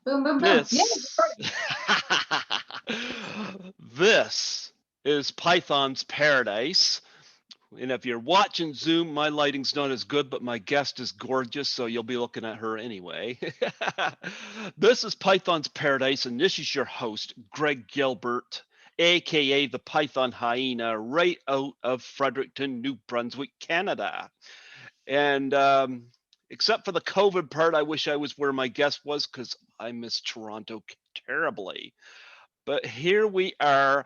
Boom, boom, boom. Yeah. This this is Python's Paradise. And if you're watching Zoom, my lighting's not as good, but my guest is gorgeous, so you'll be looking at her anyway. This is Python's Paradise, and this is your host, Greg Gilbert, aka the Python Hyena, right out of Fredericton, New Brunswick, Canada. And except for the COVID part, I wish I was where my guest was because I miss Toronto terribly. But here we are,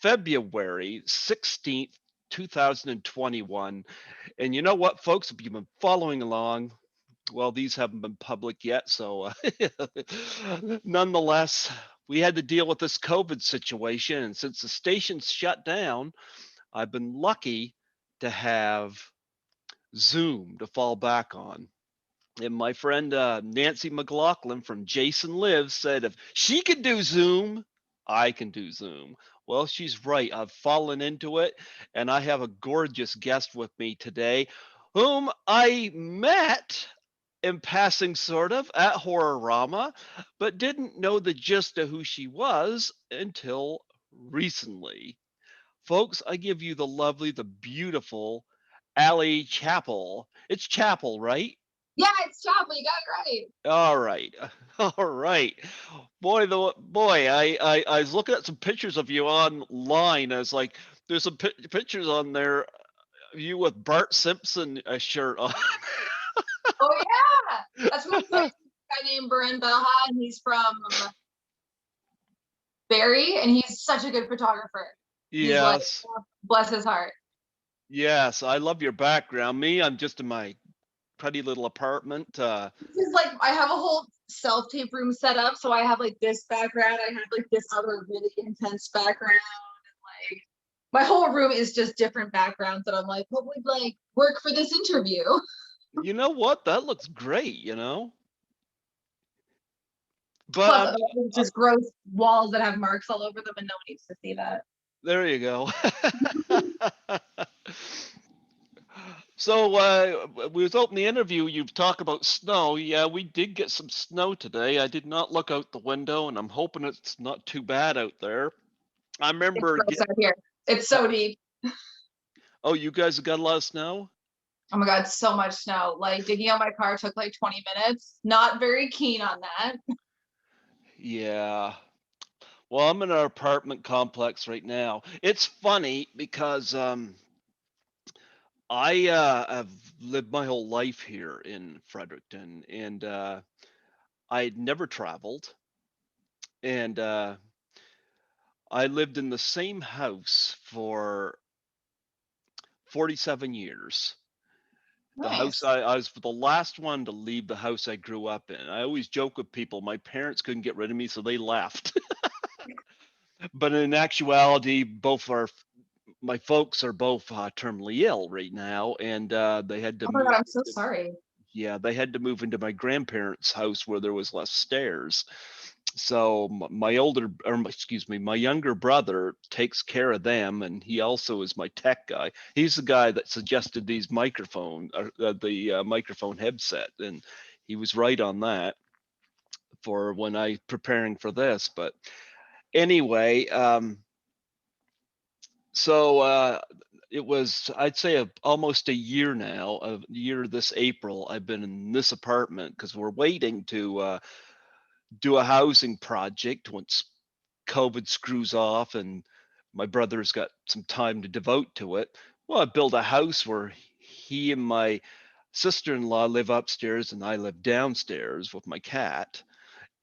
February 16th, 2021. And you know what, folks, if you've been following along, well, these haven't been public yet. So, nonetheless, we had to deal with this COVID situation. And since the station's shut down, I've been lucky to have Zoom to fall back on. And my friend Nancy McLaughlin from Jason Lives said, if she can do Zoom, I can do Zoom. Well, she's right. I've fallen into it, and I have a gorgeous guest with me today, whom I met in passing, sort of, at Horrorama, but didn't know the gist of who she was until recently. Folks, I give you the lovely, the beautiful Allie Chappell. It's Chappell, right? Yeah, it's Chappell. You got it right. All right. All right. Boy, I was looking at some pictures of you online. I was like, there's some pictures on there of you with Bart Simpson a shirt on. Oh yeah, that's my friend, a guy named Baran Belha, and he's from Barrie, and he's such a good photographer. He's like, Yes. bless his heart. Yes, I love your background. Me, I'm just in my pretty little apartment. This is like, I have a whole self-tape room set up, so I have like this background, I have like this other really intense background, and like my whole room is just different backgrounds that I'm like, what would like work for this interview? You know what? That looks great, you know? Plus, But just gross walls that have marks all over them, and no one needs to see that. there you go. So we was opening the interview. You've talked about snow. Yeah, we did get some snow today. I did not look out the window, and I'm hoping it's not too bad out there. I It's remember. gross out here. It's so deep. Oh, you guys got a lot of snow? Oh my god, so much snow. Like digging out my car took like 20 minutes. Not very keen on that. Yeah. Well, I'm in an apartment complex right now. It's funny because I have lived my whole life here in Fredericton, and I'd never traveled, and I lived in the same house for 47 years. The house Nice. I was the last one to leave the house I grew up in. I always joke with people, my parents couldn't get rid of me, so they left. But in actuality, my folks are both terminally ill right now, and they had to Oh my god, move. I'm so sorry. Yeah, they had to move into my grandparents' house where there was less stairs. So my younger brother takes care of them, and he also is my tech guy. He's the guy that suggested these microphone headset, and he was right on that for when I preparing for this. But anyway, so it was, I'd say, almost a year now, a year this April, I've been in this apartment because we're waiting to do a housing project once COVID screws off and my brother's got some time to devote to it. Well, I built a house where he and my sister-in-law live upstairs and I live downstairs with my cat.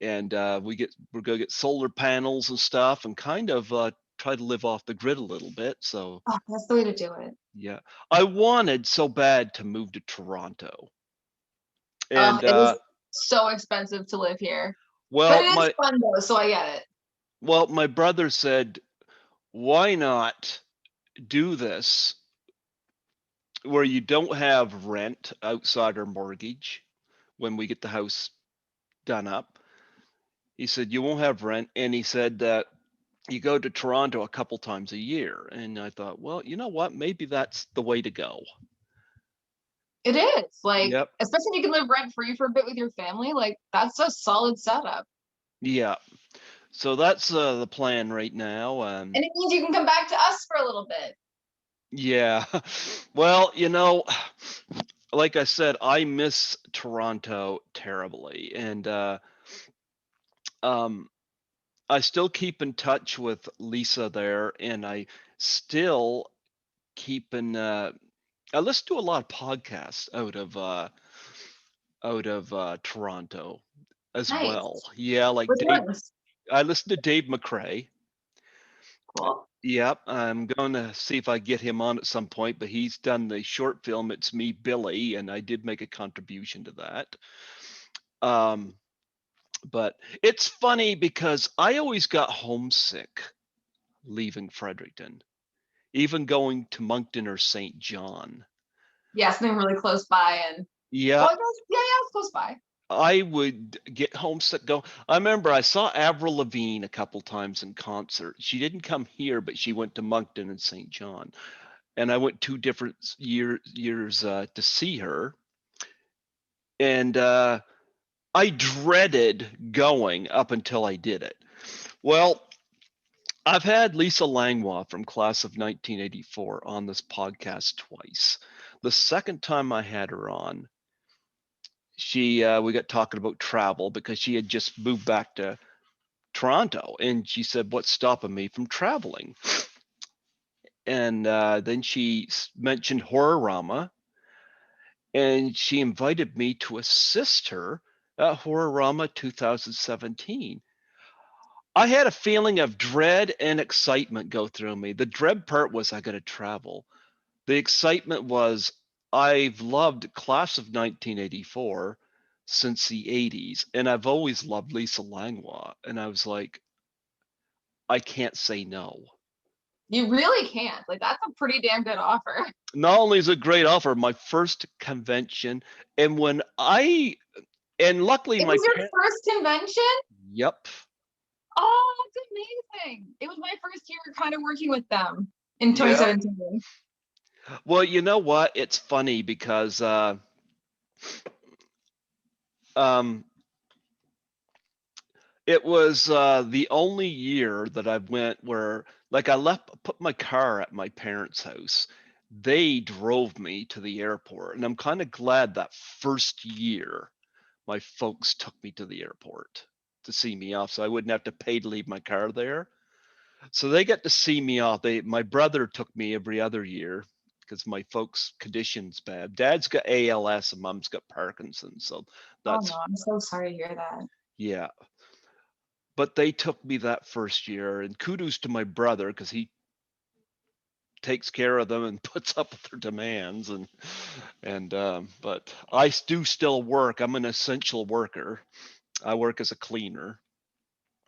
And we're gonna get solar panels and stuff and kind of try to live off the grid a little bit. So Oh, that's the way to do it. yeah, I wanted so bad to move to Toronto. Oh, And it is so expensive to live here. But well, it is fun though, so I get it. my brother said, why not do this where you don't have rent outside our mortgage when we get the house done up? He said you won't have rent, and he said that you go to Toronto a couple times a year. And I thought, well, you know what? Maybe that's the way to go. It is like, Yep. especially if you can live rent free for a bit with your family, like that's a solid setup. Yeah. So that's the plan right now. And it means you can come back to us for a little bit. Yeah. Well, like I said, I miss Toronto terribly, and um, I still keep in touch with Lisa there, and I still keep in. I listen to a lot of podcasts out of Toronto as well. Nice. Yeah, like Which Dave. ones? I listen to Dave McCrae. Cool. Yep, I'm going to see if I get him on at some point, but he's done the short film It's Me, Billy, and I did make a contribution to that. Um, but it's funny because I always got homesick leaving Fredericton, even going to Moncton or St. John. Yeah, something really close by and well, Yep, I guess, yeah, it's close by. I would get homesick. I remember I saw Avril Lavigne a couple times in concert. She didn't come here, but she went to Moncton and St. John. And I went 2 different years to see her, and I dreaded going up until I did it. Well, I've had Lisa Langlois from class of 1984 on this podcast twice. The second time I had her on, we got talking about travel because she had just moved back to Toronto, and she said, "What's stopping me from traveling?" And then she mentioned Horrorama, and she invited me to assist her at Horrorama 2017. I had a feeling of dread and excitement go through me. The dread part was I got to travel. The excitement was I've loved Class of 1984 since the 80s, and I've always loved Lisa Langlois. And I was like, I can't say no. You really can't. Like that's a pretty damn good offer. Not only is it a great offer, my first convention, and and luckily It my was your parents, first convention? yep. Oh, that's amazing. It was my first year kind of working with them in Yeah. 2017. Well, you know what? It's funny because um, it was the only year that I went where, like, put my car at my parents' house. They drove me to the airport, and I'm kind of glad that first year my folks took me to the airport to see me off, so I wouldn't have to pay to leave my car there. So they get to see me off. My brother took me every other year because my folks' condition's bad. Dad's got ALS and mom's got Parkinson's, so Oh no, that's I'm so sorry to hear that. yeah. But they took me that first year, and kudos to my brother because he takes care of them and puts up with their demands. But I do still work. I'm an essential worker. I work as a cleaner,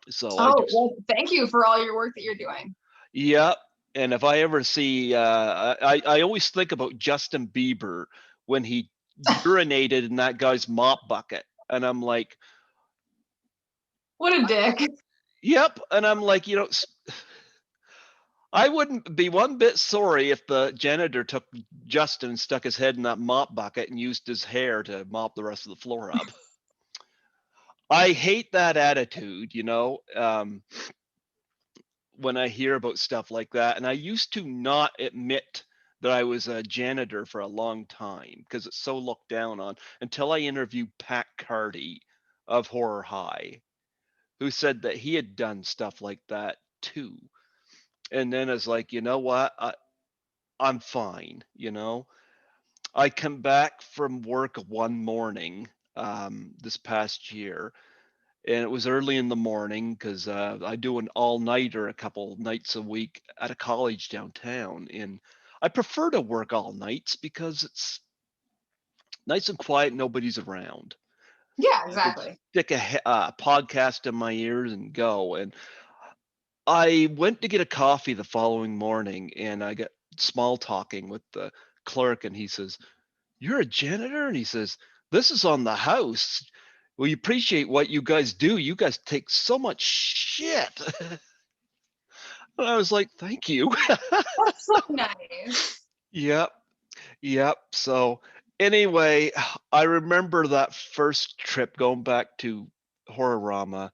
so I do. Oh, well, thank you for all your work that you're doing. Yeah, and if I ever see, I always think about Justin Bieber when he urinated in that guy's mop bucket, and I'm like, What a dick. yep, and I'm like, I wouldn't be one bit sorry if the janitor took Justin and stuck his head in that mop bucket and used his hair to mop the rest of the floor up. I hate that attitude, when I hear about stuff like that. And I used to not admit that I was a janitor for a long time because it's so looked down on until I interviewed Pat Carty of Horror High, who said that he had done stuff like that too. And then it's like, you know what? I'm fine, I come back from work one morning this past year, and it was early in the morning because I do an all-nighter a couple nights a week at a college downtown, and I prefer to work all nights because it's nice and quiet, nobody's around. Yeah, I could exactly. stick a podcast in my ears and go. And I went to get a coffee the following morning, and I got small talking with the clerk, and he says, "You're a janitor?" And he says, "This is on the house. We appreciate what you guys do. You guys take so much shit." And I was like, "Thank you." That's so nice. Yep. Yep. So Anyway, I remember that first trip going back to Horrorama.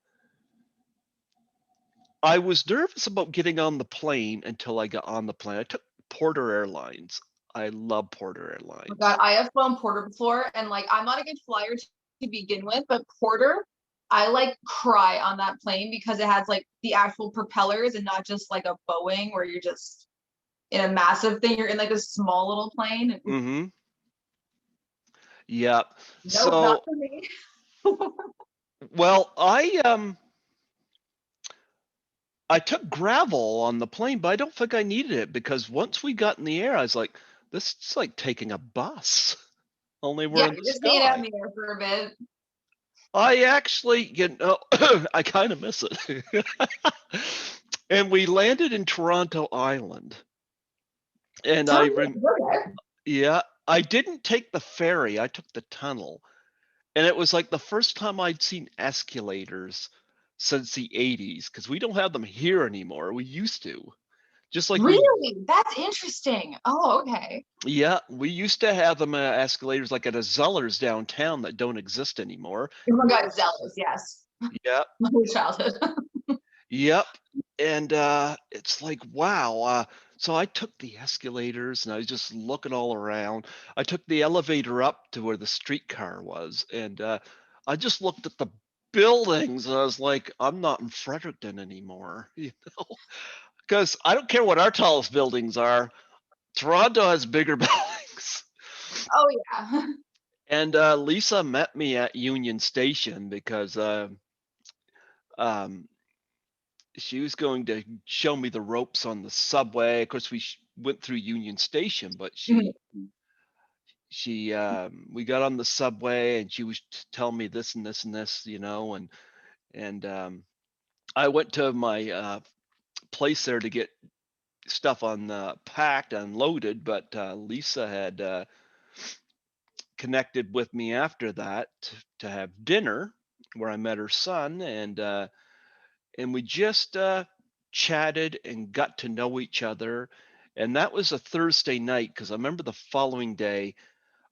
I was nervous about getting on the plane until I got on the plane. I took Porter Airlines. I love Porter Oh my God, Airlines. I have flown Porter before, and like I'm not a good flyer to begin with, but Porter, I like cry on that plane because it has like the actual propellers and not just like a Boeing where you're just in a massive thing. You're in like a small little plane. And, Mm-hmm. Yeah. nope, not So, for me. well, I took gravel on the plane, but I don't think I needed it because once we got in the air, I was like, this is like taking a bus, only we're Yeah, in you're the just hanging out in sky. the air for a bit. I actually, I kind of miss it. And we landed in Toronto Island. And Oh, yeah, yeah, I didn't take the ferry, I took the tunnel. And it was like the first time I'd seen escalators since the 80s because we don't have them here anymore. We used to. Just like we really? That's interesting. Oh, okay. Yeah, we used to have them escalators like at a Zeller's downtown that don't exist anymore. Oh my God, zealous, yes. Yep, My whole childhood. yep. And it's like, wow. So I took the escalators and I was just looking all around. I took the elevator up to where the streetcar was, and I just looked at the buildings and I was like, I'm not in Fredericton anymore, because I don't care what our tallest buildings are. Toronto has bigger buildings. Oh yeah. And Lisa met me at Union Station because um, she was going to show me the ropes on the subway. Of course, went through Union Station, but we got on the subway and she was telling me this and this and this, and I went to my place there to get stuff on packed and loaded, but Lisa had connected with me after that to have dinner where I met her son, and we just chatted and got to know each other. And that was a Thursday night because I remember the following day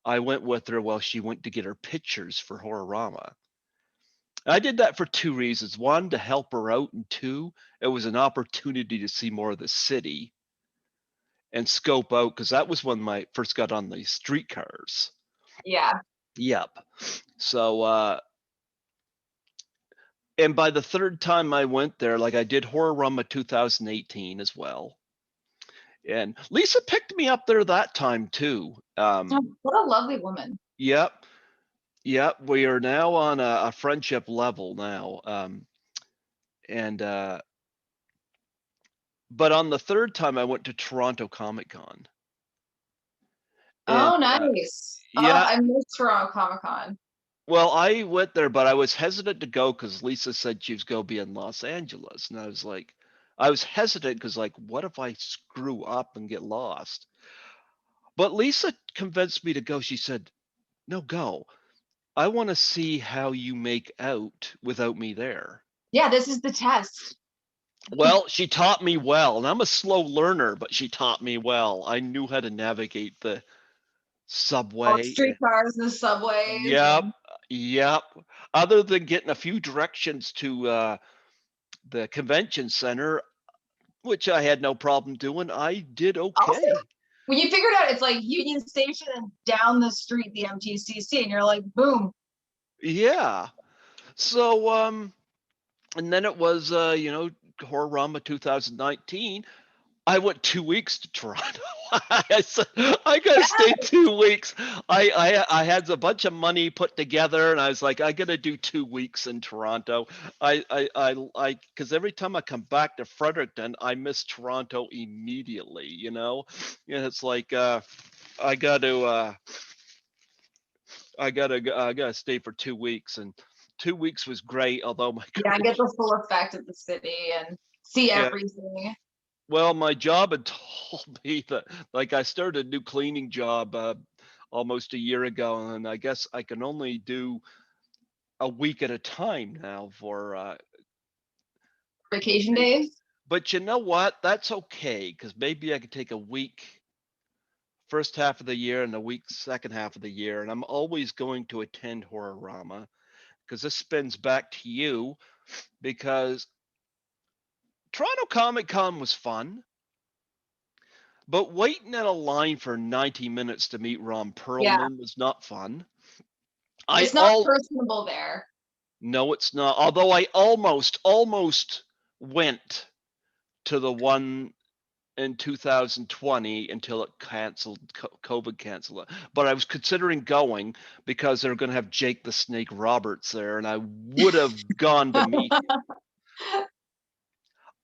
I went with her while she went to get her pictures for Horrorama. I did that for two reasons. One, to help her out, and two, it was an opportunity to see more of the city and scope out because that was when I first got on the streetcars. Yeah. Yep. So and by the third time I went there, like I did Horrorama 2018 as well. And Lisa picked me up there that time too. Oh, what a lovely woman. Yep, yep. We are now on a friendship level now. And but on the third time I went to Toronto Comic Con, and Oh, nice. Oh, yeah, I miss Toronto Comic Con. well, I went there, but I was hesitant to go because Lisa said she was going to be in Los Angeles, and I was hesitant because like, what if I screw up and get lost? But Lisa convinced me to go. She said, "No, go. I want to see how you make out without me there." Yeah, this is the test. Well, she taught me well, and I'm a slow learner, but she taught me well. I knew how to navigate the All the subway. streetcars and the subways Yep, and yep. Other than getting a few directions to the convention center, which I had no problem doing, I did also okay. when you figured out it's like Union Station and down the street the MTCC and you're like, boom. Yeah. So, and then it was, Horrorama 2019. I went 2 weeks to Toronto. I said, I gotta stay 2 weeks. I had a bunch of money put together, and I was like, I gotta do 2 weeks in Toronto. Because every time I come back to Fredericton, I miss Toronto immediately. And it's like I gotta uh, I gotta stay for 2 weeks, and 2 weeks was great. Although my Yeah, current get the full effect of the city and see yeah, everything. well, my job had told me that, like, I started a new cleaning job almost a year ago, and I guess I can only do a week at a time now for. Vacation days. But you know what? That's okay because maybe I could take a week first half of the year and the week second half of the year, and I'm always going to attend Horrorama because this spins back to you because Toronto Comic Con was fun, but waiting in a line for 90 minutes to meet Ron Yeah. Perlman was not fun. I It's not all personable there. No, it's not. Although I almost went to the one in 2020 until it canceled, COVID canceled it. But I was considering going because they're going to have Jake the Snake Roberts there, and I would have gone to meet him.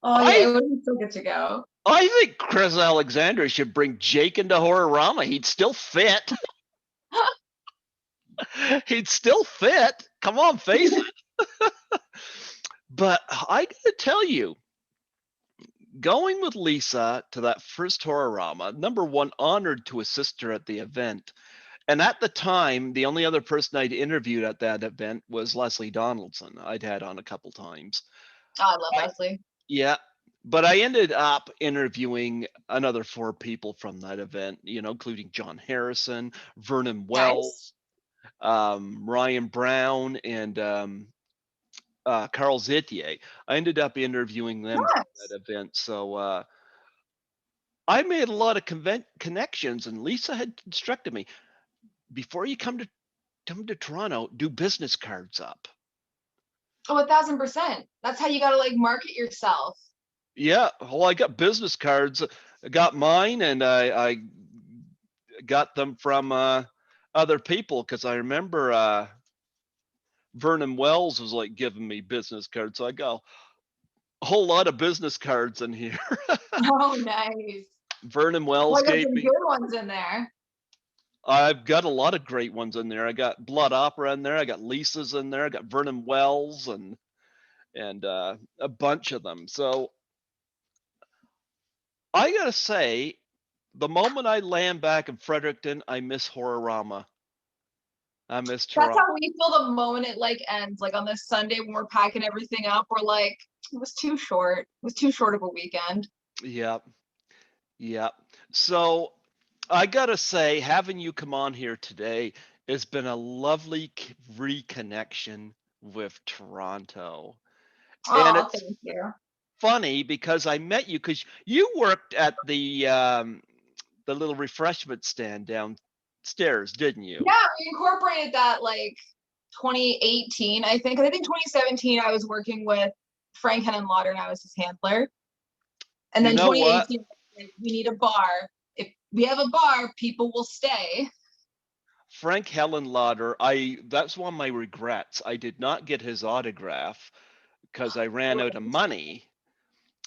Oh yeah, it I would be so good to go. I think Chris Alexander should bring Jake into Horrorama. He'd still fit. He'd still fit. Come on, face it. But I gotta tell you, going with Lisa to that first Horrorama, number one, honored to assist her at the event. And at the time, the only other person I'd interviewed at that event was Leslie Donaldson. I'd had on a couple times. Oh, I love I, Leslie. yeah, but I ended up interviewing another 4 people from that event, including John Harrison, Vernon Nice. Wells, Ryan Brown, and Carl Zitier. I ended up interviewing them for Nice. that event. So I made a lot of connections, and Lisa had instructed me before you come to Toronto, do business cards up. Oh, 1,000%. That's how you gotta like market yourself. Yeah, well, I got business cards. I got mine, and I got them from other people because I remember Vernon Wells was like giving me business cards, so I got a whole lot of business cards in here. Oh, nice. Vernon Well, Wells I got gave some me. good ones in there. I've got a lot of great ones in there. I got Blood Opera in there. I got Lisa's in there. I got Vernon Wells and a bunch of them. So I gotta say, the moment I land back in Fredericton, I miss Horrorama. I miss That's Toronto. how we feel the moment it like ends. Like on this Sunday when we're packing everything up, we're like, it was too short. It was too short of a weekend. Yep, yep. So I gotta say, having you come on here today has been a lovely reconnection with Toronto. And Oh, it's thank you. funny because I met you because you worked at the little refreshment stand downstairs, didn't you? Yeah, we incorporated that like 2018, I think. I think 2017 I was working with Frank Henenlotter and I was his handler. And You then know what? 2018, like, we need a bar. If we have a bar, people will stay. Frank Lauder, that's one of my regrets. I did not get his autograph because I ran out of money.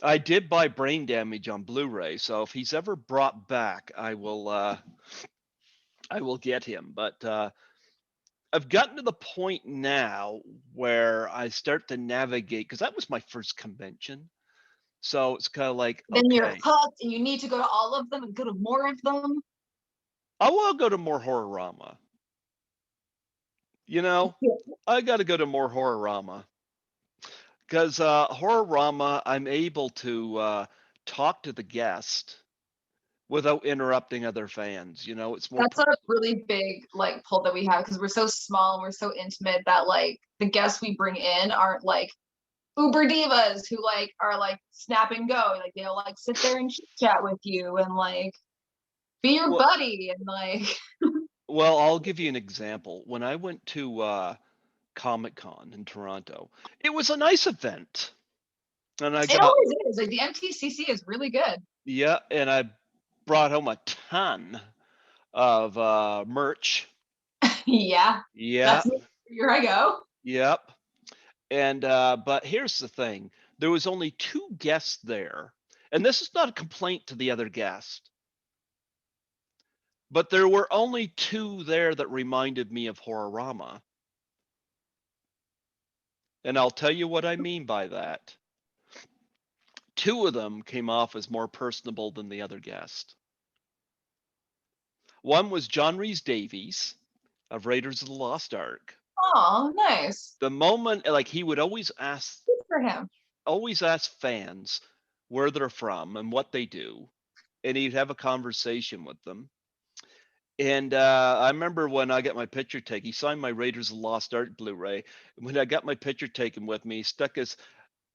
I did buy Brain Damage on Blu-ray, so if he's ever brought back, I will get him. But I've gotten to the point now where I start to navigate because that was my first convention. So it's kind of like, Then you're okay, hooked and you need to go to all of them and go to more of them. I want to go to more Horrorama. You know, I got to go to more Horrorama because Horrorama, I'm able to talk to the guest without interrupting other fans. It's more That's a really big like pull that we have because we're so small and we're so intimate that like the guests we bring in aren't like uber divas who like are like snap and go. Like they'll like sit there and chit chat with you and like be your well. buddy and like Well, I'll give you an example. When I went to Comic Con in Toronto, it was a nice event, and I it got always is. Like the MTCC is really good. yeah, and I brought home a ton of merch. Yeah, that's Yep, me. Here I go. yep. And but here's the thing: there was only 2 guests there, and this is not a complaint to the other guest, but there were only 2 there that reminded me of Horrorama, and I'll tell you what I mean by that. 2 of them came off as more personable than the other guest. One was John Rhys Davies of Raiders of the Lost Ark. Oh, nice. The moment, like he would Good for him. always ask fans where they're from and what they do, and he'd have a conversation with them. And I remember when I got my picture taken, he signed my Raiders of the Lost Ark Blu-ray. When I got my picture taken with me, he stuck his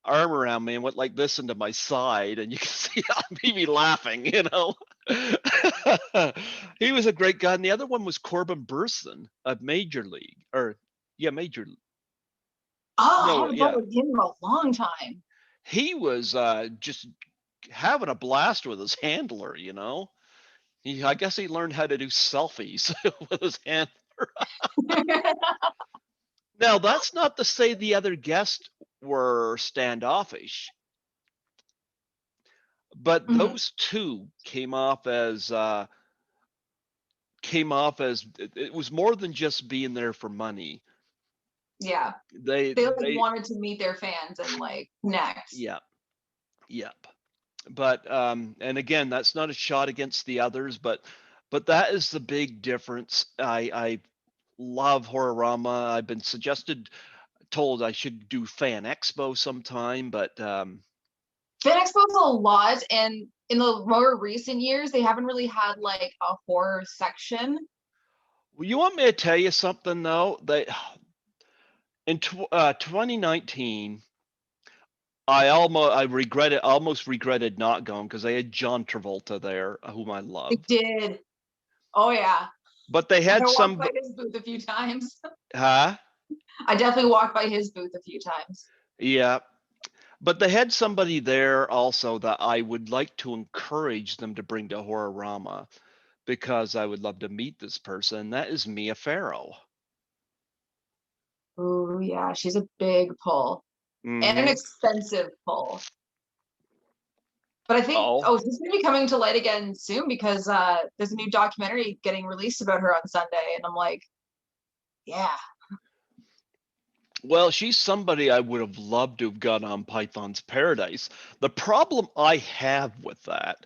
arm around me and went like this into my side, and you can see me laughing, you know. He was a great guy. And the other one was Corbin Burson of Major League, or yeah, Major. Oh, I No, haven't talked yeah, with him in a long time. he was just having a blast with his handler, you know. I guess he learned how to do selfies with his hand. Now, that's not to say the other guests were standoffish, but Mhm. those two came off as it was more than just being there for money. Yeah. They They like they wanted to meet their fans and like connect. yeah, yep. But and again, that's not a shot against the others, but that is the big difference. I love Horrorama. I've been told I should do Fan Expo sometime, but Fan Expo's a lot, and in the more recent years, they haven't really had like a horror section. you want me to tell you something though? They in 2019, almost regretted not going because they had John Travolta there, whom I They loved. did. Oh yeah. But they I had walked some, by his booth a few times. huh? I definitely walked by his booth a few times. Yeah. But they had somebody there also that I would like to encourage them to bring to Horrorama because I would love to meet this person. That is Mia Farrow. Oh yeah, she's a big pull and an Hmm. expensive pull. But I think Oh, she's gonna be coming to light again soon because there's a new documentary getting released about her on Sunday, and I'm like, yeah. well, she's somebody I would have loved to have got on Python's Paradise. The problem I have with that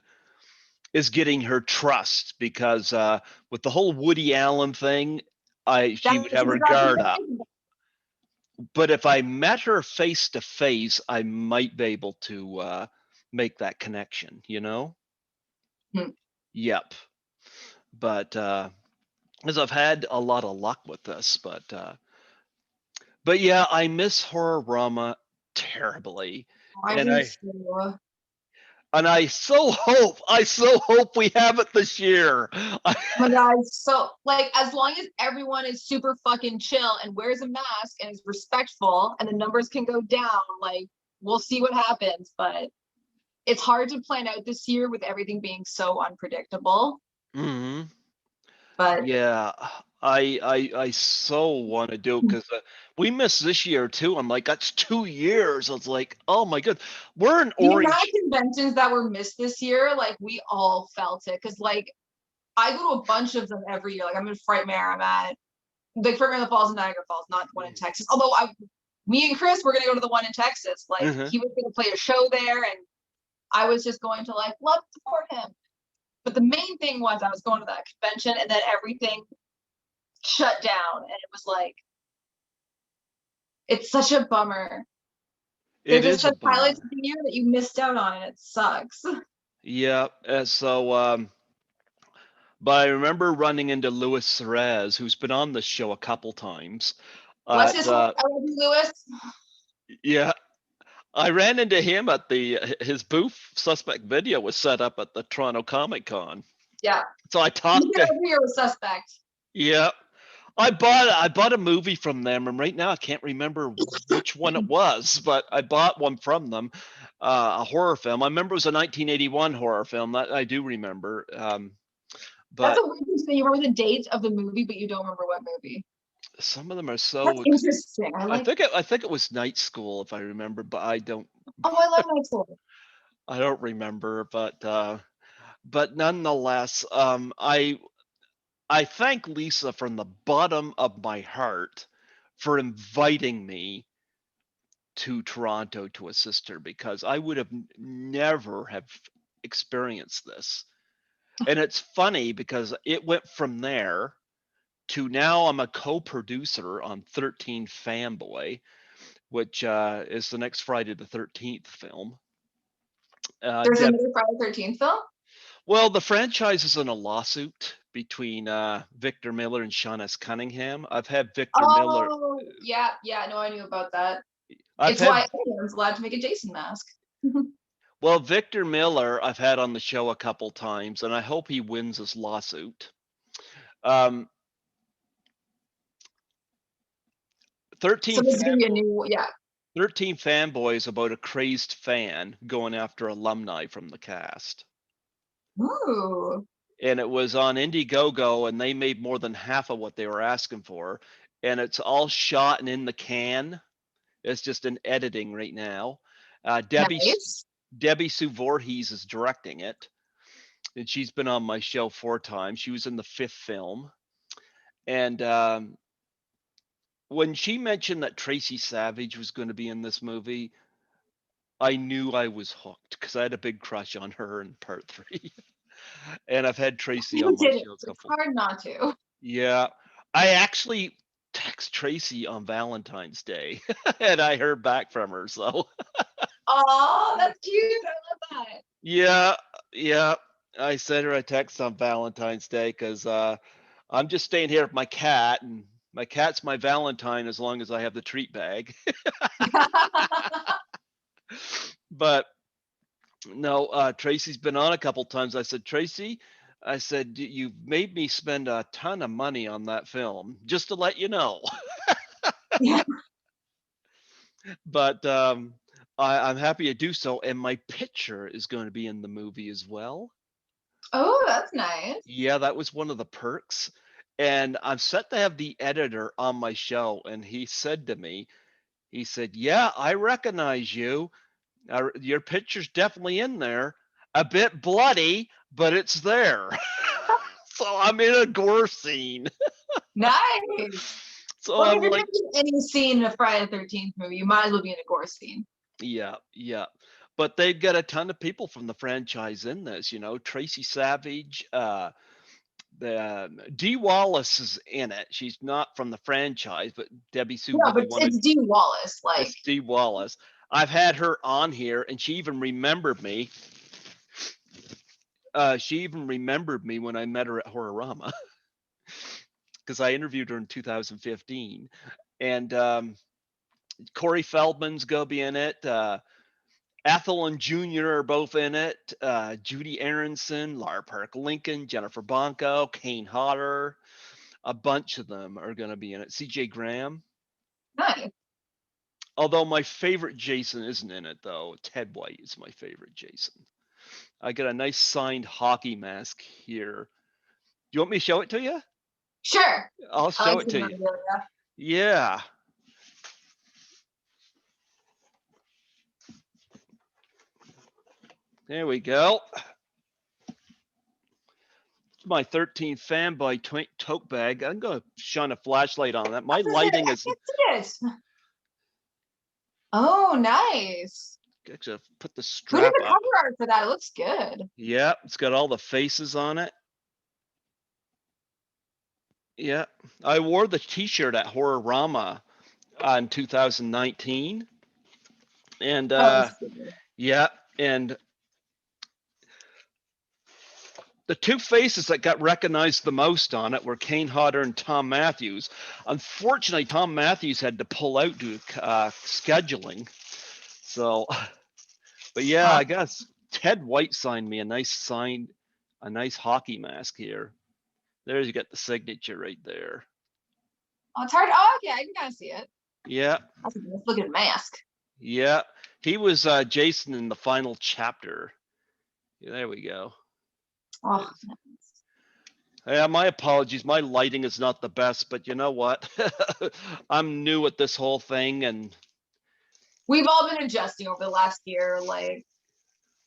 is getting her trust because with the whole Woody Allen thing, she would That's have her exactly guard what I'm up. thinking. But if I met her face to face, I might be able to make that connection, you know? Hmm. Yep. But as I've had a lot of luck with this, but yeah, I miss Horrorama terribly. I And do I too. and I so hope we have it this year. Oh my God. So, like, as long as everyone is super fucking chill and wears a mask and is respectful and the numbers can go down, like, we'll see what happens. But it's hard to plan out this year with everything being so unpredictable. Mhm. But Yeah, I so want to do it because we missed this year too. I'm like, that's 2 years. It's like, oh my god, we're in the amount of Orange. conventions that were missed this year, like, we all felt it. Cause, like, I go to a bunch of them every year. Like, I'm in Frightmare, I'm at the Frightmare in the Falls in Niagara Falls, not the one in Texas. Although me and Chris were gonna go to the one in Texas. Like, Uh-huh. he was gonna play a show there, and I was just going to like love to support him. But the main thing was I was going to that convention, and then everything shut down, and it was like it's such a bummer. They're It just is a such highlights bummer. of the year that you missed out on, and it sucks. Yeah. But I remember running into Louis Cerez, who's been on this show a couple times. Bless At his heart, I love you, Lewis. Yeah, I ran into him at his booth. Suspect Video was set up at the Toronto Comic Con. Yeah, So I he's talked there to. every year with Suspect. Yeah, I bought a movie from them, and right now I can't remember which one it was, but I bought one from them, a horror film. I remember it was a 1981 horror film that I do remember. That's But a weird thing. You remember the date of the movie, but you don't remember what movie. some of them are That's so. interesting. I I like. think it was Night School if I remember, but I don't. Oh, I love Night School. I don't remember, but nonetheless, I thank Lisa from the bottom of my heart for inviting me to Toronto to assist her because I would have never have experienced this. And it's funny because it went from there to now I'm a co-producer on 13 Fanboy, which is the next Friday the 13th film. There's Deb, another Friday the 13th film. well, the franchise is in a lawsuit, between Victor Miller and Sean S. Cunningham. I've had Victor Miller. Oh, yeah, yeah, no, I knew about that. I've It's why had anyone's allowed to make a Jason mask. Well, Victor Miller, I've had on the show a couple times, and I hope he wins his lawsuit. Um, 13 So this is gonna be a fanboy, new, yeah. 13 fanboys about a crazed fan going after alumni from the cast. Ooh, And it was on Indiegogo, and they made more than half of what they were asking for. And it's all shot and in the can. It's just in editing right now. nice. Debbie Sue Voorhees is directing it, and she's been on my show 4 times. She was in the 5th film. And when she mentioned that Tracy Savage was going to be in this movie, I knew I was hooked because I had a big crush on her in part 3. And I've had Tracy You on my did it. show a It's couple. hard not to. Yeah. I actually text Tracy on Valentine's Day and I heard back from her. So Oh, that's cute. I love that. yeah, yeah. I sent her a text on Valentine's Day because I'm just staying here with my cat, and my cat's my Valentine as long as I have the treat bag. But no, Tracy's been on a couple times. I said, Tracy, I said, you've made me spend a ton of money on that film, just to let you know. Yeah. But I'm happy to do so. And my picture is going to be in the movie as well. Oh, that's nice. Yeah, that was one of the perks. And I'm set to have the editor on my show. And he said to me, he said, yeah, I recognize you. Your picture's definitely in there. A bit bloody, but it's there. So I'm in a gore scene. Nice. So Well, if I'm you're like, gonna be in any scene in a Friday the 13th movie, you might as well be in a gore scene. yeah, yeah. But they've got a ton of people from the franchise in this, Tracy Savage, the Dee Wallace is in it. She's not from the franchise, but Debbie Sue Yeah, but really wanted. it's Dee Wallace. Like, It's Dee Wallace. I've had her on here, and she even remembered me. She even remembered me when I met her at Horrorama because I interviewed her in 2015. And Corey Feldman's going to be in it. Ethel and Jr. are both in it. Judy Aronson, Lara Park Lincoln, Jennifer Bonco, Kane Hodder. A bunch of them are going to be in it. CJ Graham. nice. Although my favorite Jason isn't in it, though. Ted White is my favorite Jason. I got a nice signed hockey mask here. Do you want me to show it to you? Sure. I'll I show like it to seeing you. that. Yeah. There we go. It's my 13th fanboy tote bag. I'm going to shine a flashlight on that. My lighting I is. can see it. Oh, nice. Actually, put the Look at strap the up. cover art for that. It looks good. Yeah, it's got all the faces on it. Yeah, I wore the T-shirt at Horrorama in 2019, and Oh, yeah, and the two faces that got recognized the most on it were Kane Hodder and Tom Matthews. Unfortunately, Tom Matthews had to pull out due to scheduling. So, but yeah, I guess Ted White signed me a nice hockey mask here. There's you got the signature right there. Oh, it's hard. Oh, okay, I can kind of see it. Yeah, That's a nice looking mask. yeah. He was Jason in the final chapter. Yeah, there we go. Oh, Yeah, my apologies. My lighting is not the best, but you know what? I'm new at this whole thing, and we've all been adjusting over the last year. Like,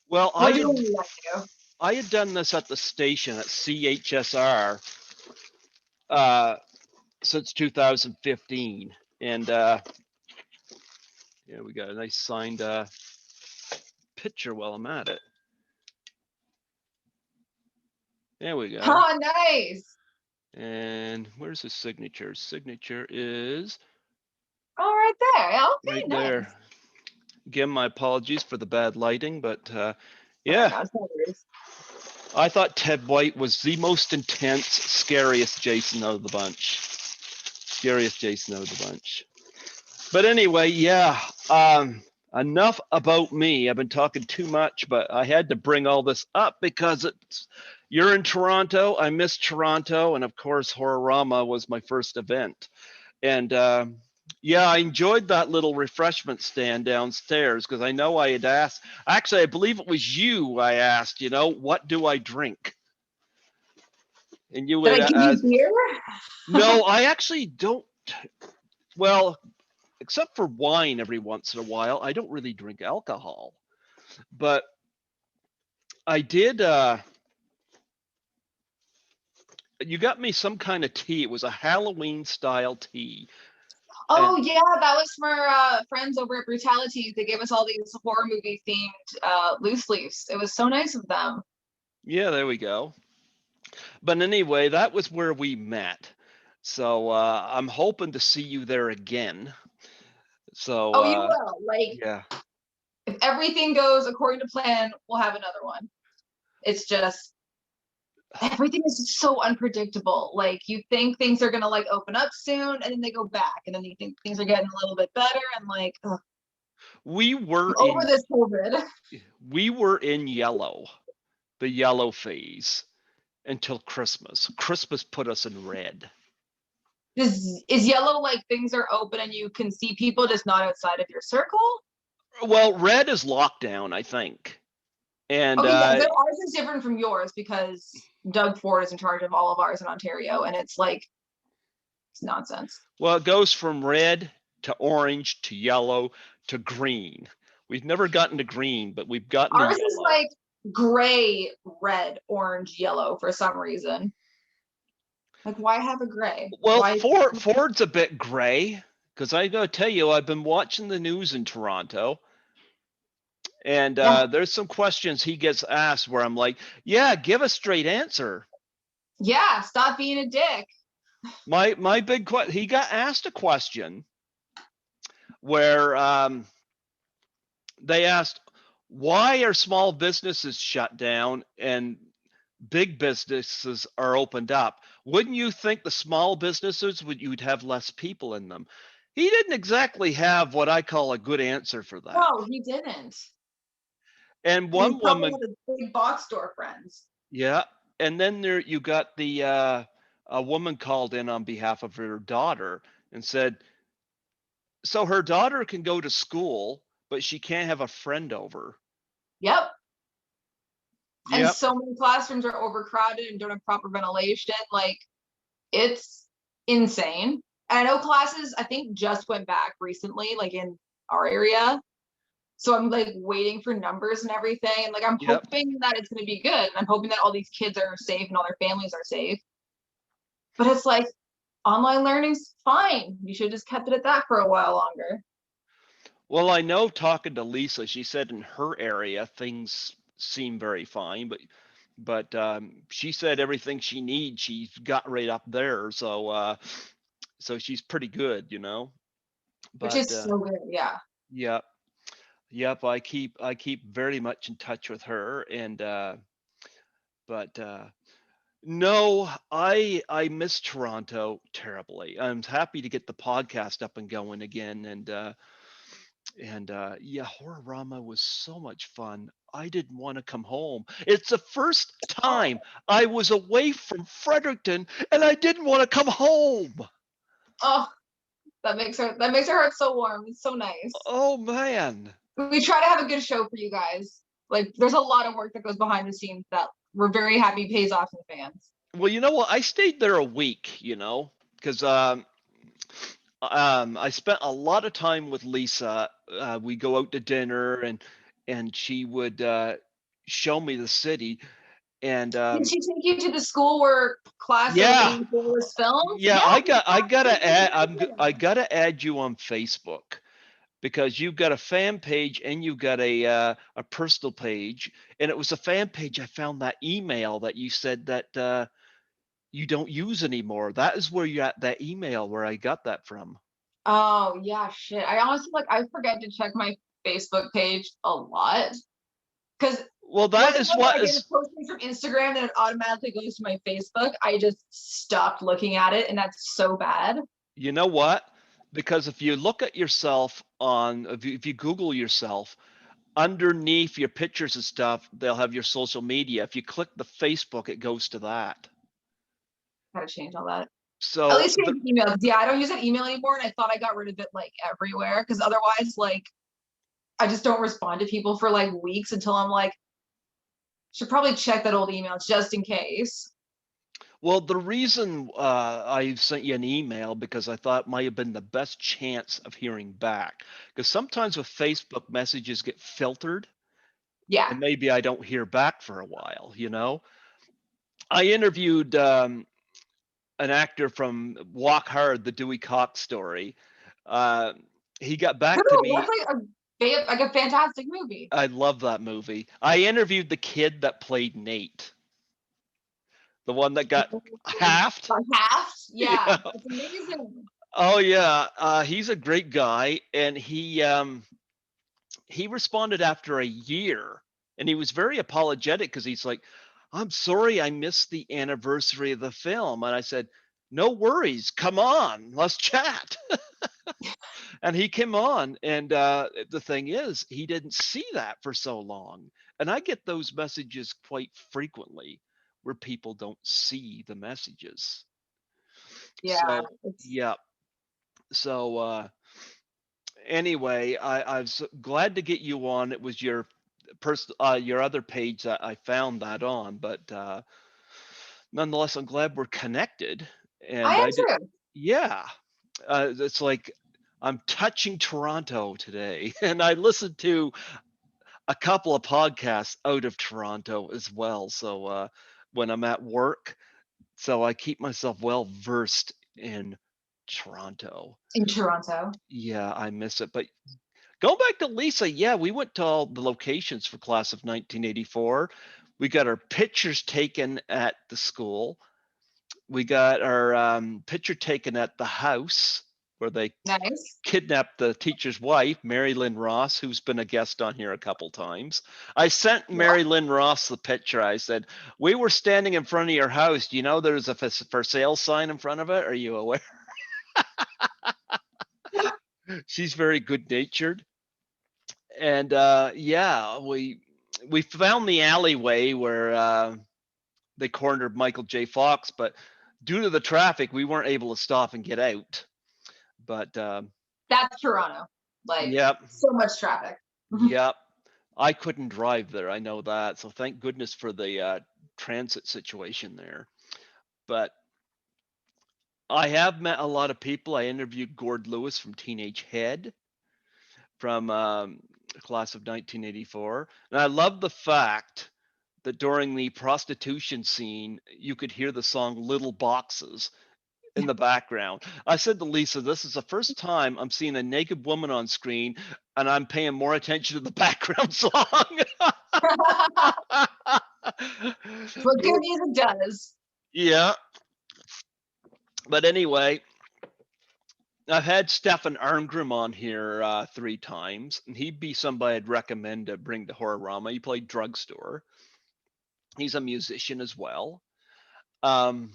well, we're doing what we do. I had done this at the station at CHSR since 2015, and yeah, we got a nice signed picture while I'm at it. There we go. Oh, nice. And where's his signature? Signature is Oh, right there. Okay, right nice. there. Again, my apologies for the bad lighting, but Oh, yeah. no, it's no worries. I thought Ted White was the most intense, scariest Jason out of the bunch. Scariest Jason out of the bunch. But anyway, yeah. Enough about me. I've been talking too much, but I had to bring all this up because you're in Toronto. I miss Toronto, and of course, Horrorama was my first event. And yeah, I enjoyed that little refreshment stand downstairs because I know I had asked. Actually, I believe it was you. I asked, what do I drink? And you Did would I give you beer? no, I actually don't. Well, except for wine every once in a while, I don't really drink alcohol. But I did. You got me some kind of tea. It was a Halloween style tea. Oh And yeah, that was for friends over at Brutality. They gave us all these horror movie themed loose leaves. It was so nice of them. yeah, there we go. But anyway, that was where we met. So I'm hoping to see you there again. So Oh, you will. Like, yeah. if everything goes according to plan, we'll have another one. It's just everything is just so unpredictable. Like, you think things are gonna like open up soon, and then they go back, and then you think things are getting a little bit better, and like, ugh, We were I'm over in this COVID. we were in yellow, the yellow phase until Christmas. Christmas put us in red. Is yellow like things are open and you can see people just not outside of your circle? Well, red is lockdown, I think. And Okay, yeah, ours is different from yours because Doug Ford is in charge of all of ours in Ontario, and it's like it's nonsense. well, it goes from red to orange to yellow to green. We've never gotten to green, but we've gotten to Ours is yellow. like gray, red, orange, yellow for some reason. Like, why have a gray? Well, Why? Ford's a bit gray because I gotta tell you, I've been watching the news in Toronto, and Yeah, there's some questions he gets asked where I'm like, yeah, give a straight answer. yeah. Stop being a dick. My big question, he got asked a question where they asked, why are small businesses shut down and big businesses are opened up? Wouldn't you think the small businesses you'd have less people in them? He didn't exactly have what I call a good answer for that. No, he didn't. And And he one probably woman, had a big box store friends. yeah, and then there you got the a woman called in on behalf of her daughter and said, so her daughter can go to school, but she can't have a friend over. Yep. And Yep. so many classrooms are overcrowded and don't have proper ventilation. Like, it's insane. And I know classes, I think, just went back recently, like in our area. So I'm like waiting for numbers and everything. And like, I'm Yep. hoping that it's going to be good. I'm hoping that all these kids are safe and all their families are safe. But it's like, online learning's fine. You should have just kept it at that for a while longer. Well, I know talking to Lisa, she said in her area things seem very fine, but she said everything she needs she's got right up there. So she's pretty good. Which But is so good. Yeah. yep, yep. I keep very much in touch with her, and but no, I miss Toronto terribly. I'm happy to get the podcast up and going again, and yeah, Horrorama was so much fun. I didn't want to come home. It's the first time I was away from Fredericton and I didn't want to come home. Oh, that makes her heart so warm. It's so nice. Oh man. We try to have a good show for you guys. Like, there's a lot of work that goes behind the scenes that we're very happy pays off to the fans. Well, you know what? I stayed there a week, because I spent a lot of time with Lisa. We go out to dinner and she would show me the city. And Did she take you to the school where Class of yeah, '84 was filmed? yeah, Yeah, I gotta add I yeah. gotta add you on Facebook because you've got a fan page and you've got a personal page. And it was a fan page. I found that email that you said that you don't use anymore. That is where you got that email where I got that from. Oh yeah, shit. I honestly, like, I forget to check my Facebook page a lot because Well, Once that is what I get a is, posting from Instagram, then it automatically goes to my Facebook. I just stopped looking at it, and that's so bad. you know what? Because if you look at yourself on, if you Google yourself, underneath your pictures and stuff, they'll have your social media. If you click the Facebook, it goes to that. Gotta change all that. At So least change the email. Yeah, I don't use that email anymore, and I thought I got rid of it like everywhere because otherwise, like, I just don't respond to people for like weeks until I'm like, should probably check that old email just in case. well, the reason I sent you an email because I thought it might have been the best chance of hearing back. Because sometimes with Facebook messages get filtered, Yeah. and maybe I don't hear back for a while. You know, I interviewed an actor from Walk Hard, the Dewey Cox story. Uh, he got back to True. That's me. like a fantastic movie. I love that movie. I interviewed the kid that played Nate, the one that got halved. Like half. Yeah, Yeah. it's amazing. Oh yeah, he's a great guy, and he responded after a year, and he was very apologetic because he's like, "I'm sorry, I missed the anniversary of the film," and I said, "No worries, come on, let's chat." And he came on, and the thing is, he didn't see that for so long, and I get those messages quite frequently where people don't see the messages. Yeah, So it's yeah, so anyway, I was glad to get you on. It was your other page that I found that on, but nonetheless, I'm glad we're connected. I And am I did, too. yeah. It's like I'm touching Toronto today, and I listened to a couple of podcasts out of Toronto as well. So when I'm at work, so I keep myself well versed in Toronto. In Toronto. Yeah, I miss it, but going back to Lisa, yeah, we went to all the locations for class of 1984. We got our pictures taken at the school. We got our picture taken at the house where they Nice. kidnapped the teacher's wife, Mary Lynn Ross, who's been a guest on here a couple times. I sent Yeah. Mary Lynn Ross the picture. I said, "We were standing in front of your house. Do you know there's a for sale sign in front of it? Are you aware?" She's very good natured. And yeah, we found the alleyway where they cornered Michael J. Fox, but due to the traffic, we weren't able to stop and get out. But That's Toronto. Like, yep, so much traffic. yep, I couldn't drive there. I know that. So thank goodness for the transit situation there. But I have met a lot of people. I interviewed Gord Lewis from Teenage Head from class of 1984, and I love the fact that during the prostitution scene, you could hear the song Little Boxes in the background. I said to Lisa, this is the first time I'm seeing a naked woman on screen and I'm paying more attention to the background song. What good music does. Yeah. But anyway, I've had Stefan Arngrim on here 3 times, and he'd be somebody I'd recommend to bring to Horrorama. He played Drugstore. He's a musician as well. Um,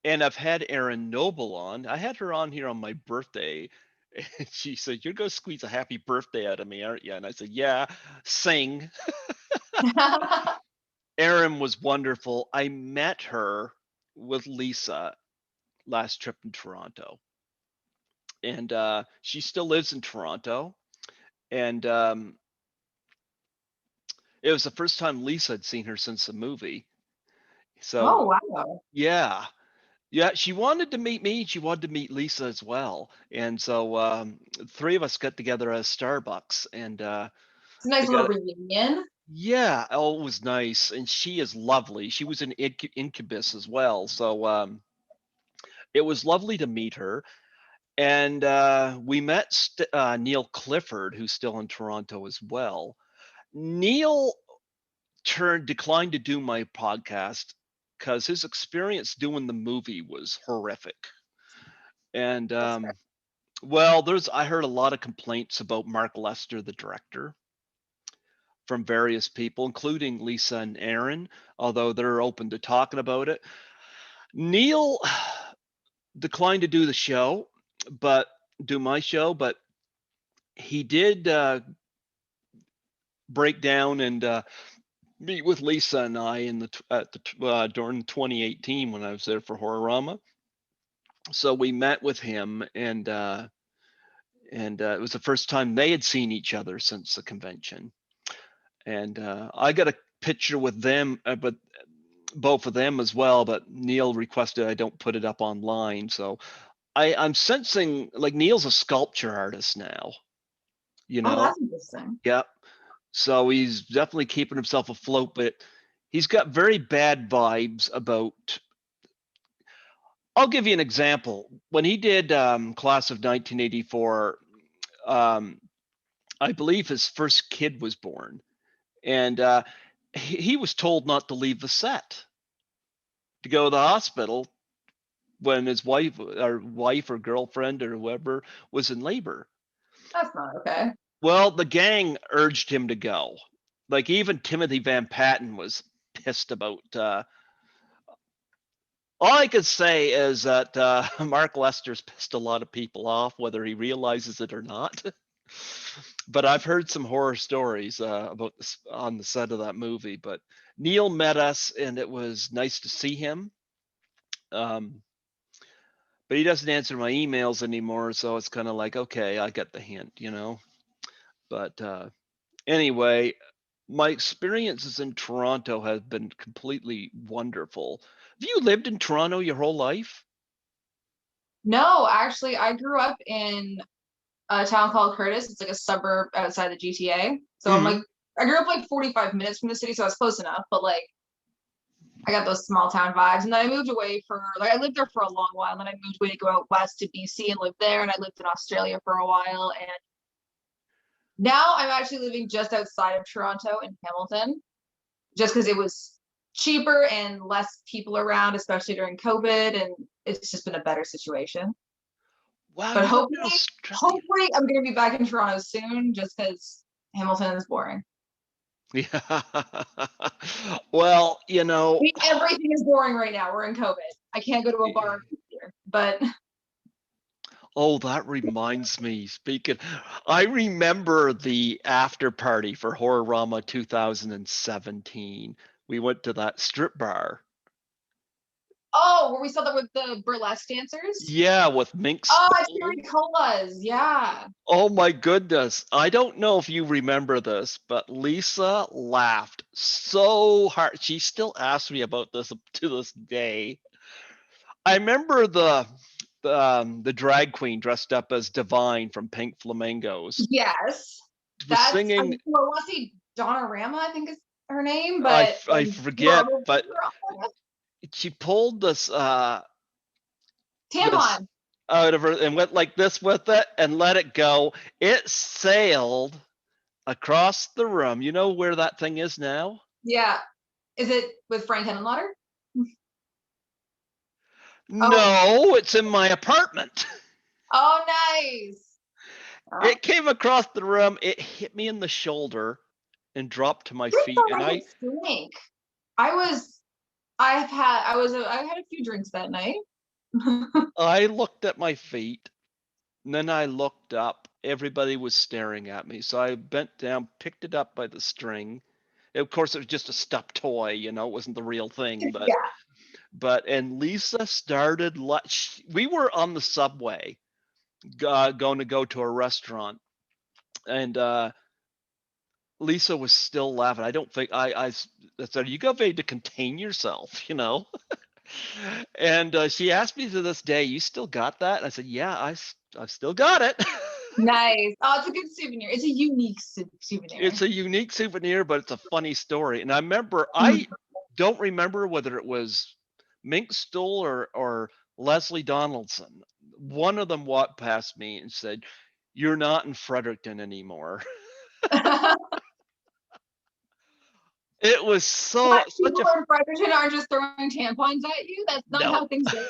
And I've had Erin Noble on. I had her on here on my birthday. And she said, "You're going to squeeze a happy birthday out of me, aren't you?" And I said, "Yeah, sing." Erin was wonderful. I met her with Lisa last trip in Toronto. And she still lives in Toronto. And it was the first time Lisa had seen her since the movie. Oh, So, wow. yeah. Yeah, she wanted to meet me. She wanted to meet Lisa as well, and so 3 of us got together at Starbucks, and It's a nice we little got reunion. yeah, oh, it was nice, and she is lovely. She was an incubus as well, so it was lovely to meet her. And we met Neil Clifford, who's still in Toronto as well. Neil declined to do my podcast because his experience doing the movie was horrific. And That's fair. well, I heard a lot of complaints about Mark Lester, the director, from various people, including Lisa and Aaron, although they're open to talking about it. Neil declined to do the show, but do my show, but he did break down and meet with Lisa and I during 2018 when I was there for Horrorama. So we met with him, and it was the first time they had seen each other since the convention. And I got a picture with them, but both of them as well. But Neil requested I don't put it up online, so I'm sensing like Neil's a sculpture artist now. You Oh, know, that's interesting. yep. So he's definitely keeping himself afloat, but he's got very bad vibes about. I'll give you an example. When he did Class of 1984, I believe his first kid was born, and he was told not to leave the set, to go to the hospital when his wife or girlfriend or whoever was in labor. That's not okay. Well, the gang urged him to go. Like even Timothy Van Patten was pissed about. All I could say is that Mark Lester's pissed a lot of people off, whether he realizes it or not. But I've heard some horror stories about this on the set of that movie. But Neil met us, and it was nice to see him. But he doesn't answer my emails anymore, so it's kind of like, okay, I get the hint, you know. But anyway, my experiences in Toronto have been completely wonderful. Have you lived in Toronto your whole life? No, actually, I grew up in a town called Curtis. It's like a suburb outside the GTA. So I'm Mm-hmm. like, I grew up like 45 minutes from the city, so I was close enough. But like, I got those small town vibes. And then I moved away for like I lived there for a long while. And then I moved away to go out west to BC and live there. And I lived in Australia for a while. And now I'm actually living just outside of Toronto in Hamilton, just because it was cheaper and less people around, especially during COVID. And it's just been a better situation. Wow, But you lived in hopefully, Australia. hopefully I'm gonna be back in Toronto soon, just because Hamilton is boring. Yeah. Well, you I know, mean, everything is boring right now. We're in COVID. I can't go to a bar here, but oh, that reminds me. Speaking, I remember the after party for Horrorama 2017. We went to that strip bar. oh, where we saw that with the burlesque dancers. Yeah, with Mink Oh, it's Stole. Terry Colas. Yeah. Oh my goodness. I don't know if you remember this, but Lisa laughed so hard. She still asks me about this up to this day. I remember the drag queen dressed up as Divine from Pink Flamingos Yes. was That's I singing. want to say Donna Rama, I think is her name, I but I forget, but probably she pulled this tampon. out of her and went like this with it and let it go. It sailed across the room. You know where that thing is now? Yeah. Is it with Frank Henenlotter? Oh, No, it's in my apartment. oh, nice. Oh, It came across the room. It hit me in the shoulder and dropped to my drinks feet. are And like a stink. I was I had a few drinks that night. I looked at my feet, and then I looked up. Everybody was staring at me. So I bent down, picked it up by the string. Of course, it was just a stuffed toy, you know, it wasn't the real thing. But Yeah. and Lisa started. We were on the subway, going to go to a restaurant, and Lisa was still laughing. I don't think I said, you got to contain yourself, you know. And she asked me to this day, you still got that? And I said, yeah, I've still got it. Nice. Oh, it's a good souvenir. It's a unique souvenir. It's a unique souvenir, but it's a funny story. And I remember, Mhm. I don't remember whether it was Mink Stoll or Leslie Donaldson. One of them walked past me and said, you're not in Fredericton anymore. It was What, such people a in Fredericton aren't just throwing tampons at you? That's not no. how things go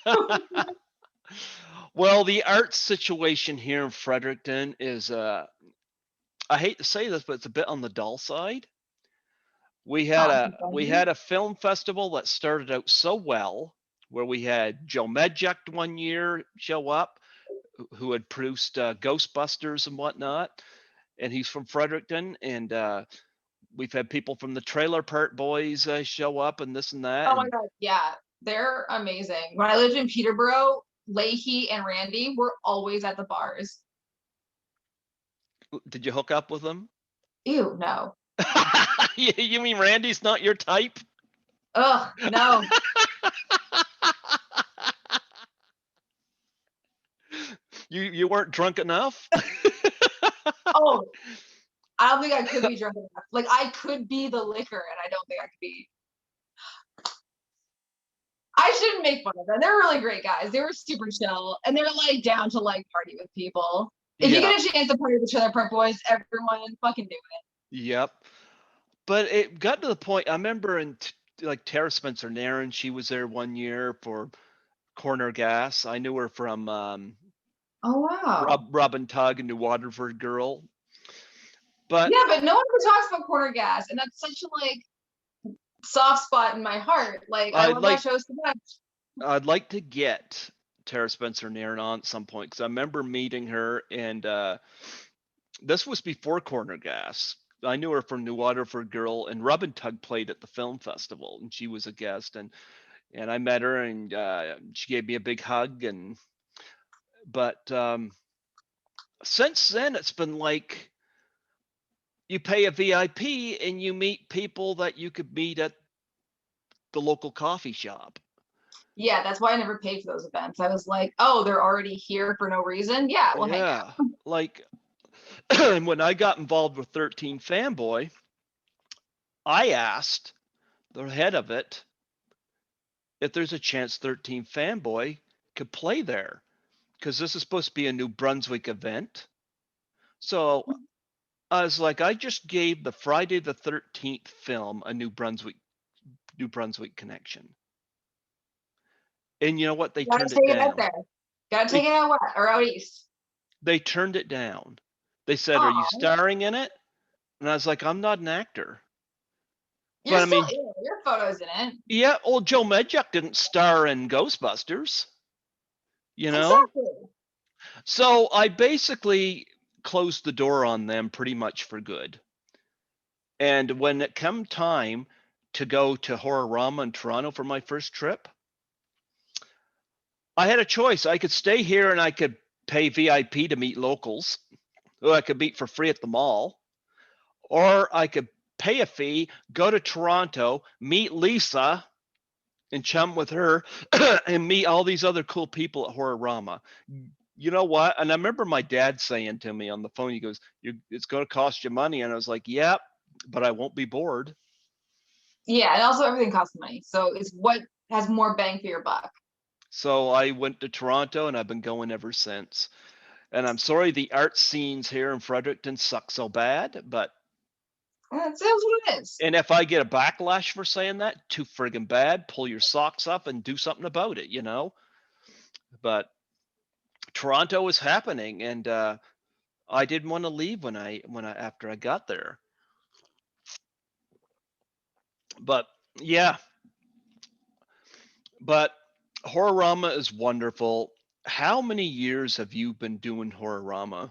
there. Well, the art situation here in Fredericton is I hate to say this, but it's a bit on the dull side. We had Coffee a we friendly. had a film festival that started out so well, where we had Joe Medjuck one year show up, who had produced Ghostbusters and whatnot, and he's from Fredericton, and we've had people from the Trailer Park Boys show up and this and that. Oh my And god, yeah, they're amazing. When I lived in Peterborough, Leahy and Randy were always at the bars. did you hook up with them? Ew, no. You mean Randy's not your type? Ugh, no. You weren't drunk enough? Oh, I don't think I could be drunk enough. Like I could be the liquor, and I don't think I could be. I shouldn't make fun of them. They're really great guys. They were super chill, and they're like down to like party with people. If you Yeah. get a chance to party with Trailer Park Boys, everyone fucking do it. Yep. But it got to the point. I remember like Tara Spencer Nairn, she was there one year for Corner Gas. I knew her from Oh wow. Robin Tug and New Waterford Girl. But Yeah, but no one ever talks about Corner Gas, and that's such a like soft spot in my heart. Like I I'd love that like show so much. I'd like to get Tara Spencer Nairn on at some point because I remember meeting her, and this was before Corner Gas. I knew her from New Waterford Girl, and Robin Tug played at the film festival, and she was a guest, and I met her, and she gave me a big hug, and but since then it's been like you pay a VIP and you meet people that you could meet at the local coffee shop. Yeah, that's why I never paid for those events. I was like, oh, they're already here for no reason. Yeah, we'll hang Yeah, out. like when I got involved with 13 Fanboy, I asked the head of it if there's a chance 13 Fanboy could play there because this is supposed to be a New Brunswick event. So I was like, I just gave the Friday the 13th film a New Brunswick connection. And you know what? They Gotta turned it take it out down. there. Gotta take They it out west or out east. they turned it down. They said, "Are you Oh, starring in it?" And I was like, "I'm not an actor." you're But I still mean, in it. Your photos in it. yeah, old Joe Medjuck didn't star in Ghostbusters, you know? Exactly. So I basically closed the door on them pretty much for good. And when it come time to go to Horrorama in Toronto for my first trip, I had a choice. I could stay here and I could pay VIP to meet locals, who I could meet for free at the mall, or I could pay a fee, go to Toronto, meet Lisa and chum with her, and meet all these other cool people at Horrorama. You know what? And I remember my dad saying to me on the phone, he goes, "It's going to cost you money." And I was like, "Yep, but I won't be bored." Yeah, and also everything costs money. So it's what has more bang for your buck. So I went to Toronto and I've been going ever since. And I'm sorry the art scenes here in Fredericton suck so bad, but That's what it is. and if I get a backlash for saying that, too friggin' bad. Pull your socks up and do something about it, you know? But Toronto is happening, and I didn't want to leave when I after I got there. But yeah, but Horrorama is wonderful. How many years have you been doing Horrorama?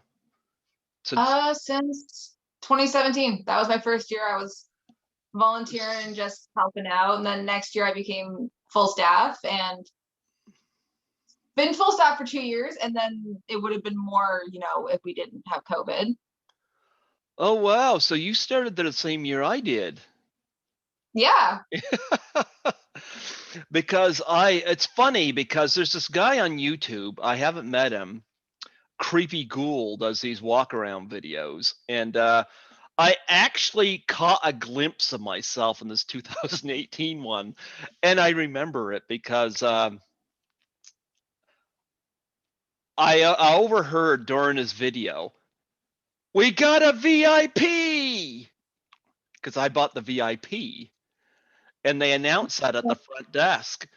Since Since 2017. That was my first year. I was volunteering, just helping out. And then next year I became full staff and been full staff for 2 years. And then it would have been more, if we didn't have COVID. oh wow, so you started the same year I did. Yeah. Because it's funny because there's this guy on YouTube, I haven't met him. Creepy Ghoul does these walk around videos, and I actually caught a glimpse of myself in this 2018 one, and I remember it because I overheard during his video, "We got a VIP," because I bought the VIP, and they announced that at the front desk,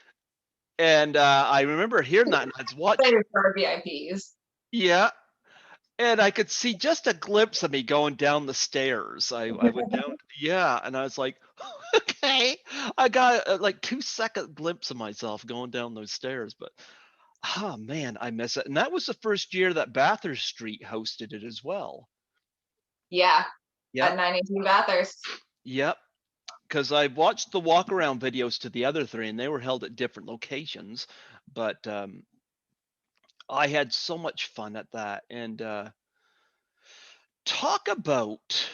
and I remember hearing that, and I was watching. Excited for our VIPs. Yeah, And I could see just a glimpse of me going down the stairs. I went down, yeah, and I was like, okay. I got a, like 2 second glimpse of myself going down those stairs, but oh man, I miss it. And that was the first year that Bathurst Street hosted it as well. Yeah, at Yep, 92 Bathurst. yep. Because I watched the walk around videos to the other three, and they were held at different locations. But I had so much fun at that. And talk about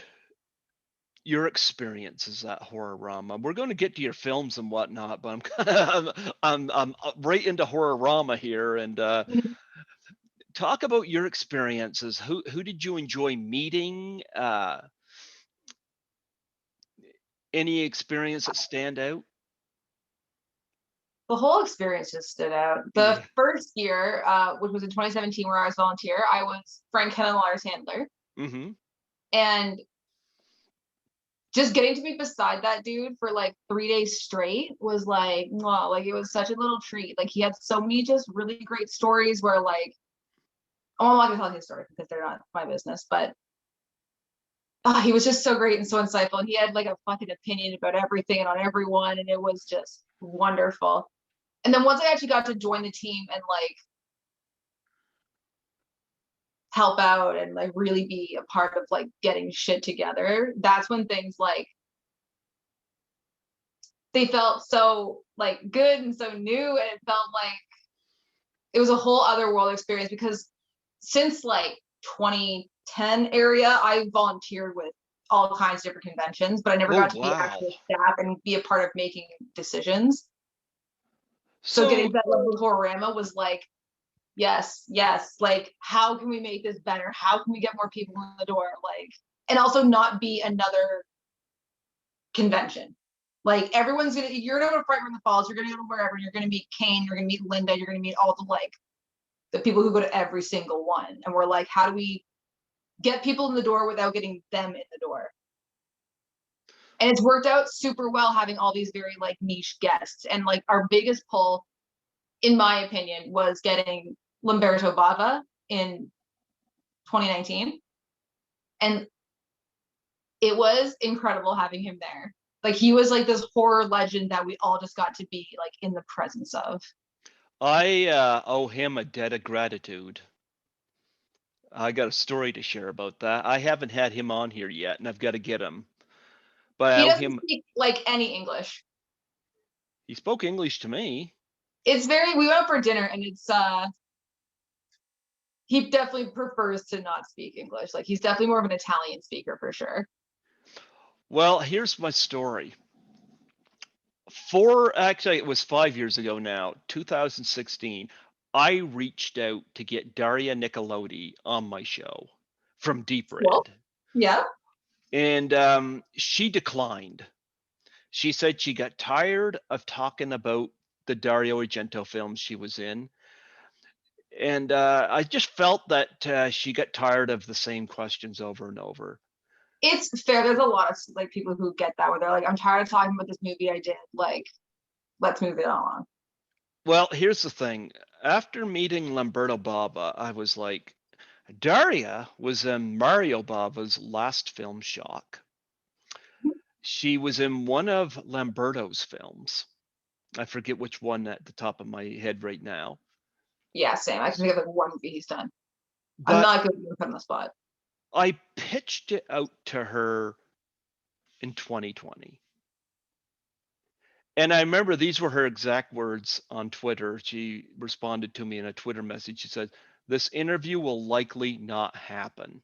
your experiences at Horrorama. We're going to get to your films and whatnot, but I'm kind of I'm right into Horrorama here, and talk about your experiences. Who did you enjoy meeting? Any experience that stand out? The whole experience just stood out. The Yeah. first year, which was in 2017, where I was volunteer, I was Frank Henenlotter's handler, Mm-hmm. and just getting to be beside that dude for like 3 days straight was like, wow, like it was such a little treat. Like he had so many just really great stories where like, oh, I'm not gonna tell his story because they're not my business, but he was just so great and so insightful, and he had like a fucking opinion about everything and on everyone, and it was just wonderful. And then once I actually got to join the team and like help out and like really be a part of like getting shit together, that's when things like they felt so like good and so new, and it felt like it was a whole other world experience because since like 2010 area, I volunteered with all kinds of different conventions, but I never Oh got to be wow. actual staff and be a part of making decisions. So getting So to that level of Horrorama was like, yes, yes, like how can we make this better? How can we get more people in the door? Like, and also not be another convention. Like everyone's gonna, you're gonna go to Fright Room in the Falls, you're gonna go to wherever, you're gonna meet Kane, you're gonna meet Linda, you're gonna meet all the like the people who go to every single one. And we're like, how do we get people in the door without getting them in the door? And it's worked out super well having all these very like niche guests. And like our biggest pull, in my opinion, was getting Lamberto Bava in 2019. And it was incredible having him there. Like he was like this horror legend that we all just got to be like in the presence of. I owe him a debt of gratitude. I got a story to share about that. I haven't had him on here yet, and I've got to get him. But I He owe doesn't him. speak like any English. He spoke English to me. It's very, we went for dinner and it's he definitely prefers to not speak English. Like he's definitely more of an Italian speaker for sure. Well, here's my story. Actually, it was 5 years ago now, 2016. I reached out to get Daria Nicolodi on my show from Deep Well, Red, yeah. and she declined. She said she got tired of talking about the Dario Argento films she was in, and I just felt that she got tired of the same questions over and over. It's fair. There's a lot of like people who get that where they're like, I'm tired of talking about this movie I did. Like, let's move it along. Well, here's the thing. After meeting Lamberto Bava, I was like, Daria was in Mario Bava's last film, Shock. She was in one of Lamberto's films. I forget which one at the top of my head right now. Yeah, same. I can think of like one movie he's done. I'm But not good at put on the spot. I pitched it out to her in 2020. And I remember these were her exact words on Twitter. She responded to me in a Twitter message. She said, "This interview will likely not happen."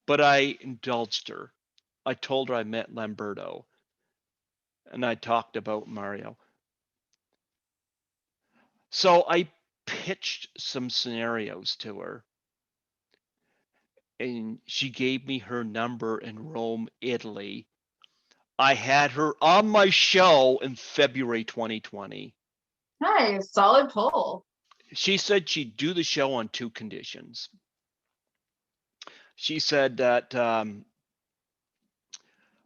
But I indulged her. I told her I met Lamberto and I talked about Mario. So I pitched some scenarios to her and she gave me her number in Rome, Italy. I had her on my show in February 2020. Nice, solid pull. She said she'd do the show on two conditions. She said that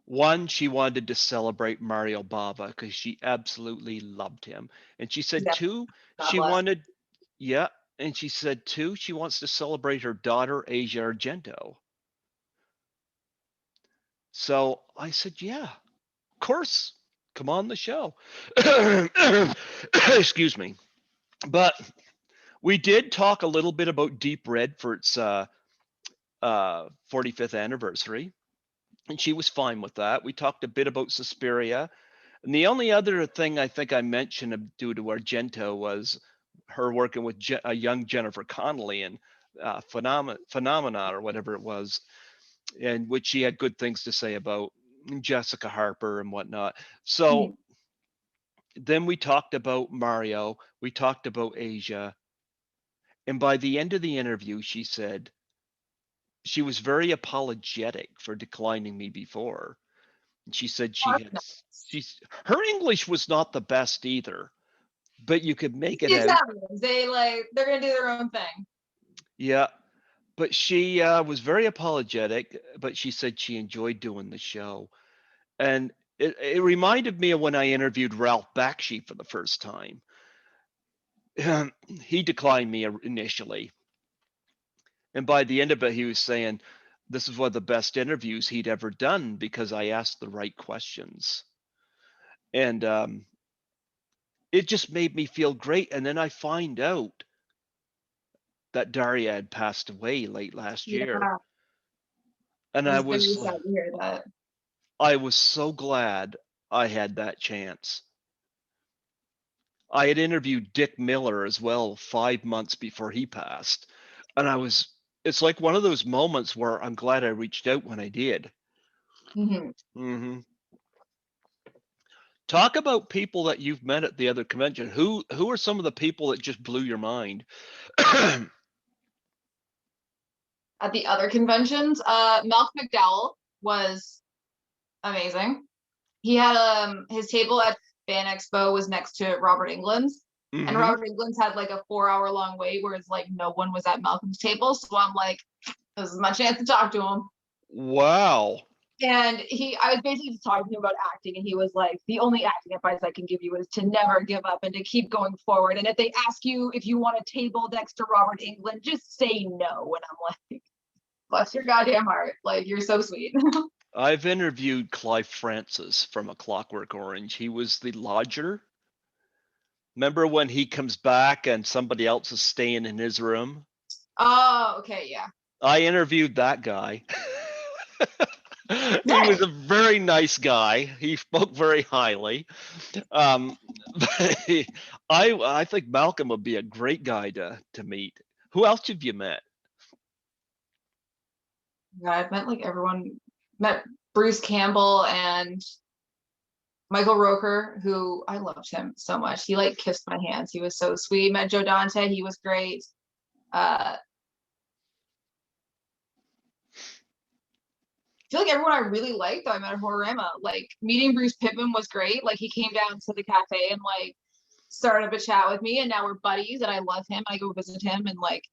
one, she wanted to celebrate Mario Bava because she absolutely loved him. And she said Yeah, two, God she bless. wanted, yeah, And she said, too, she wants to celebrate her daughter, Asia Argento. So I said, yeah, of course, come on the show. Excuse me. But we did talk a little bit about Deep Red for its 45th anniversary, and she was fine with that. We talked a bit about Suspiria, and the only other thing I think I mentioned due to Argento was her working with a young Jennifer Connelly in Phenomena or whatever it was, and which she had good things to say about Jessica Harper and whatnot. So then we talked about Mario, we talked about Asia, and by the end of the interview, she said she was very apologetic for declining me before. And she said her English was not the best either, but you could make it The out. Italians, they're gonna do their own thing. Yeah, but she was very apologetic, but she said she enjoyed doing the show. And it reminded me of when I interviewed Ralph Bakshi for the first time. He declined me initially. And by the end of it, he was saying, this is one of the best interviews he'd ever done because I asked the right questions. And it just made me feel great. And then I find out that Daria had passed away late last year. Yeah, And it was very sad to hear that. I was so glad I had that chance. I had interviewed Dick Miller as well 5 months before he passed. And it's like one of those moments where I'm glad I reached out when I did. Mm-hmm. Talk about people that you've met at the other convention. Who are some of the people that just blew your mind? At the other conventions, Malcolm McDowell was amazing. He had his table at Fan Expo was next to Robert Englund's. And Robert Englund's had like a 4-hour long wait where it's like no one was at Malcolm's table. So I'm like, this is my chance to talk to him. Wow. And I was basically just talking to him about acting, and he was like, the only acting advice I can give you is to never give up and to keep going forward. And if they ask you if you want a table next to Robert Englund, just say no. And I'm like, bless your goddamn heart. Like, you're so sweet. I've interviewed Clive Francis from A Clockwork Orange. He was the lodger. Remember when he comes back and somebody else is staying in his room? Oh, okay, yeah. I interviewed that guy. He Nice. was a very nice guy. He spoke very highly. I think Malcolm would be a great guy to meet. Who else have you met? Yeah, I've met like everyone. Met Bruce Campbell and Michael Roker, who I loved him so much. He like kissed my hands. He was so sweet. Met Joe Dante. He was great. I feel like everyone I really liked though I met at Horrorama. Like meeting Bruce Pittman was great. Like he came down to the cafe and like started up a chat with me, and now we're buddies and I love him. I go visit him, and like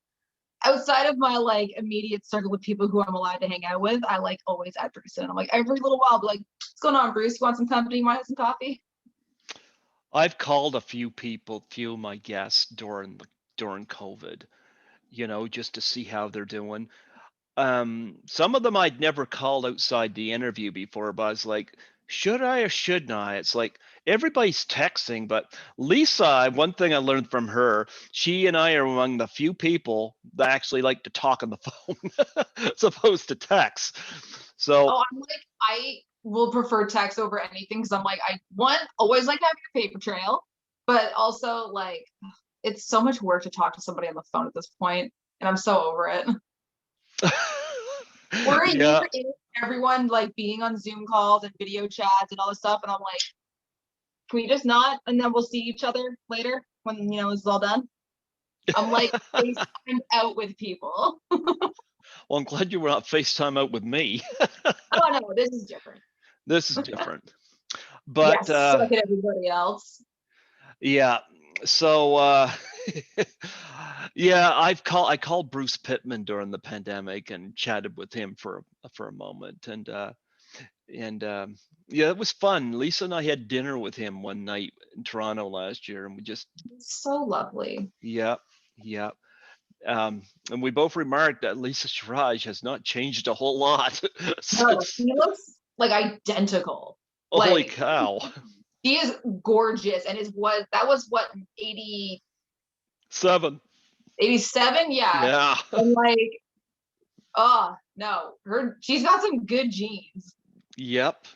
outside of my like immediate circle of people who I'm allowed to hang out with, I like always add Bruce in. I'm like every little while I'll be like, what's going on, Bruce? You want some company? You want some coffee? I've called a few of my guests during COVID, just to see how they're doing. Some of them I'd never called outside the interview before, but I was like, should I or shouldn't I? It's like everybody's texting, but Lisa, one thing I learned from her, she and I are among the few people that actually like to talk on the phone as opposed to text. So I'm like, I will prefer text over anything because I'm like, always like having a paper trail, but also like it's so much work to talk to somebody on the phone at this point, and I'm so over it. We're a year in everyone like being on Zoom calls and video chats and all this stuff, and I'm like, can we just not? And then we'll see each other later when this is all done. I'm like FaceTime out with people. Well, I'm glad you were not FaceTime out with me. Oh no, this is different. This is different. But suck at everybody else. Yeah. So yeah, I called Bruce Pittman during the pandemic and chatted with him for a moment, and yeah, it was fun. Lisa and I had dinner with him one night in Toronto last year, and we just so lovely. yeah. And we both remarked that Lisa Siraj has not changed a whole lot No, since. he looks like identical. Holy Like cow. he is gorgeous, and that was what 80, 7. 87? Yeah. Yeah. And like, oh no, she's got some good genes. Yep.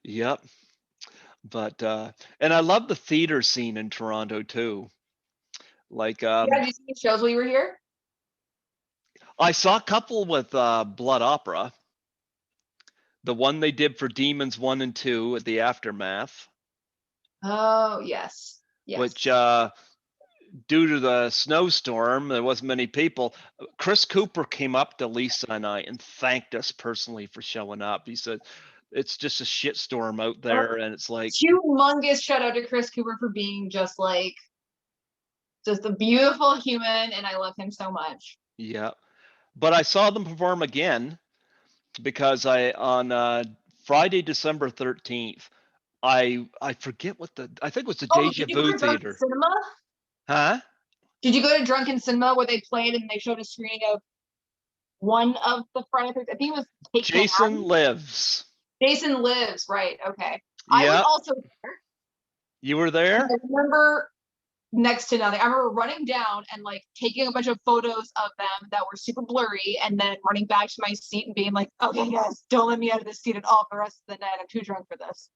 Yep. But and I love the theater scene in Toronto too. Like Yeah, did you see the shows while you were here? I saw a couple with Blood Opera. The one they did for Demons 1 and 2 at the Aftermath, Oh yes. which Yes. due to the snowstorm, there wasn't many people. Chris Cooper came up to Lisa and I and thanked us personally for showing up. He said, it's just a shitstorm out there. And it's like, Humongous shout out to Chris Cooper for being just a beautiful human, and I love him so much. yeah. But I saw them perform again because on Friday, December 13th, I forget I think it was the Oh, Deja did you go Vu to Drunken Theater. Cinema? Huh? Did you go to Drunken Cinema where they played and they showed a screening of one of the Friday 13th? I think it was Take Jason Manhattan. Lives. Jason Lives, right? Okay. I was Yep. also there. You were there? I remember next to nothing. I remember running down and like taking a bunch of photos of them that were super blurry, and then running back to my seat and being like, "Okay, guys, don't let me out of this seat at all for the rest of the night. I'm too drunk for this."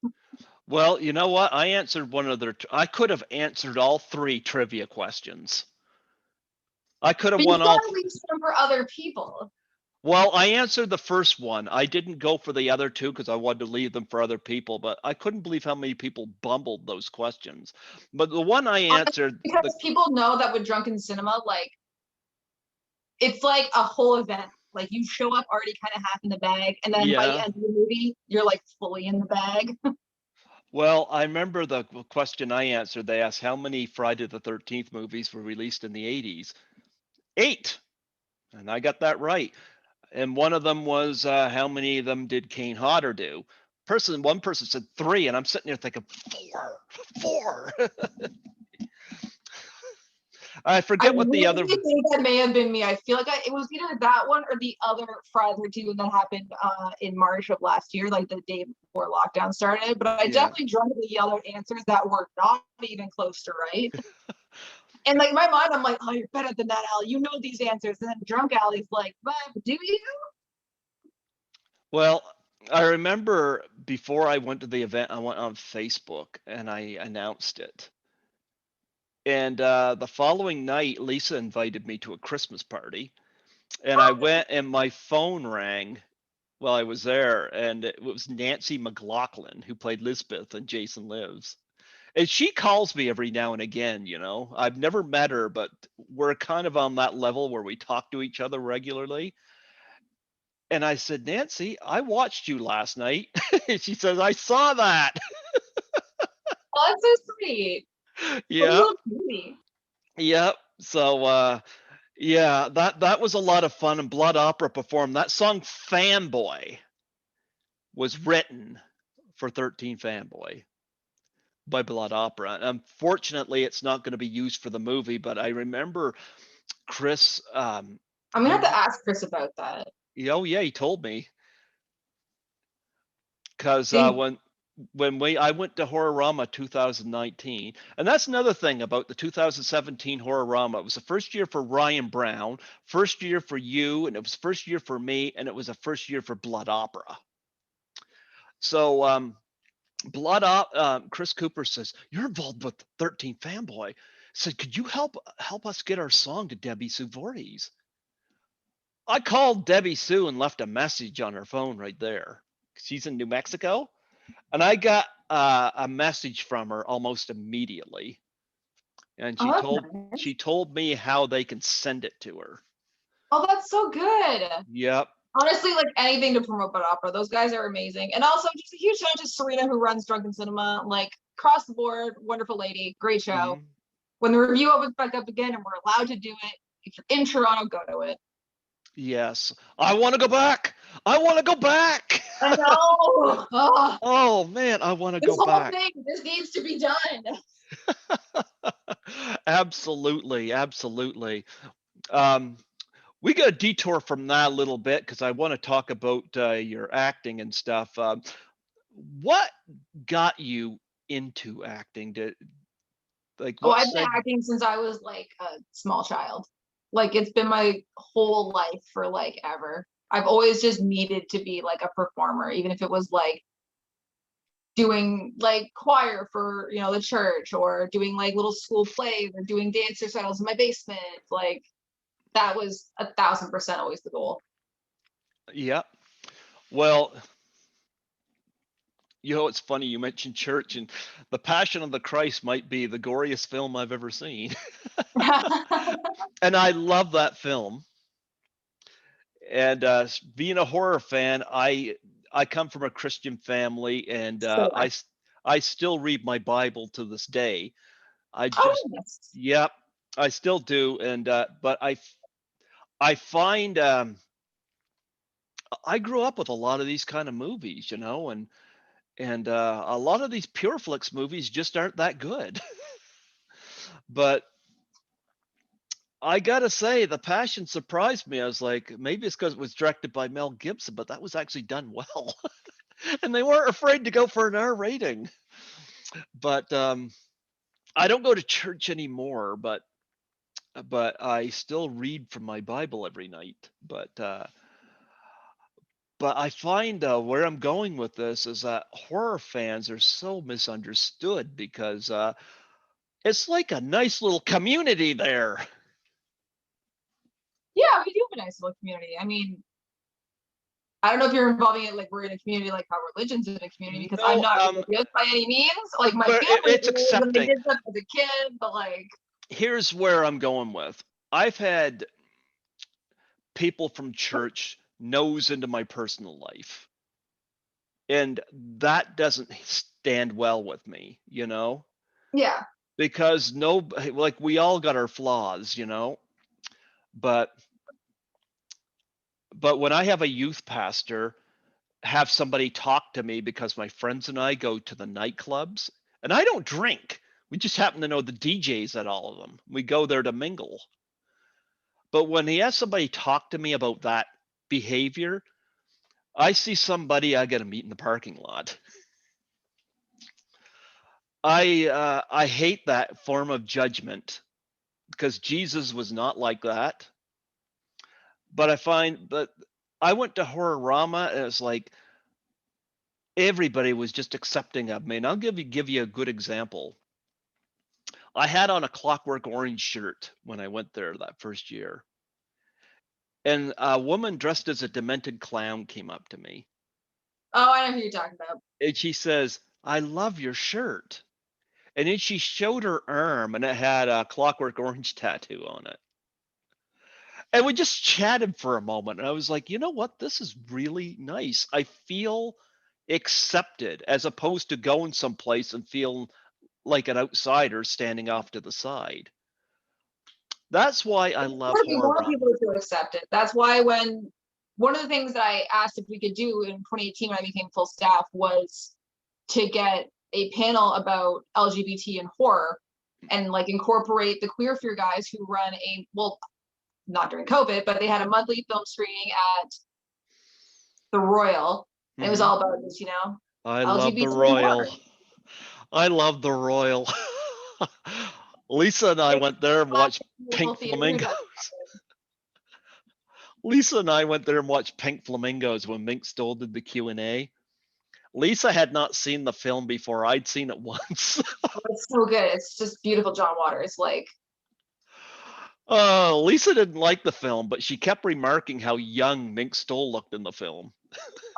Well, you know what? I answered one of their. I could have answered all 3 trivia questions. I could have But you won all. gotta leave some for other people. Well, I answered the first one. I didn't go for the other 2 because I wanted to leave them for other people. But I couldn't believe how many people bumbled those questions. But the one I answered, Because people know that with Drunken Cinema, like it's like a whole event. Like you show up already kind of half in the bag, and then by the yeah. end of the movie, you're like fully in the bag. Well, I remember the question I answered. They asked how many Friday the 13th movies were released in the 80s. 8, and I got that right. And one of them was how many of them did Kane Hodder do? One person said 3, and I'm sitting there thinking 4. I I forget what the other. really think that may have been me. I feel like it was either that one or the other Friday the 13th that happened in March of last year, like the day before lockdown started. But I definitely drunkenly yelled out answers that were not even close to right. And like in my mind, I'm like, "Oh, you're better than that, Al. You know these answers." And then drunk Allie's like, "But do you?" Well, I remember before I went to the event, I went on Facebook and I announced it. And the following night, Lisa invited me to a Christmas party, and I went, and my phone rang while I was there, and it was Nancy McLaughlin who played Lisbeth in Jason Lives. And she calls me every now and again, you know. I've never met her, but we're kind of on that level where we talk to each other regularly. And I said, Nancy, I watched you last night. She says, I saw that. Oh, that's so sweet. What a Yep. little cutie. Yep. So yeah, that was a lot of fun. And Blood Opera performed that song Fanboy was written for 13 Fanboy by Blood Opera. And unfortunately, it's not going to be used for the movie, but I remember Chris I'm gonna have to ask Chris about that. oh yeah, he told me. Because Did when I went to Horrorama 2019, and that's another thing about the 2017 Horrorama. It was the first year for Ryan Brown, first year for you, and it was first year for me, and it was a first year for Blood Opera. So Chris Cooper says, you're involved with 13 Fanboy. Said, could you help us get our song to Debbie Sue Voorhees? I called Debbie Sue and left a message on her phone right there. She's in New Mexico. And I got a message from her almost immediately. And she told me how they can send it to her. Oh, that's so good. Yep. Honestly, like anything to promote Bud Opera. Those guys are amazing. And also just a huge shout out to Serena who runs Drunken Cinema. Like across the board, wonderful lady, great show. Mm-hmm. When the review opens back up again and we're allowed to do it, if you're in Toronto, go to it. Yes. I want to go back. I want to go back. I know. Oh man, I want to This go whole back. thing, this needs to be done. Absolutely, absolutely. Um, we got a detour from that a little bit because I want to talk about your acting and stuff. What got you into acting? Like Oh, what I've been seg? acting since I was like a small child. Like it's been my whole life for like ever. I've always just needed to be like a performer, even if it was like doing like choir for, the church, or doing like little school plays, or doing dance recitals in my basement. Like that was 1,000% always the goal. Yeah. Well, it's funny you mentioned church, and The Passion of the Christ might be the goriest film I've ever seen. And I love that film. And being a horror fan, I come from a Christian family, and So, I still read my Bible to this day. I oh, just, yes. yep, I still do. And but I find I grew up with a lot of these kind of movies, and a lot of these pure flicks movies just aren't that good. But I gotta say, The Passion surprised me. I was like, maybe it's because it was directed by Mel Gibson, but that was actually done well. And they weren't afraid to go for an R rating. But I don't go to church anymore, but I still read from my Bible every night. But I find where I'm going with this is that horror fans are so misunderstood because it's like a nice little community there. Yeah, we do have a nice little community. I mean, I don't know if you're involving it like we're in a community, like how religion's in a community, because I'm No, not religious by any means. Like my but family it's is, and they accepting. did stuff as a kid, but like, Here's where I'm going with. I've had people from church nose into my personal life, and that doesn't stand well with me, yeah, because no, like we all got our flaws, but when I have a youth pastor have somebody talk to me because my friends and I go to the nightclubs, and I don't drink. We just happen to know the DJs at all of them. We go there to mingle. But when he has somebody talk to me about that behavior, I see somebody I got to meet in the parking lot. I hate that form of judgment because Jesus was not like that. But I went to Horrorama, and it's like everybody was just accepting of me. And I'll give you a good example. I had on a Clockwork Orange shirt when I went there that first year, and a woman dressed as a demented clown came up to me, oh, I know who you're talking about. and she says, "I love your shirt." And then she showed her arm, and it had a Clockwork Orange tattoo on it. And we just chatted for a moment, and I was like, you know what? This is really nice. I feel accepted as opposed to going someplace and feeling like an outsider standing off to the side. That's why I love We want horror. people to accept it. That's why when one of the things that I asked if we could do in 2018 when I became full staff was to get a panel about LGBT and horror, and like incorporate the Queer Fear guys who run not during COVID, but they had a monthly film screening at the Royal. And it was Mhm. all about this, I love the LGBT and Royal. horror. I love the Royal. Lisa and I It's went there and watched beautiful Pink theater. Flamingos. Lisa and I went there and watched Pink Flamingos when Mink Stoll did the Q&A. Lisa had not seen the film before. I'd seen it once. It's so good. It's just beautiful John Waters. Like, Lisa didn't like the film, but she kept remarking how young Mink Stoll looked in the film.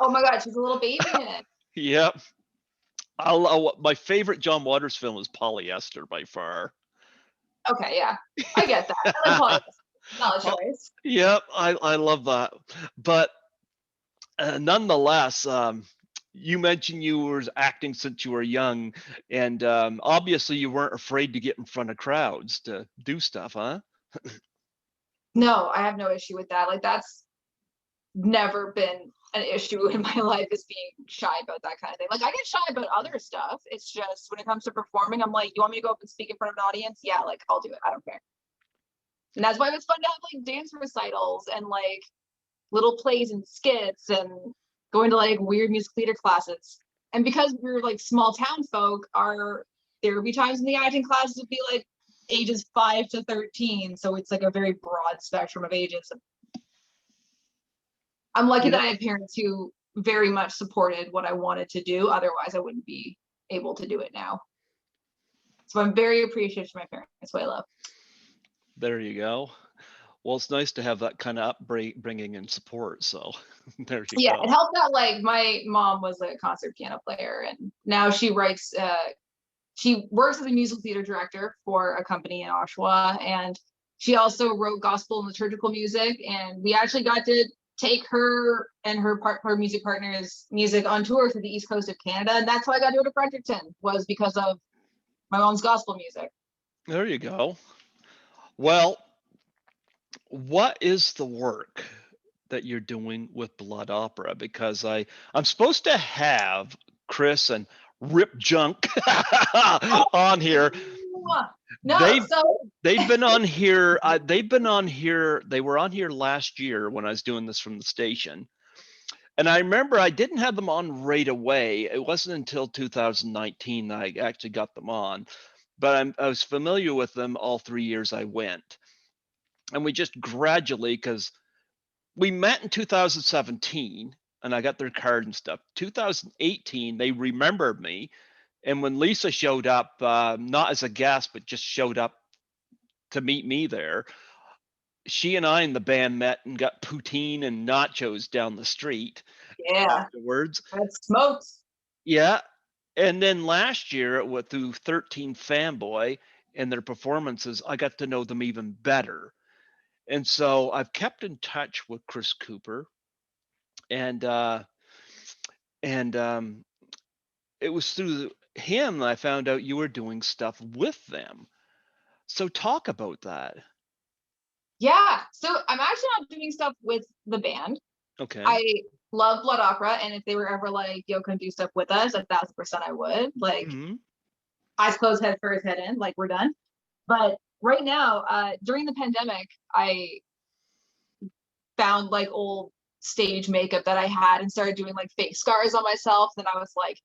oh my God, she's a little baby in it. Yep. My favorite John Waters film is Polyester by far. Okay, yeah, I get that. I like polyester. Solid choice. Yep, I love that. But nonetheless, you mentioned you were acting since you were young, and obviously you weren't afraid to get in front of crowds to do stuff, huh? No, I have no issue with that. Like, that's never been an issue in my life, is being shy about that kind of thing. Like, I get shy about other stuff. It's just when it comes to performing, I'm like, you want me to go up and speak in front of an audience? Yeah, like I'll do it. I don't care. And that's why it was fun to have like dance recitals and like little plays and skits and going to like weird music theater classes. And because we were like small town folk, there would be times in the acting classes would be like ages 5 to 13. So it's like a very broad spectrum of ages. I'm lucky Yeah. that I had parents who very much supported what I wanted to do. Otherwise, I wouldn't be able to do it now. So I'm very appreciative to my parents, who I love. There you go. Well, it's nice to have that kind of upbringing and support. So there you Yeah, go. it helped out. Like my mom was a concert piano player, and now she writes. She works as a musical theater director for a company in Oshawa, and she also wrote gospel and liturgical music. And we actually got to take her and her music partner's music on tour through the east coast of Canada, and that's how I got to go to Fredericton, was because of my mom's gospel music. There you go. Well, what is the work that you're doing with Blood Opera? Because I'm supposed to have Chris and Rip Junk on here. No, They've so they've been on here. They've been on here. They were on here last year when I was doing this from the station. And I remember I didn't have them on right away. It wasn't until 2019 that I actually got them on. But I was familiar with them all 3 years I went. And we just gradually, because we met in 2017 and I got their card and stuff. 2018, they remembered me. And when Lisa showed up, not as a guest, but just showed up to meet me there, she and I and the band met and got poutine and nachos down the street yeah, afterwards. that smokes. Yeah. And then last year, through 13 Fanboy and their performances, I got to know them even better. And so I've kept in touch with Chris Cooper, and it was through him that I found out you were doing stuff with them. So talk about that. Yeah, so I'm actually not doing stuff with the band. Okay. I love Blood Opera, and if they were ever like, "Yo, come do stuff with us," 1,000% I would. Like, Hmm. eyes closed, head first, head in, like we're done. But right now, during the pandemic, I found like old stage makeup that I had and started doing like fake scars on myself. Then I was like,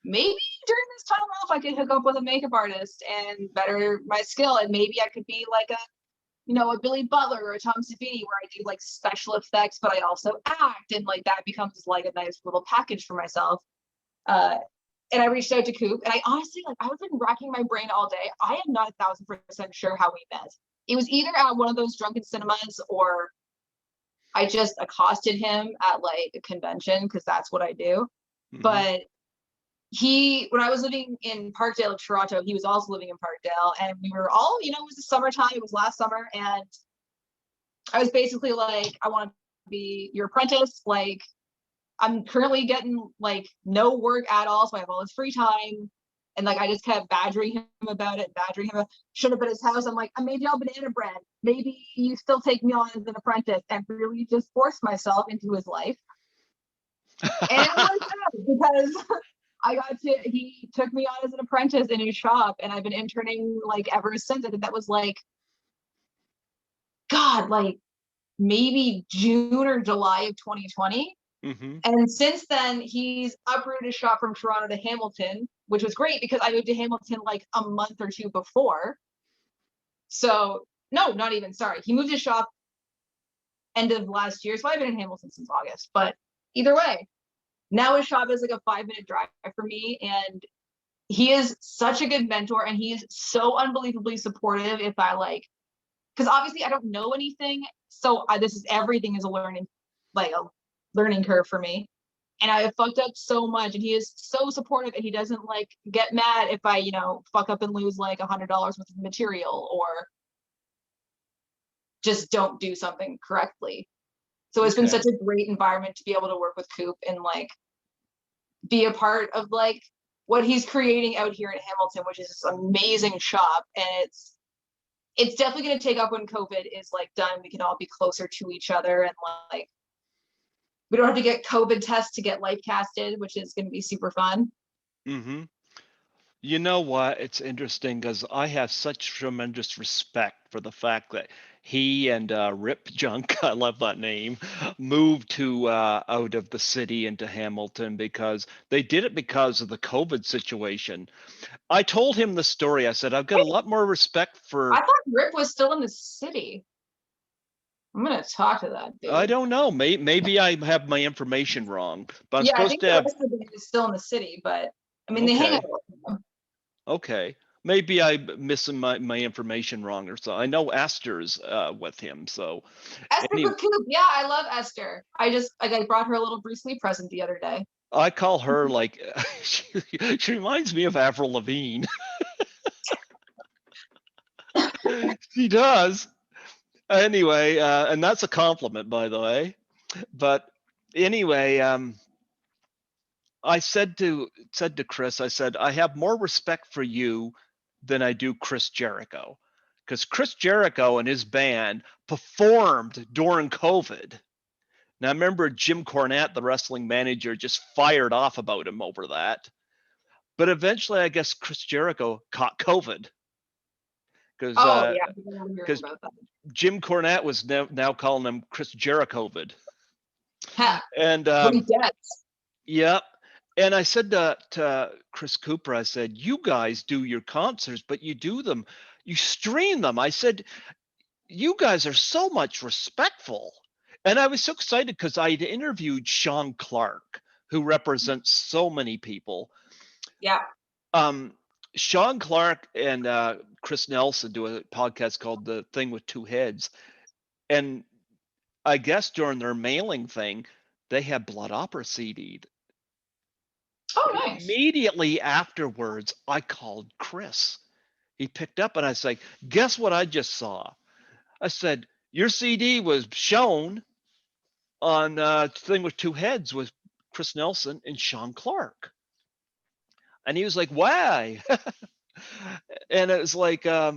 maybe during this time off, I could hook up with a makeup artist and better my skill, and maybe I could be like a Billy Butler or a Tom Savini, where I do like special effects, but I also act, and like that becomes like a nice little package for myself. Uh, and I reached out to Coop, and I honestly, like, I've been racking my brain all day. I am not 1,000% sure how we met. It was either at one of those drunken cinemas, or I just accosted him at like a convention, because that's what I do. Hmm. But when I was living in Parkdale, Toronto, he was also living in Parkdale, and we were all, it was the summertime. It was last summer, and I was basically like, I want to be your apprentice. Like, I'm currently getting like no work at all, so I have all this free time. And like I just kept badgering him about it, badgering him. Should have been his house. I'm like, I made y'all banana bread. Maybe you still take me on as an apprentice, and really just forced myself into his life. And it worked out, because he took me on as an apprentice in his shop, and I've been interning like ever since. I think that was like, God, like maybe June or July of 2020. Hmm. And since then, he's uprooted his shop from Toronto to Hamilton, which was great because I moved to Hamilton like a month or two before. So, no, not even, sorry. He moved his shop end of last year. So I've been in Hamilton since August. But either way, now his shop is like a 5-minute drive for me. And he is such a good mentor, and he is so unbelievably supportive if I like, because obviously I don't know anything. So everything is a learning curve for me. And I have fucked up so much, and he is so supportive, and he doesn't like get mad if I, fuck up and lose like $100 worth of material, or just don't do something correctly. So it's been Okay. such a great environment to be able to work with Coop and like be a part of like what he's creating out here in Hamilton, which is this amazing shop. And it's definitely going to take up when COVID is like done. We can all be closer to each other, and like we don't have to get COVID tests to get life casted, which is going to be super fun. Hmm. You know what? It's interesting because I have such tremendous respect for the fact that he and Rip Junk, I love that name, moved to out of the city into Hamilton because they did it because of the COVID situation. I told him the story. I said, I've got a Wait, lot more respect I for, thought Rip was still in the city. I'm gonna talk to that I dude. don't know, maybe I have my information wrong, but I'm Yeah, I supposed think to the have, rest of it is still in the city, but I mean they hang out okay. with him. Okay. Maybe I'm missing my information wrong or so. I know Esther's with him. So Esther any Coop, yeah, I love Esther. I brought her a little Bruce Lee present the other day. I call her like she reminds me of Avril Lavigne. She does. Anyway, and that's a compliment, by the way. But anyway, I said to Chris, I said, I have more respect for you than I do Chris Jericho. Because Chris Jericho and his band performed during COVID. Now, I remember Jim Cornette, the wrestling manager, just fired off about him over that. But eventually, I guess Chris Jericho caught COVID because Oh yeah, I remember hearing because about that. Jim Cornette was now calling him Chris Jerichovid. Ha, And what he gets. yeah, and I said to Chris Cooper, I said, you guys do your concerts, but you stream them. I said, you guys are so much respectful. And I was so excited because I'd interviewed Sean Clark, who represents so many people. Yeah. Um, Sean Clark and Chris Nelson do a podcast called The Thing with Two Heads. And I guess during their mailing thing, they had Blood Opera CD'd. Oh, And nice. immediately afterwards, I called Chris. He picked up and I was like, guess what I just saw? I said, your CD was shown on Thing with Two Heads with Chris Nelson and Sean Clark. And he was like, why? And it was like, I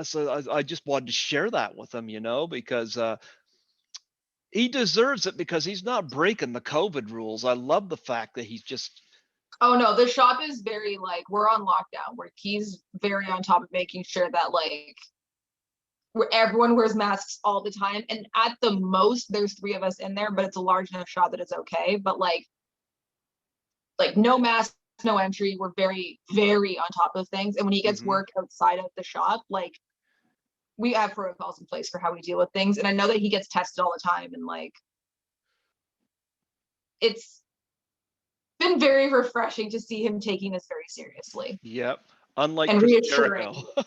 said, I just wanted to share that with him, because he deserves it because he's not breaking the COVID rules. I love the fact that he's just, Oh no, the shop is very like we're on lockdown. Where he's very on top of making sure that like where everyone wears masks all the time. And at the most, there's three of us in there, but it's a large enough shop that it's okay. But like no mask, no entry. We're very, very on top of things. And when he gets mhm. work outside of the shop, like we have protocols in place for how we deal with things. And I know that he gets tested all the time, and like it's been very refreshing to see him taking this very seriously Yep. Unlike and Chris Jericho. reassuring.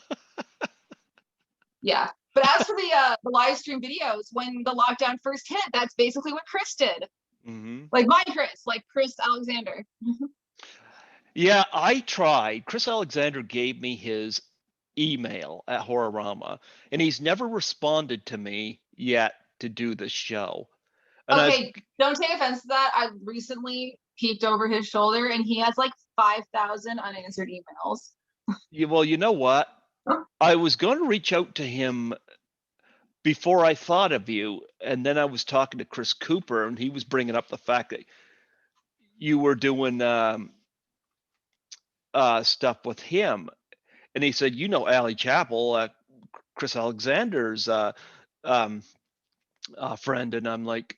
Yeah. But as for the live stream videos, when the lockdown first hit, that's basically what Chris did. hmm Like my Chris, like Chris Alexander. Yeah, I tried. Chris Alexander gave me his email at Horrorama, and he's never responded to me yet to do the show. And I was, Okay, don't take offense to that. I recently peeked over his shoulder and he has like 5,000 unanswered emails. well, you know what? I was going to reach out to him before I thought of you, and then I was talking to Chris Cooper, and he was bringing up the fact that you were doing stuff with him, and he said, Allie Chappell, Chris Alexander's um, friend, and I'm like,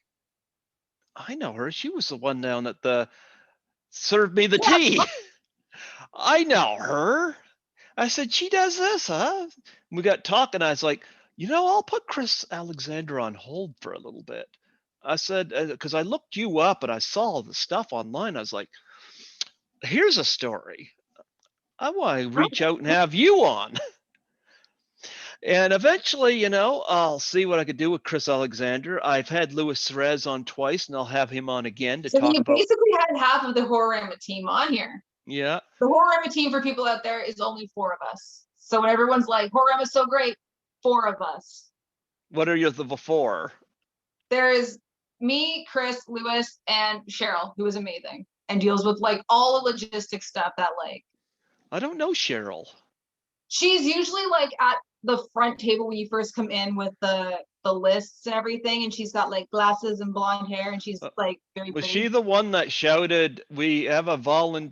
I know her. She was the one down at the served me the Yeah. tea. I know her. I said, she does this, huh? We got talking. I was like, I'll put Chris Alexander on hold for a little bit. I said, because I looked you up and I saw the stuff online. I was like, here's a story. I want to reach out and have you on. And eventually, I'll see what I could do with Chris Alexander. I've had Louis Cerez on twice, and I'll have him on again to So talk you about. basically had half of the Horrorama team on here. Yeah. The Horrorama team for people out there is only four of us. So when everyone's like, Horrorama's so great, four of us. What are you the before? There is me, Chris, Lewis, and Cheryl, who is amazing and deals with like all the logistic stuff that like I don't know Cheryl. she's usually like at the front table when you first come in with the lists and everything, and she's got like glasses and blonde hair, and she's Uh, like very Was pretty. she the one that shouted, "We have a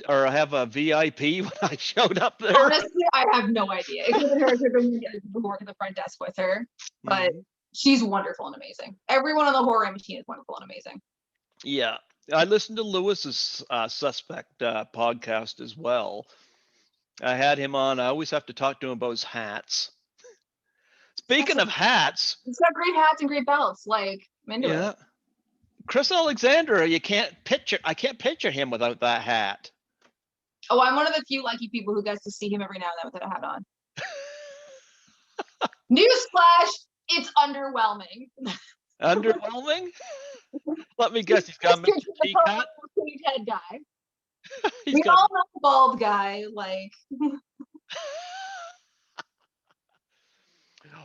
or have a VIP" when I showed up there? Honestly, I have no idea. It could have been her. It could have been people who work at the front desk with her, but Mhm. she's wonderful and amazing. Everyone on the horror machine is wonderful and amazing. Yeah, I listened to Lewis's Suspect podcast as well. I had him on. I always have to talk to him about his hats. Speaking of hats, He's got great hats and great belts. Like, I'm into yeah, it. Chris Alexander, you can't picture. I can't picture him without that hat. Oh, I'm one of the few lucky people who gets to see him every now and then without a hat on. Newsflash, it's underwhelming. Underwhelming? Let me guess, he's got Mr. T hat. Stage head guy. He's We got. all know the bald guy. Like,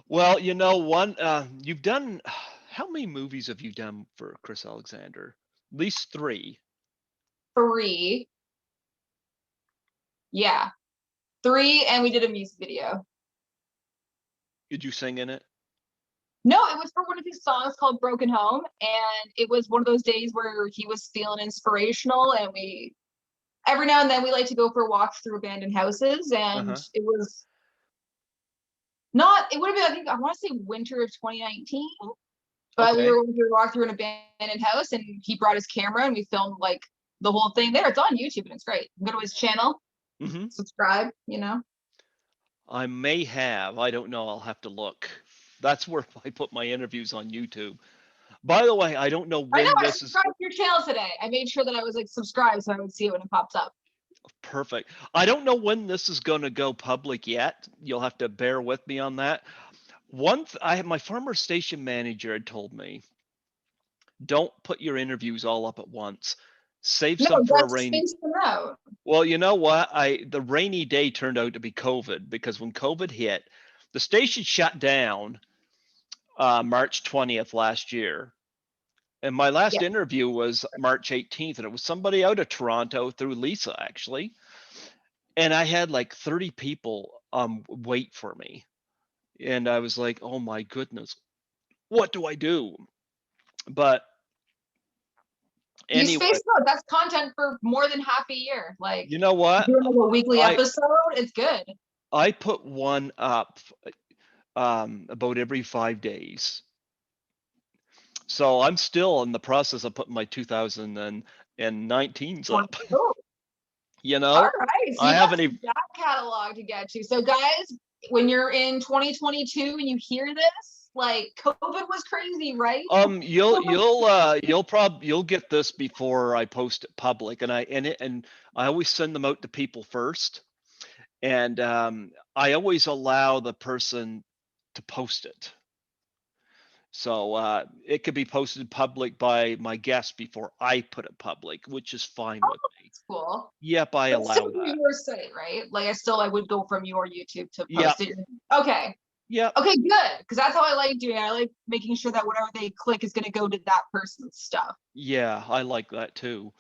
Well, you know, one you've done. How many movies have you done for Chris Alexander? At least 3. 3. Yeah. 3, and we did a music video. Did you sing in it? No, it was for one of his songs called Broken Home. And it was one of those days where he was feeling inspirational. And we, every now and then, we like to go for walks through abandoned houses. And Uh-huh. it was not, it would have been, I think, I want to say winter of 2019. But we Okay. were going to walk through an abandoned house, and he brought his camera, and we filmed like the whole thing there. It's on YouTube, and it's great. Go to his channel, Mm-hmm. subscribe, you know. I may have. I don't know. I'll have to look. That's where I put my interviews on YouTube. By the way, I don't know I know when I this is subscribed to your channel today. I made sure that I was like subscribed so I would see it when it pops up. perfect. I don't know when this is going to go public yet. You'll have to bear with me on that. I have my former station manager had told me, don't put your interviews all up at once. Save No, some for a that's rainy. space them out. Well, you know what? The rainy day turned out to be COVID, because when COVID hit, the station shut down March 20th last year. And my Yeah. last interview was March 18th, and it was somebody out of Toronto through Lisa, actually. And I had like 30 people wait for me. And I was like, oh my goodness, what do I do? But You anyway, space out. That's content for more than half a year. Like you know what? doing like a weekly I episode, it's good. I put one up about every 5 days. So I'm still in the process of putting my 2019s up. Oh, You all know, right. So I you got haven't some even. back catalog to get to. So guys, when you're in 2022 and you hear this, like COVID was crazy, right? You'll get this before I post it public, and I always send them out to people first, and I always allow the person to post it. So it could be posted public by my guest before I put it public, which is fine with me. That's cool. Yep, I But still allow through that. your site, right? Like I would go from your YouTube to Yep, post it. Okay. yep, Okay, good. Because that's how I like doing it. I like making sure that whatever they click is going to go to that person's stuff. yeah, I like that too.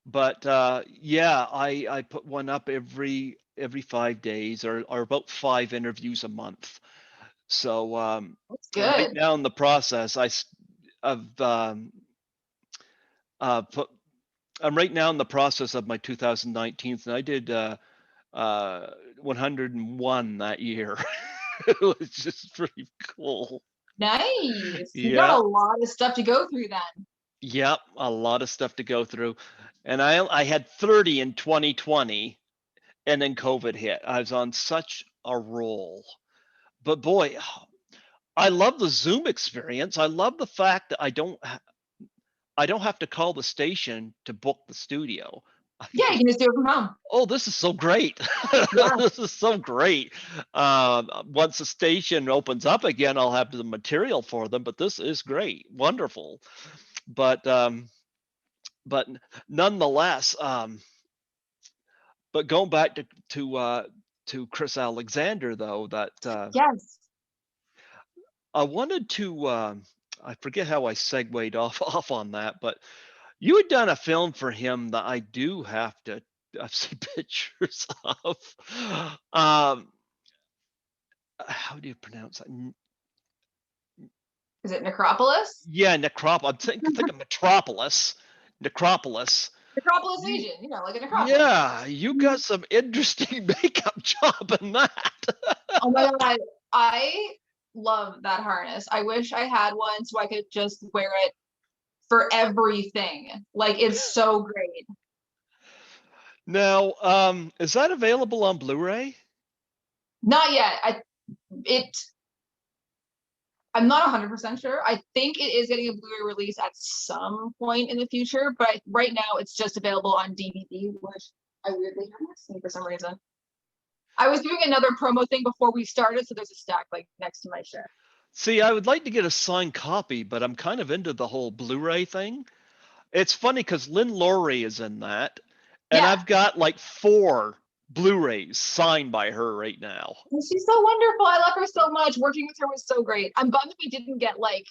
But yeah, I put one up every 5 days, or about 5 interviews a month. So That's I'm right good. now in the process. Of put. I'm right now in the process of my 2019, and I did 101 that year. It was just pretty cool. Nice. You got a Yeah, lot of stuff to go through then. yep, a lot of stuff to go through, and I had 30 in 2020, and then COVID hit. I was on such a roll, but boy, I love the Zoom experience. I love the fact that I don't have to call the station to book the studio. I Yeah, you just, can just do it from home. oh, this is so great. Yeah. This is so great. Once the station opens up again, I'll have the material for them, but this is great. Wonderful. But but nonetheless, but going back to Chris Alexander, though, that Yes. I wanted to I forget how I segued off on that, but you had done a film for him that I do have to. I've seen pictures of. Um, how do you pronounce that? Is it Necropolis? Yeah, Necropolis. Think of Metropolis. Necropolis. Necropolis You, Asian, like a necropolis. yeah, you Mhm. got some interesting makeup job in that. Oh my god, I love that harness. I wish I had one so I could just wear it for everything. Like it's so great. Now, is that available on Blu-ray? Not yet. It I'm not 100% sure. I think it is getting a Blu-ray release at some point in the future, but right now it's just available on DVD, which I weirdly have not seen for some reason. I was doing another promo thing before we started, so there's a stack like next to my shelf. See, I would like to get a signed copy, but I'm kind of into the whole Blu-ray thing. It's funny because Lynn Laurie is in that, and Yeah, I've got like 4 Blu-rays signed by her right now. and she's so wonderful. I love her so much. Working with her was so great. I'm bummed that we didn't get like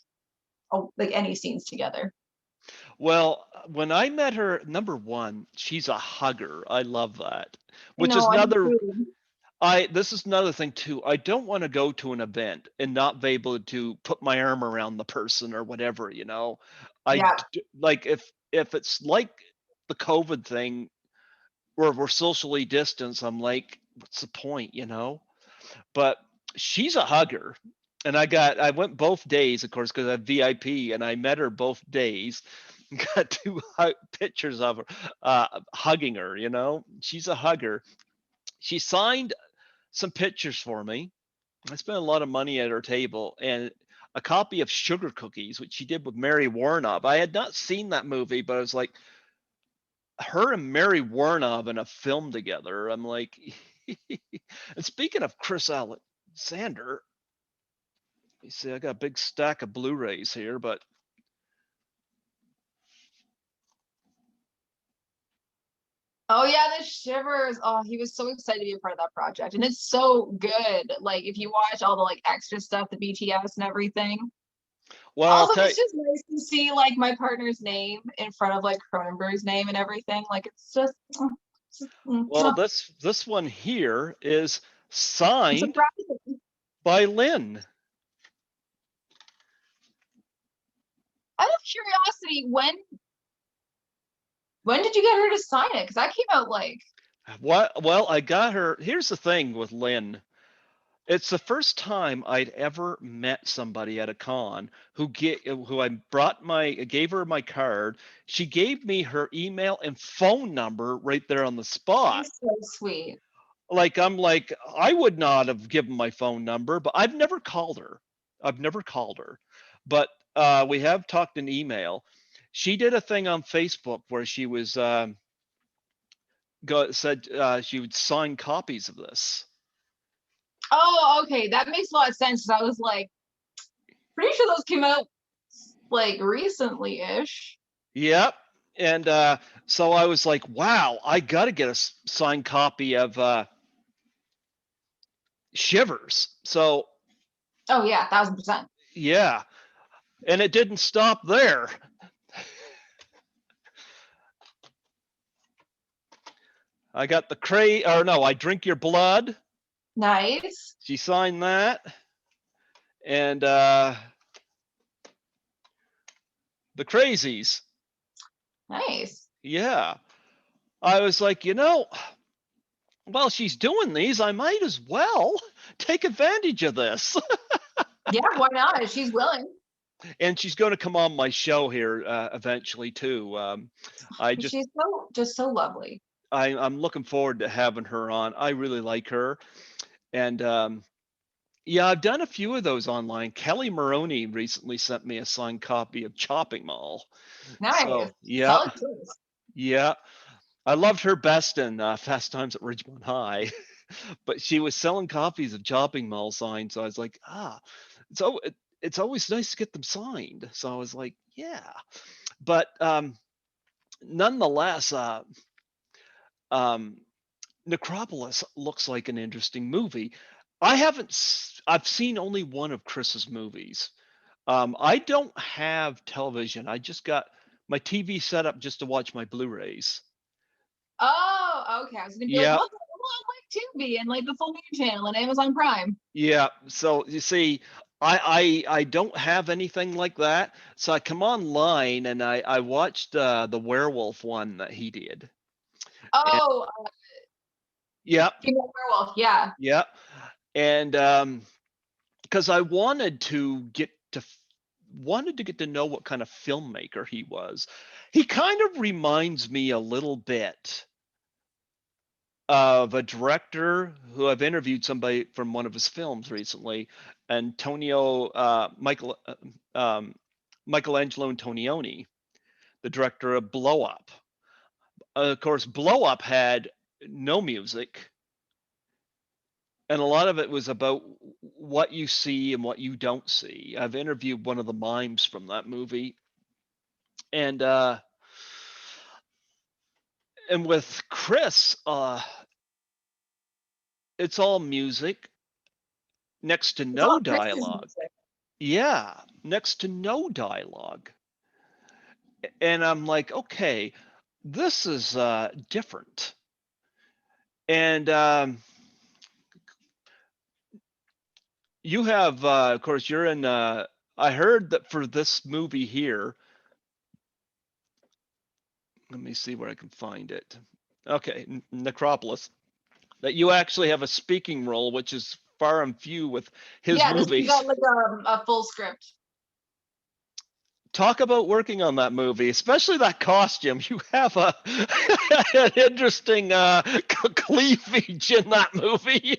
any scenes together. Well, when I met her, number one, she's a hugger. I love that. I Which is know, I another do. I this is another thing too. I don't want to go to an event and not be able to put my arm around the person or whatever, you know. Yeah. Like if it's like the COVID thing where we're socially distanced, I'm like, what's the point, you know? But she's a hugger. And I went both days, of course, because I have VIP, and I met her both days. Got 2 pictures of her hugging her. You know, she's a hugger. She signed some pictures for me. I spent a lot of money at her table, and a copy of Sugar Cookies, which she did with Mary Warnow. I had not seen that movie, but I was like, her and Mary Warnow in a film together. I'm like, and speaking of Chris Alexander, you see, I got a big stack of Blu-rays here, but Oh yeah, the shivers. Oh, he was so excited to be a part of that project. And it's so good. Like if you watch all the like extra stuff, the BTS and everything. well, I'll Also, tell you. it's just nice to see like my partner's name in front of like Cronenberg's name and everything. Like it's just, Well, this one here is it's signed surprising. by Lynn. Out of curiosity, when did you get her to sign it? Because that came out like What? Well, I got her. Here's the thing with Lynn. It's the first time I'd ever met somebody at a con who I gave her my card. She gave me her email and phone number right there on the spot. she's so sweet. Like I'm like I would not have given my phone number, but I've never called her. I've never called her, but we have talked in email. She did a thing on Facebook where she was said she would sign copies of this. Oh, okay, that makes a lot of sense. Because I was like, pretty sure those came out like recently-ish. Yep. And so I was like, wow, I got to get a signed copy of Shivers. So Oh yeah, 1000%. yeah, and it didn't stop there. I got the or no, I Drink Your Blood. Nice. She signed that. And the Crazies. Nice. Yeah. I was like, while she's doing these, I might as well take advantage of this. Yeah, why not? She's willing. And she's going to come on my show here eventually too. I just She's just so lovely. I'm looking forward to having her on. I really like her, and yeah, I've done a few of those online. Kelly Maroney recently sent me a signed copy of Chopping Mall. Nice. So yeah, Solid choice. yeah, I loved her best in Fast Times at Ridgemont High, but she was selling copies of Chopping Mall signed. So I was like, so it's always nice to get them signed. So I was like, yeah, but nonetheless, um, Necropolis looks like an interesting movie. I've seen only one of Chris's movies. I don't have television. I just got my TV set up just to watch my Blu-rays. Oh, okay. I was gonna be like, Yeah, what the hell Tubi and like the Full Moon Channel and Amazon Prime. Yeah. So you see, I don't have anything like that. So I come online and I watched the werewolf one that he did. And, Oh, yeah, Female Werewolf. Yeah. yeah. And because I wanted to get to know what kind of filmmaker he was. He kind of reminds me a little bit of a director who I've interviewed somebody from one of his films recently, Antonio Michelangelo Antonioni, the director of Blow Up. Of course, Blow Up had no music, and a lot of it was about what you see and what you don't see. I've interviewed one of the mimes from that movie, and with Chris, it's all music, next to It's no all Chris's dialogue. music. Yeah, next to no dialogue. And I'm like, okay, this is different. And you have, of course, you're in. I heard that for this movie here, let me see where I can find it. Okay, Necropolis, that you actually have a speaking role, which is far and few with his Yeah, this we movies. got like a full script. Talk about working on that movie, especially that costume. You have an interesting cleavage in that movie.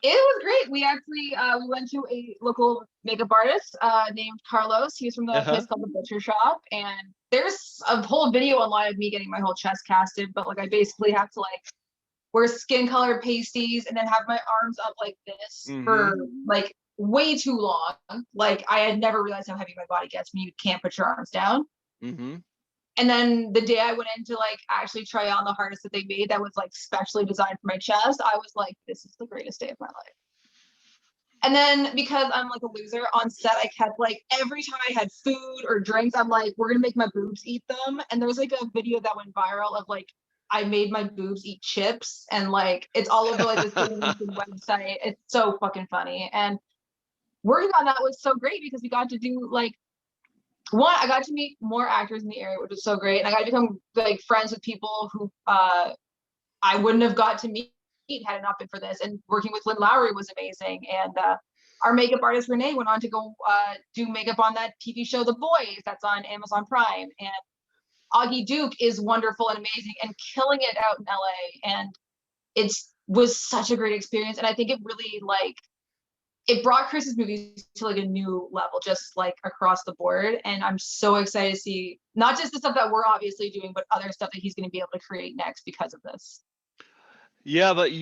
It was great. We actually we went to a local makeup artist named Carlos. He was from the Uh-huh. place called the Butcher Shop, and there's a whole video online of me getting my whole chest casted. But like, I basically have to like wear skin color pasties and then have my arms up like this for like way too long. Like, I had never realized how heavy my body gets when you can't put your arms down. Mm-hmm. And then the day I went in to like actually try on the harness that they made that was like specially designed for my chest, I was like, this is the greatest day of my life. And then because I'm like a loser on set, I kept like every time I had food or drinks, I'm like, we're gonna make my boobs eat them. And there's like a video that went viral of like I made my boobs eat chips, and like it's all over like this website. It's so fucking funny. And working on that was so great because we got to do like one, I got to meet more actors in the area, which was so great. And I got to become like friends with people who I wouldn't have got to meet had it not been for this. And working with Lynn Lowry was amazing. And our makeup artist Renee went on to go do makeup on that TV show The Boys that's on Amazon Prime. And Augie Duke is wonderful and amazing and killing it out in LA. And it was such a great experience. And I think it really like it brought Chris's movies to like a new level, just like across the board. And I'm so excited to see not just the stuff that we're obviously doing, but other stuff that he's going to be able to create next because of this. Yeah, but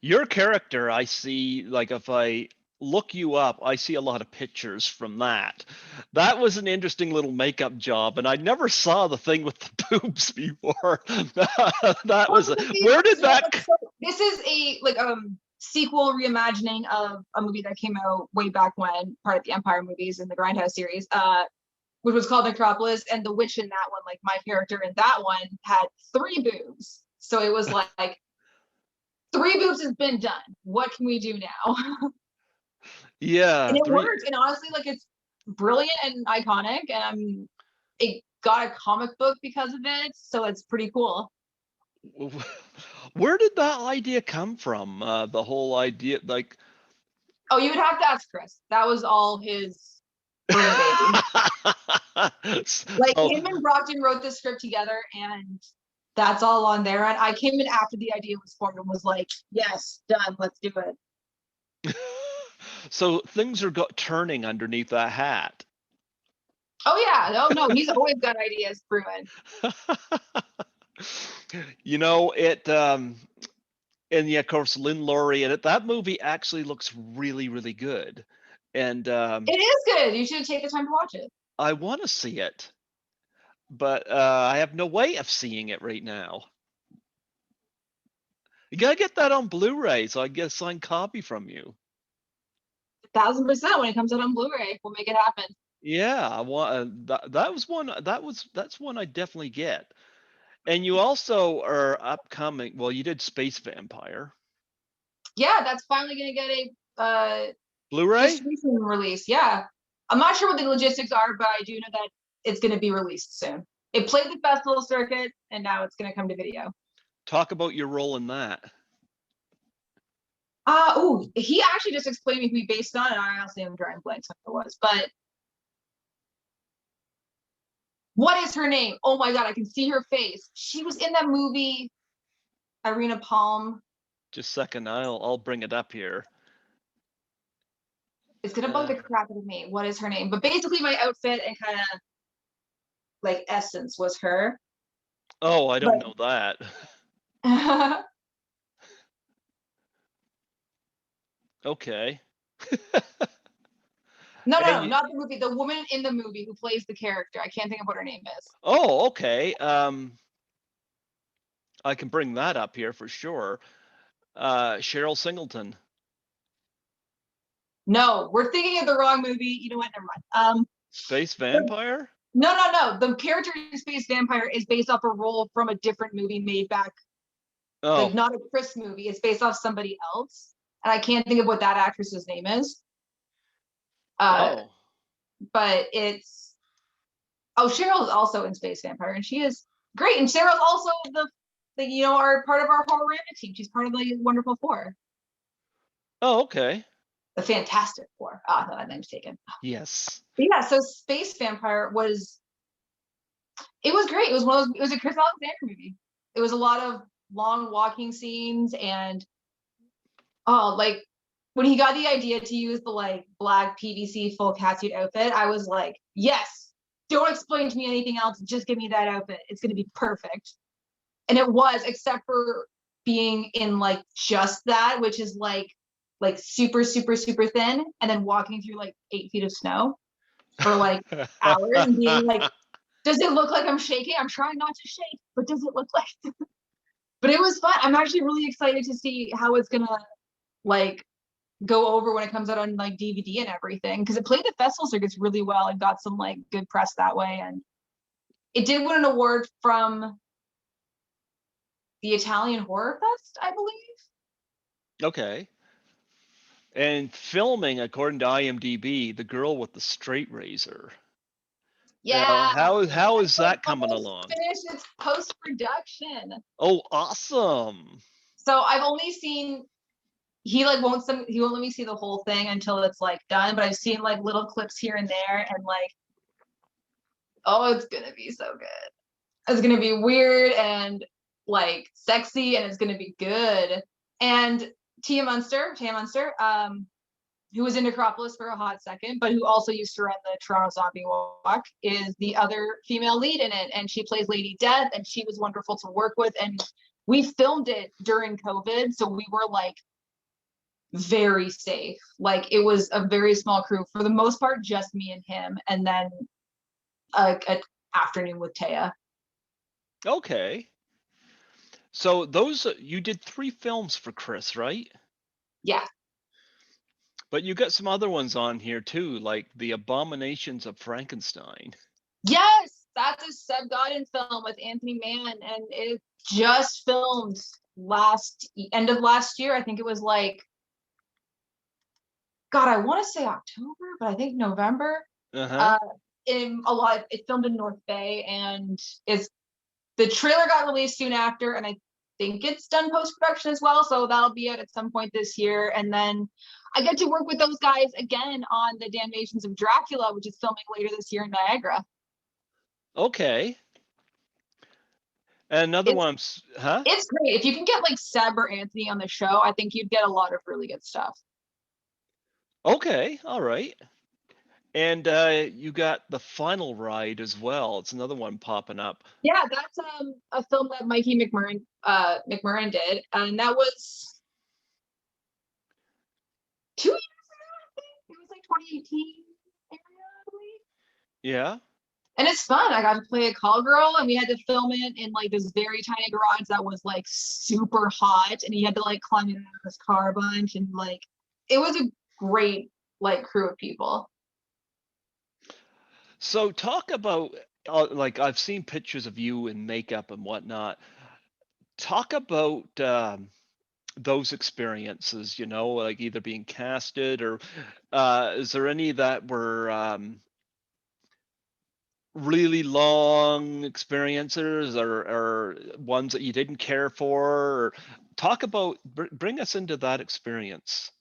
your character, I see, like if I look you up, I see a lot of pictures from that. That was an interesting little makeup job, and I never saw the thing with the boobs before. That was where did that? This is a like sequel reimagining of a movie that came out way back when, part of the Empire movies in the Grindhouse series, which was called Necropolis. And the witch in that one, like my character in that one, had 3 boobs. So it was like 3 boobs has been done. What can we do now? Yeah, And it 3. worked. And honestly, like it's brilliant and iconic. And it got a comic book because of it. So it's pretty cool. Where did that idea come from? The whole idea, like. Oh, you would have to ask Chris. That was all his brain baby. Like him and Brockton wrote the script together, and that's all on there. And I came in after the idea was formed and was like, "Yes, done. Let's do it." So things are turning underneath that hat. Oh yeah, no, he's always got ideas brewing. You know it. And yeah, of course, Lynn Laurie, and that movie actually looks really, really good. And it is good. You should take the time to watch it. I want to see it, but I have no way of seeing it right now. You gotta get that on Blu-ray, so I get a signed copy from you. 1000% when it comes out on Blu-ray, we'll make it happen. Yeah, I want that was one. That's one I definitely get. And you also are upcoming. Well, you did Space Vampire. Yeah, that's finally gonna get a Blu-ray? distribution release. Yeah, I'm not sure what the logistics are, but I do know that it's gonna be released soon. It played the festival circuit, and now it's gonna come to video. Talk about your role in that. Oh, he actually just explained me who he based on, and I honestly am drawing blanks on who it was. But what is her name? Oh my god, I can see her face. She was in that movie, Irina Palm. Just a second, I'll bring it up here. It's gonna bug the crap out of me. What is her name? But basically, my outfit and kind of like essence was her. Oh, I don't know that. Okay. No, And no, not the movie. The woman in the movie who plays the character. I can't think of what her name is. Oh, okay. I can bring that up here for sure. Cheryl Singleton. No, we're thinking of the wrong movie. You know what? Never mind. Space Vampire? No. The character in Space Vampire is based off a role from a different movie made back, like Oh, not a Chris movie. It's based off somebody else, and I can't think of what that actress's name is. oh, But it's Cheryl is also in Space Vampire, and she is great. And Sarah's also the our part of our horror team. She's part of the Wonderful Four, oh, okay. the Fantastic Four. Ah, no, that name's taken. Yes. But yeah, so Space Vampire was great. It was one of those, it was a Chris Alexander movie. It was a lot of long walking scenes and like when he got the idea to use the like black PVC full catsuit outfit, I was like, yes, don't explain to me anything else. Just give me that outfit. It's gonna be perfect. And it was, except for being in like just that, which is like super, super, super thin, and then walking through like 8 feet of snow for like hours and being like, does it look like I'm shaking? I'm trying not to shake, but does it look like? But it was fun. I'm actually really excited to see how it's gonna like go over when it comes out on like DVD and everything, because it played the festival circuits really well and got some like good press that way, and it did win an award from the Italian Horror Fest, I believe. Okay. And filming, according to IMDb, The Girl with the Straight Razor. Yeah, How is that coming along? finished its post-production. Oh, awesome. So I've only seen he won't let me see the whole thing until it's like done, but I've seen like little clips here and there, and like, oh, it's gonna be so good. It's gonna be weird and like sexy, and it's gonna be good. And Tia Munster, who was in Necropolis for a hot second, but who also used to run the Toronto Zombie Walk, is the other female lead in it, and she plays Lady Death, and she was wonderful to work with. And we filmed it during COVID, so we were like very safe. Like it was a very small crew for the most part, just me and him, and then an afternoon with Taya. Okay. So you did 3 films for Chris, right? Yeah. But you got some other ones on here too, like The Abominations of Frankenstein. Yes, that's a Seb Godin film with Anthony Mann, and it just filmed end of last year. I think it was like, God, I want to say October, but I think November. Uh-huh. It filmed in North Bay, and the trailer got released soon after, and I think it's done post-production as well, so that'll be out at some point this year. And then I get to work with those guys again on The Damnations of Dracula, which is filming later this year in Niagara. Okay. And another one, huh? It's great. If you can get like Seb or Anthony on the show, I think you'd get a lot of really good stuff. Okay, all right. And you got The Final Ride as well. It's another one popping up. Yeah, that's a film that Mikey McMurran did, and that was 2 years ago, I think. It was like 2018 area, I believe. Yeah. And it's fun. I got to play a call girl, and we had to film it in like this very tiny garage that was like super hot, and he had to like climb in his car a bunch, and like it was a great like crew of people. So talk about like I've seen pictures of you in makeup and whatnot. Talk about those experiences, like either being casted or is there any that were really long experiences or ones that you didn't care for? Or talk about, bring us into that experience.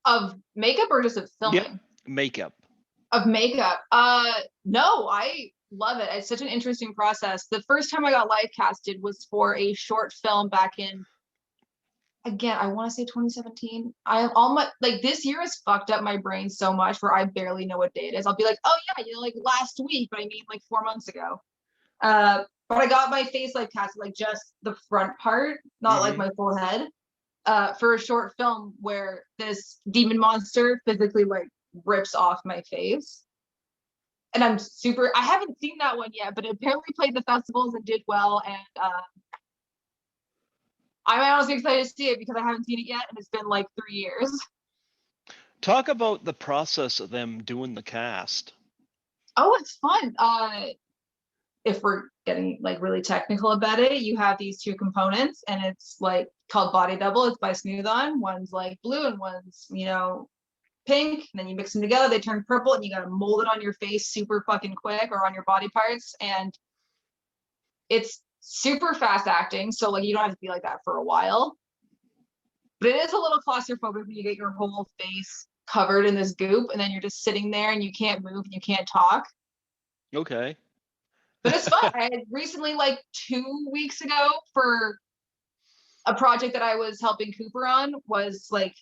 Of makeup or just of Yep, filming? makeup. Of makeup. No, I love it. It's such an interesting process. The first time I got live casted was for a short film back in, again, I want to say 2017. I all my like this year has fucked up my brain so much where I barely know what day it is. I'll be like, oh yeah, like last week, but I mean like 4 months ago. But I got my face like casted, like just the front part, not like my full head, for a short film where this demon monster physically like rips off my face. And I haven't seen that one yet, but it apparently played the festivals and did well. And I'm honestly excited to see it because I haven't seen it yet, and it's been like 3 years. Talk about the process of them doing the cast. Oh, it's fun. If we're getting like really technical about it, you have these two components, and it's like called body double. It's by Smooth On. One's like blue and one's, pink. And then you mix them together, they turn purple, and you gotta mold it on your face super fucking quick or on your body parts. And it's super fast acting, so like you don't have to be like that for a while. But it is a little claustrophobic when you get your whole face covered in this goop, and then you're just sitting there and you can't move and you can't talk. Okay. But it's fun. I had recently, like 2 weeks ago, for a project that I was helping Cooper on, was like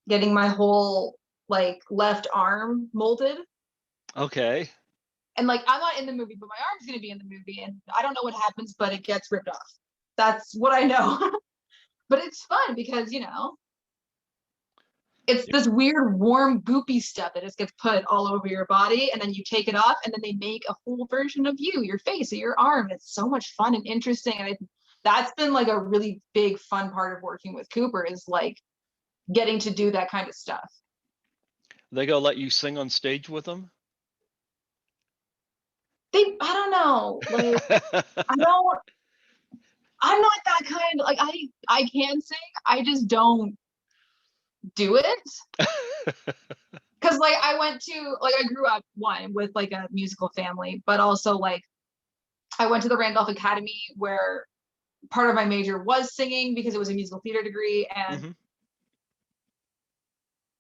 getting my whole like left arm molded. Okay. And like I'm not in the movie, but my arm's gonna be in the movie, and I don't know what happens, but it gets ripped off. That's what I know. But it's fun because it's this weird warm goopy stuff that just gets put all over your body, and then you take it off, and then they make a whole version of you, your face or your arm. It's so much fun and interesting, and that's been like a really big fun part of working with Cooper, is like getting to do that kind of stuff. They gonna let you sing on stage with them? I don't know, like I'm not that kind. Like I can sing, I just don't do it. Because like I grew up with like a musical family, but also like I went to the Randolph Academy, where part of my major was singing because it was a musical theater degree. And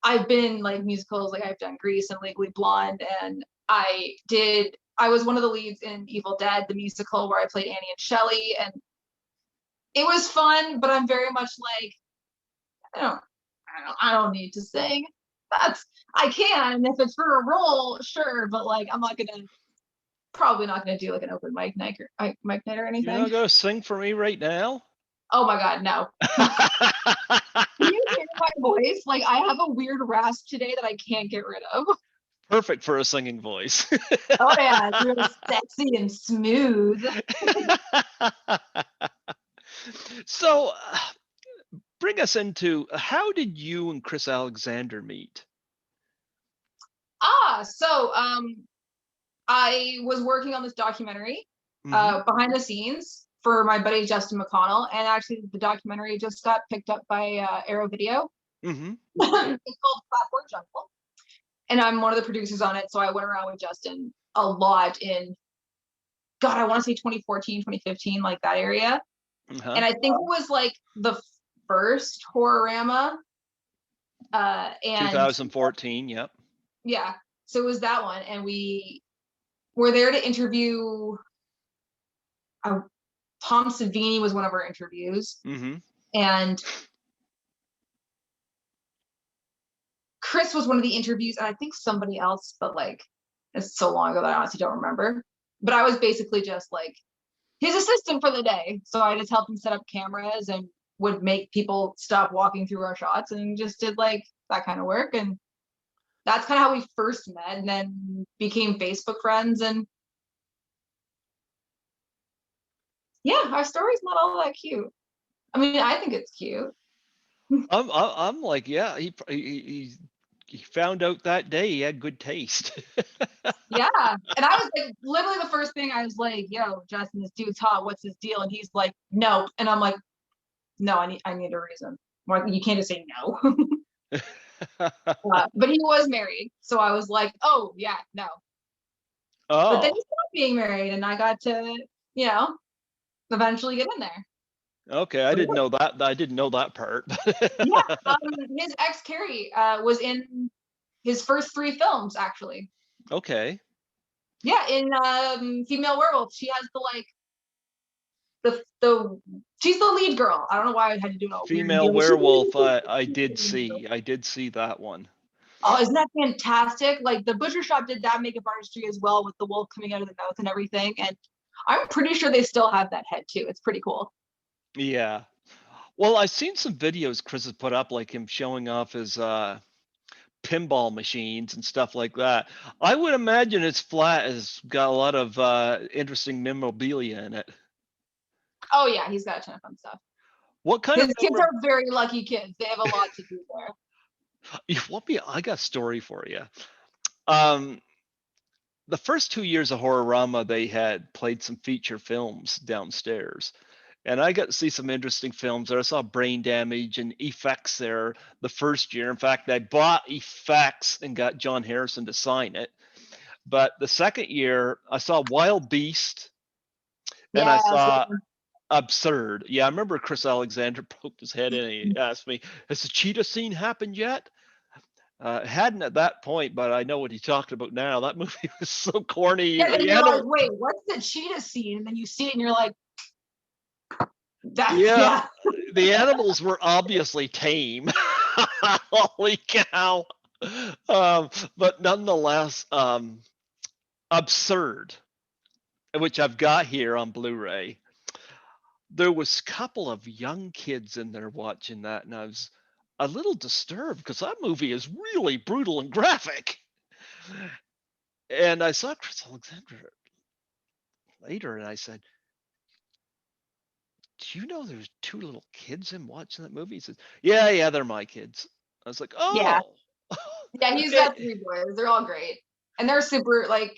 I've been in like musicals, like I've done Grease and Legally Blonde, and I was one of the leads in Evil Dead, the musical, where I played Annie and Shelley, and it was fun, but I'm very much like, I don't need to sing. I can if it's for a role, sure, but like I'm probably not gonna do like an open mic night or You're anything. not gonna sing for me right now? Oh my god, no. Can you hear my voice? Like I have a weird rasp today that I can't get rid of. Perfect for a singing voice. Oh yeah, it's really sexy and smooth. So, bring us into, how did you and Chris Alexander meet? So I was working on this documentary behind the scenes for my buddy Justin McConnell, and actually the documentary just got picked up by Arrow Video. It's called Platform Jungle, and I'm one of the producers on it. So I went around with Justin a lot in, God, I want to say 2014, 2015, like that area. And I think it was like the first Horrorama. And 2014, yep. Yeah, so it was that one, and we were there to interview. Tom Savini was one of our interviews, and Chris was one of the interviews, and I think somebody else, but like it's so long ago that I honestly don't remember. But I was basically just like his assistant for the day, so I just helped him set up cameras and would make people stop walking through our shots, and just did like that kind of work. And that's kind of how we first met, and then became Facebook friends. And yeah, our story's not all that cute. I mean, I think it's cute. I'm like, yeah, he found out that day he had good taste. Yeah, Yeah. And I was like, literally the first thing I was like, yo, Justin, this dude's hot. What's his deal? And he's like, no. And I'm like, no, I need a reason. I'm like, you can't just say no. But he was married. So I was like, oh, yeah, no. But then Oh, he stopped being married and I got to, you know, eventually get in there. okay. I didn't know that. I didn't know that part. Yeah. His ex Carrie was in his first 3 films, actually. Okay. Yeah, in Female Werewolf, she has the like the she's the lead girl. I don't know why I had to do a weird Female deal. But she's werewolf. I the did lead girl. see. I did see that one. Oh, isn't that fantastic? Like the butcher shop did that makeup artistry as well with the wolf coming out of the mouth and everything. And I'm pretty sure they still have that head too. It's pretty cool. Yeah. Well, I've seen some videos Chris has put up, like him showing off his pinball machines and stuff like that. I would imagine his flat has got a lot of interesting memorabilia in it. Oh yeah, he's got a ton of fun stuff. What kind of His kids are very lucky kids. They have a lot to do there. you want me? I got a story for you. Um, the first 2 years of Horrorama, they had played some feature films downstairs. And I got to see some interesting films there. I saw Brain Damage and Effects there the first year. In fact, I bought Effects and got John Harrison to sign it. But the second year, I saw Wild Beast and I Yeah, saw so Absurd. Yeah, I remember Chris Alexander poked his head in and he asked me, "Has the cheetah scene happened yet?" It hadn't at that point, but I know what he's talking about now. That movie was so corny. yeah, then The you're like, animal, wait, what's the cheetah scene? And then you see it and you're like, that yeah, yeah. the animals were obviously tame. Holy cow! But nonetheless, absurd, which I've got here on Blu-ray. There was a couple of young kids in there watching that, and I was a little disturbed because that movie is really brutal and graphic. And I saw Chris Alexander later, and I said, "Do you know there's 2 little kids in watching that movie?" He says, "Yeah, yeah, they're my kids." I was like, Yeah. "Oh." Yeah, he's got 3 boys. They're all great. And they're super like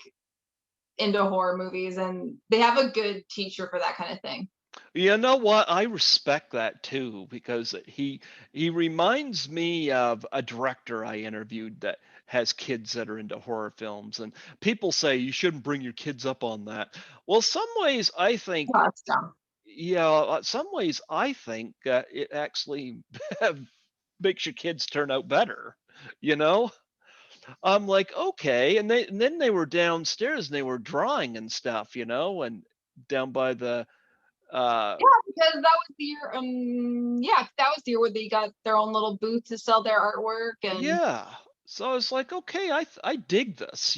into horror movies and they have a good teacher for that kind of thing. You know what? I respect that too because he reminds me of a director I interviewed that has kids that are into horror films, and people say you shouldn't bring your kids up on that. Well, some ways I think, Oh, that's dumb. yeah, some ways I think it actually makes your kids turn out better. You know, I'm like, okay, and then they were downstairs and they were drawing and stuff, and down by the uh Yeah, because that was the year yeah, that was the year where they got their own little booth to sell their artwork and Yeah. So I was like, okay, I dig this.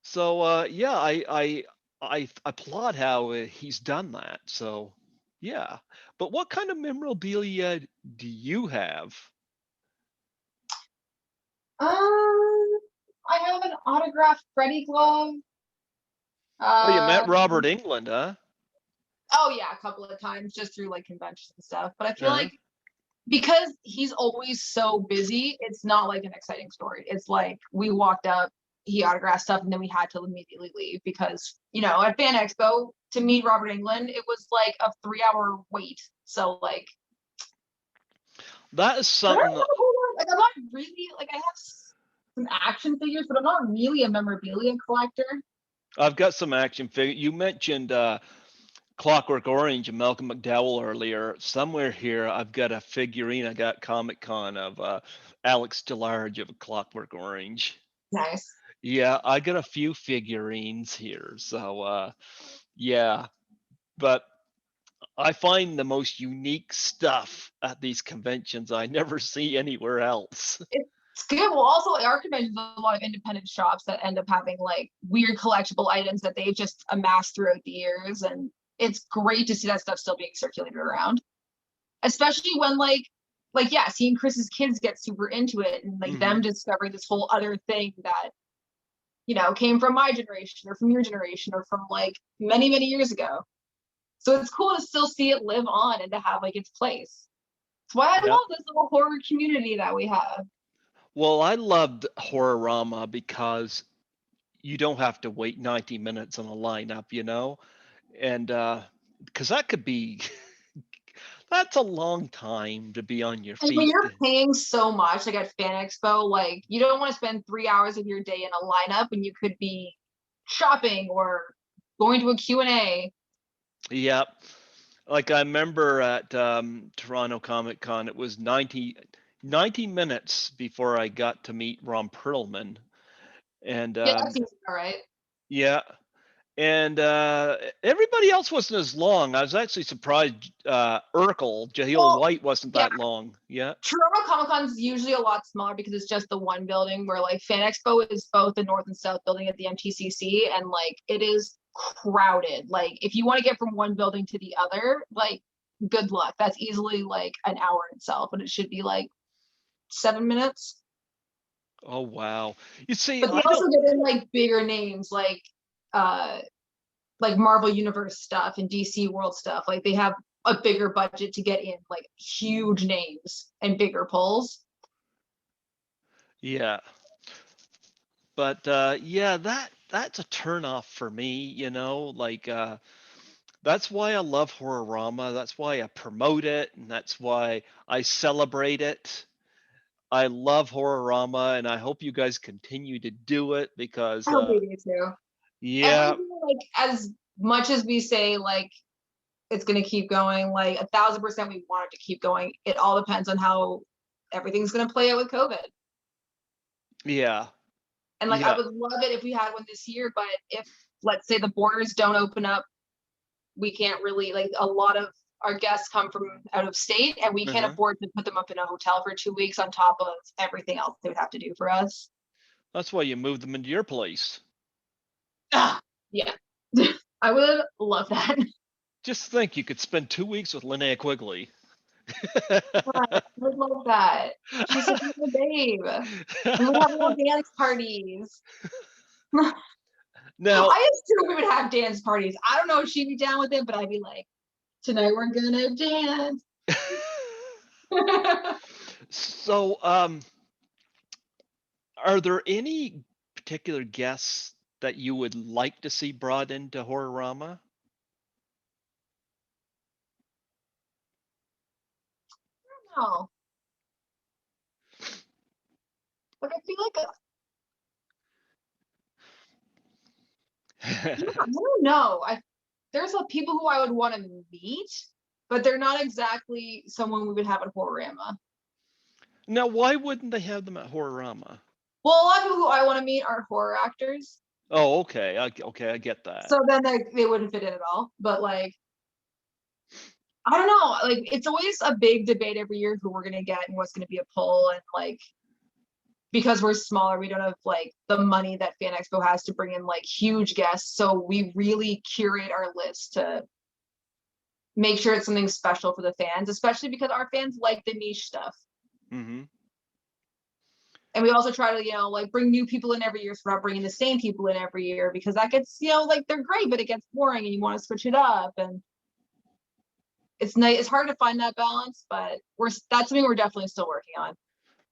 So yeah, I applaud how he's done that. So yeah. But what kind of memorabilia do you have? I have an autographed Freddy glove. Oh, you met Uh Robert England, huh? oh yeah, a couple of times just through like conventions and stuff. But I feel Uh-huh. like because he's always so busy, it's not like an exciting story. It's like we walked up, he autographed stuff, and then we had to immediately leave because, at Fan Expo to meet Robert England, it was like a 3-hour wait. So like, That is but I don't something have a whole lot. Like I'm not really like I have some action figures, but I'm not really a memorabilia collector. I've got some action figure. You mentioned Clockwork Orange and Malcolm McDowell earlier. Somewhere here, I've got a figurine I got Comic Con of Alex DeLarge of Clockwork Orange. Nice. Yeah, I got a few figurines here. So yeah, but I find the most unique stuff at these conventions I never see anywhere else. It's good. Well, also our convention is a lot of independent shops that end up having like weird collectible items that they've just amassed throughout the years, and it's great to see that stuff still being circulated around, especially when like yeah, seeing Chris's kids get super into it and like Hmm. them discovering this whole other thing that came from my generation or from your generation or from like many many years ago. So it's cool to still see it live on and to have like its place. That's why I Yeah. love this little horror community that we have. Well, I loved Horrorama because you don't have to wait 90 minutes on a lineup, you know? And because that could be that's a long time to be on your And when feet. you're paying so much, like at Fan Expo, like you don't want to spend 3 hours of your day in a lineup when you could be shopping or going to a Q&A. Yep. Like I remember at Toronto Comic Con, it was 90 minutes before I got to meet Ron Perlman. And Yeah, that seems all right. yeah, and everybody else wasn't as long. I was actually surprised Urkel, Jaheel Well, White wasn't yeah, that long. Yeah. Toronto Comic Con is usually a lot smaller because it's just the one building where like Fan Expo is both the north and south building at the MTCC, and like it is crowded. Like if you want to get from one building to the other, like good luck. That's easily like an hour itself, and it should be like 7 minutes. Oh wow. You see, But they I also don't. get in like bigger names uh like Marvel Universe stuff and DC World stuff. Like they have a bigger budget to get in like huge names and bigger pulls. Yeah, but yeah, that's a turnoff for me. You know, like that's why I love Horrorama. That's why I promote it, and that's why I celebrate it. I love Horrorama, and I hope you guys continue to do it I because, hope they do too. yeah, Everything, like as much as we say like it's gonna keep going, like 1,000% we want it to keep going. It all depends on how everything's gonna play out with COVID. yeah, And like I yeah, would love it if we had one this year, but if let's say the borders don't open up, we can't really like a lot of our guests come from out of state and we can't uh-huh. afford to put them up in a hotel for 2 weeks on top of everything else they would have to do for us. That's why you move them into your place. Ah, yeah. I would love that. Just think, you could spend 2 weeks with Linnea Quigley. I would love that. She's such a little babe. We would have little dance parties. Now, I assume we would have dance parties. I don't know if she'd be down with it, but I'd be like, tonight we're gonna dance. so are there any particular guests that you would like to see brought into Horrorama? No, like I feel like yeah, I don't know. There's a people who I would want to meet, but they're not exactly someone we would have at Horrorama. Now, why wouldn't they have them at Horrorama? Well, a lot of people who I want to meet aren't horror actors, Oh, okay. Okay, I get that. so then they wouldn't fit in at all. But like, I don't know. Like, it's always a big debate every year who we're gonna get and what's gonna be a pull, and like because we're smaller, we don't have like the money that Fan Expo has to bring in like huge guests. So we really curate our list to make sure it's something special for the fans, especially because our fans like the niche stuff. Mm-hmm. And we also try to, like bring new people in every year. So we're not bringing the same people in every year because that gets, like they're great, but it gets boring and you want to switch it up. And it's nice. It's hard to find that balance, but that's something we're definitely still working on.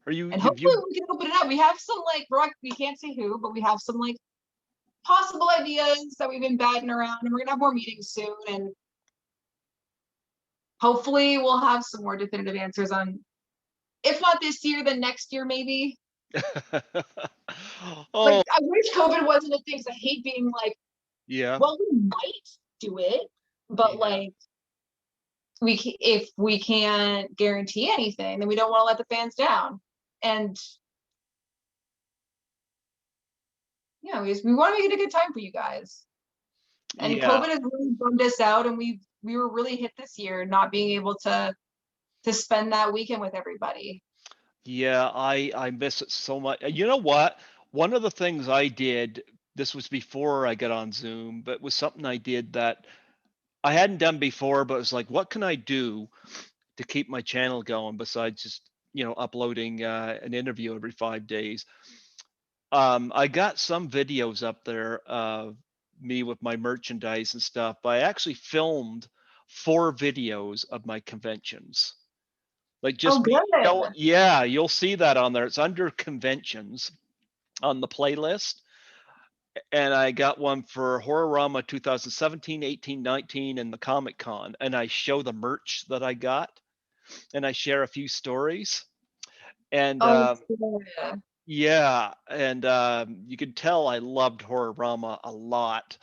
Are you And have hopefully you we can open it up. We have some like, we can't say who, but we have some like possible ideas that we've been batting around, and we're gonna have more meetings soon, and hopefully we'll have some more definitive answers on, if not this year, then next year maybe. Like Oh, I wish COVID wasn't a thing, because I hate being like, yeah. well, we might do it, but Yeah. like if we can't guarantee anything, then we don't want to let the fans down. And we want to make it a good time for you guys. And Yeah. COVID has really bummed us out, and we were really hit this year not being able to spend that weekend with everybody. Yeah, I miss it so much. You know what? One of the things I did, this was before I got on Zoom, but it was something I did that I hadn't done before, but it was like, what can I do to keep my channel going besides just, uploading an interview every 5 days? I got some videos up there of me with my merchandise and stuff, but I actually filmed 4 videos of my conventions. Like Oh, just me good. yeah, you'll see that on there. It's under conventions on the playlist. and I got one for Horrorama 2017, 18, 19, and the Comic Con. And I show the merch that I got, and I share a few stories. And Oh, yeah. yeah, and you can tell I loved Horrorama a lot.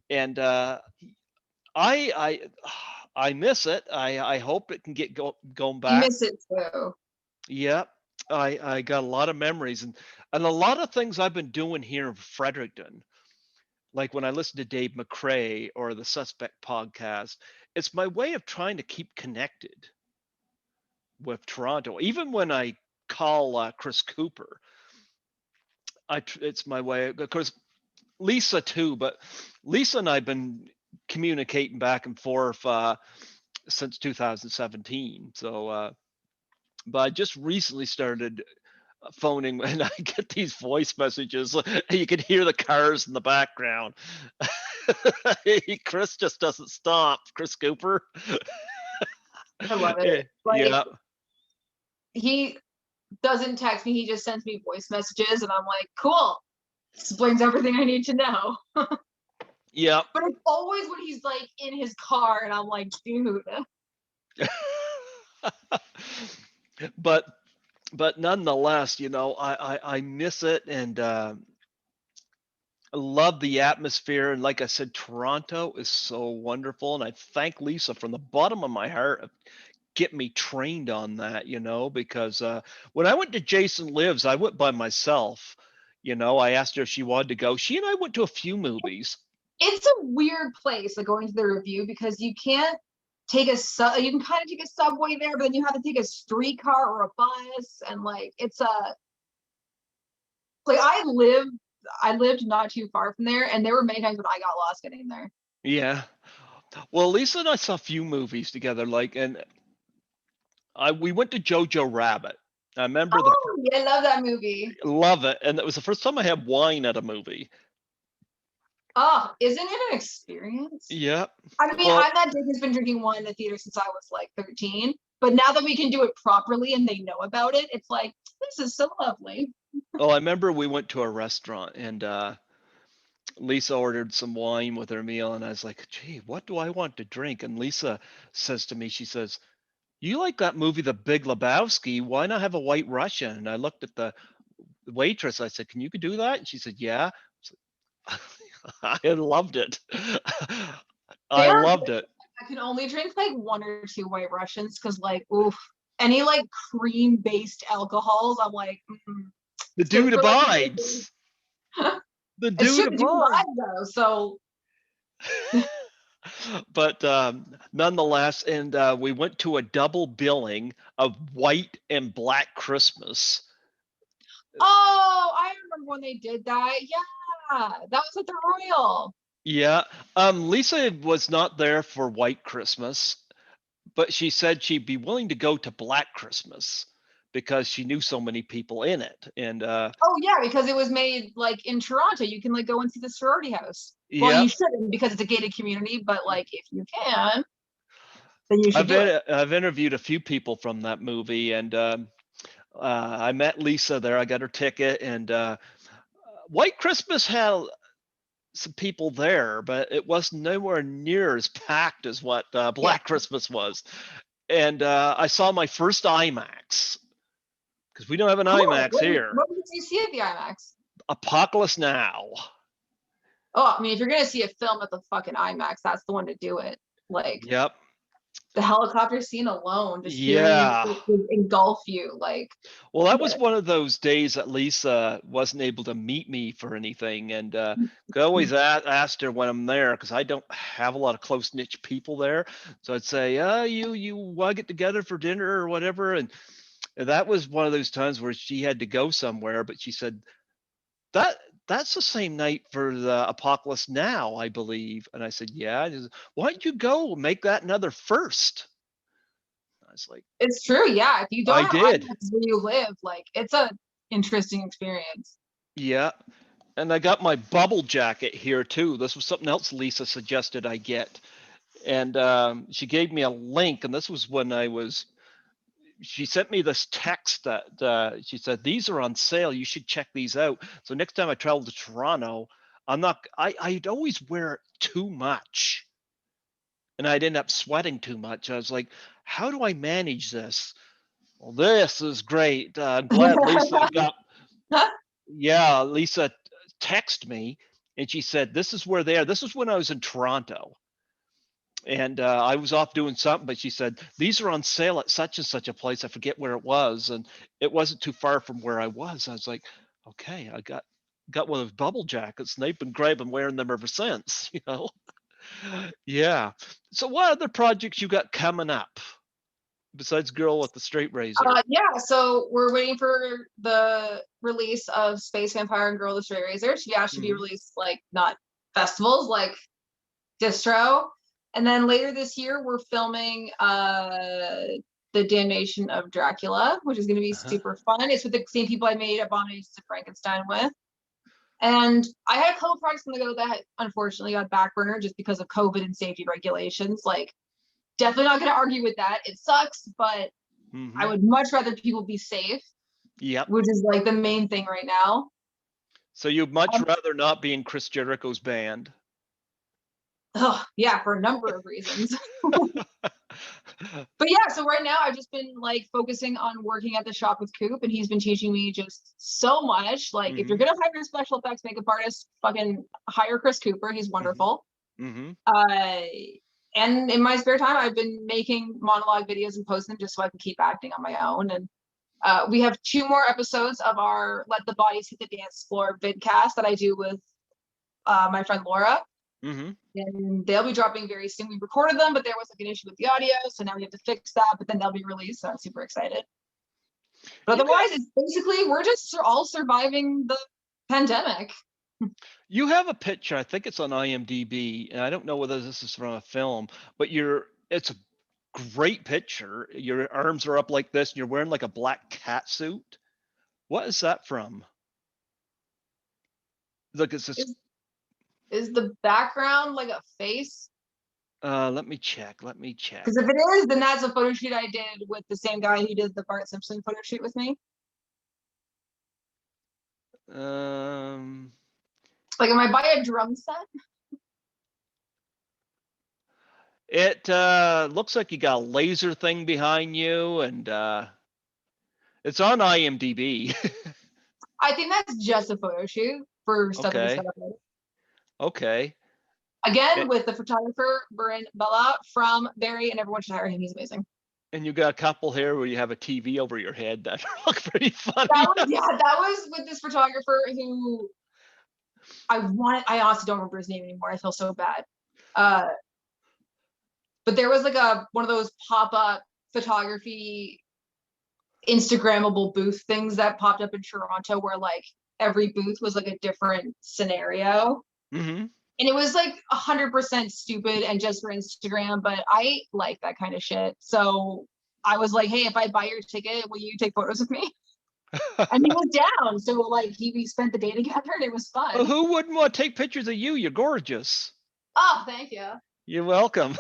And I I miss it. I hope it can get going I back. miss it too. Yeah, I got a lot of memories and a lot of things I've been doing here in Fredericton. Like when I listen to Dave McCrae or the Suspect podcast, it's my way of trying to keep connected with Toronto. Even when I call Chris Cooper, it's my way. Of course, Lisa too, but Lisa and I've been communicating back and forth since 2017. So, but I just recently started phoning and I get these voice messages. You can hear the cars in the background. Chris just doesn't stop. Chris Cooper. I love Yeah. it. Like, he doesn't text me, he just sends me voice messages, and I'm like, cool. Explains everything I need to know. Yeah. But it's always when he's like in his car, and I'm like, dude. but nonetheless, I miss it, and I love the atmosphere. And like I said, Toronto is so wonderful, and I thank Lisa from the bottom of my heart of getting me trained on that. Because when I went to Jason Lives, I went by myself. I asked her if she wanted to go. She and I went to a few movies. It's a weird place, like going to the review, because you can't take you can kind of take a subway there, but then you have to take a streetcar or a bus, and like it's a like I lived not too far from there, and there were many times when I got lost getting there. Yeah. Well, Lisa and I saw a few movies together, and we went to Jojo Rabbit. I remember Oh, yeah, I love that movie. love it, and it was the first time I had wine at a movie. Oh, isn't it an experience? Yeah. I mean, Well, I'm that Dick has been drinking wine in the theater since I was like 13, but now that we can do it properly and they know about it, it's like, this is so lovely. I remember we went to a restaurant and Lisa ordered some wine with her meal, and I was like, "Gee, what do I want to drink?" And Lisa says to me, she says, "You like that movie, The Big Lebowski? Why not have a White Russian?" And I looked at the waitress. I said, "Can you do that?" And she said, "Yeah." I loved it. I There are loved it. I can only drink like one or two White Russians because, like, oof, any like cream based alcohols, I'm like, The it's good dude for like abides. The it's dude true to do abides. live though. So But nonetheless, and we went to a double billing of White and Black Christmas. oh, I remember when they did that. Yeah, that was at the Royal. Yeah. Lisa was not there for White Christmas, but she said she'd be willing to go to Black Christmas because she knew so many people in it. And Oh yeah, because it was made like in Toronto. You can like go and see the sorority house. Well, yeah, you shouldn't because it's a gated community, but like if you can, then you should do it. I've interviewed a few people from that movie, and I met Lisa there. I got her ticket, and White Christmas had some people there, but it was nowhere near as packed as what Yeah. Black Christmas was. And I saw my first IMAX because we don't have an Cool. IMAX here. What did you see at the IMAX? Apocalypse Now. Oh, I mean, if you're gonna see a film at the fucking IMAX, that's the one to do it. Like Yep. the helicopter scene alone, just hearing Yeah. it engulf you, like Well, that was yeah. one of those days that Lisa wasn't able to meet me for anything, and I always asked her when I'm there because I don't have a lot of close niche people there. So I'd say, you want to get together for dinner or whatever?" And that was one of those times where she had to go somewhere, but she said that that's the same night for the Apocalypse Now, I believe. And I said, "Yeah." And she said, "Why don't you go make that another first?" I was like, It's true, yeah. If you don't "I have did." IMAX where you live, like it's a interesting experience. Yeah. And I got my bubble jacket here too. This was something else Lisa suggested I get. And she gave me a link. And this was when she sent me this text that she said, "These are on sale. You should check these out." So next time I travel to Toronto, I'd always wear it too much, and I'd end up sweating too much. I was like, how do I manage this? Well, this is great. I'm glad Lisa got, yeah, Lisa texted me and she said, this is where they are. This is when I was in Toronto. And I was off doing something, but she said, these are on sale at such and such a place. I forget where it was. And it wasn't too far from where I was. I was like, okay, I got one of those bubble jackets and they've been great. I'm wearing them ever since, you know? Yeah. So what other projects you got coming up besides Girl with the Straight Razor? Yeah, so we're waiting for the release of Space Vampire and Girl with the Straight Razor. She actually be Hmm. released like not festivals, like distro. And then later this year, we're filming the Damnation of Dracula, which is going to be Uh-huh. super fun. It's with the same people I made Abominations of Frankenstein with. And I had a couple projects on the go that unfortunately got back burner just because of COVID and safety regulations. Like, definitely not going to argue with that. It sucks, but I Hmm. would much rather people be safe, Yep. which is like the main thing right now. So you'd much Um, rather not be in Chris Jericho's band. yeah, for a number of reasons. But yeah, so right now I've just been like focusing on working at the shop with Coop, and he's been teaching me just so much. Like, if you're Hmm. gonna hire a special effects makeup artist, fucking hire Chris Cooper. He's Hmm. wonderful. Hmm. Uh, and in my spare time, I've been making monologue videos and posting them just so I can keep acting on my own. And we have 2 more episodes of our Let the Bodies Hit the Dance Floor vidcast that I do with my friend Laura. Hmm. And they'll be dropping very soon. We recorded them, but there was like an issue with the audio, so now we have to fix that. But then they'll be released, so I'm super excited. But You got otherwise, it's basically we're just all surviving the pandemic. you have a picture, I think it's on IMDb, and I don't know whether this is from a film, but it's a great picture. Your arms are up like this, and you're wearing like a black cat suit. What is that from? Look, it's this. Is is the background like a face? Let me check. Let me check. Because if it is, then that's a photo shoot I did with the same guy who did the Bart Simpson photo shoot with me. Um, Like, am I by a drum set? it looks like you got a laser thing behind you, and it's on IMDb. I think that's just a photo shoot for stuff that we set Okay. up later. Okay. Again, A- with the photographer Burin Bella from Barry, and everyone should hire him. He's amazing. And you got a couple here where you have a TV over your head that look pretty That funny. was yeah, that was with this photographer who I honestly don't remember his name anymore. I feel so bad. Uh, but there was like one of those pop-up photography Instagrammable booth things that popped up in Toronto where like every booth was like a different scenario. Hmm. And it was like 100% stupid and just for Instagram, but I like that kind of shit. So I was like, hey, if I buy your ticket, will you take photos of me? And he was down. So like we spent the day together and it was Well, fun. who wouldn't want to take pictures of you? You're gorgeous. Oh, thank you. You're welcome.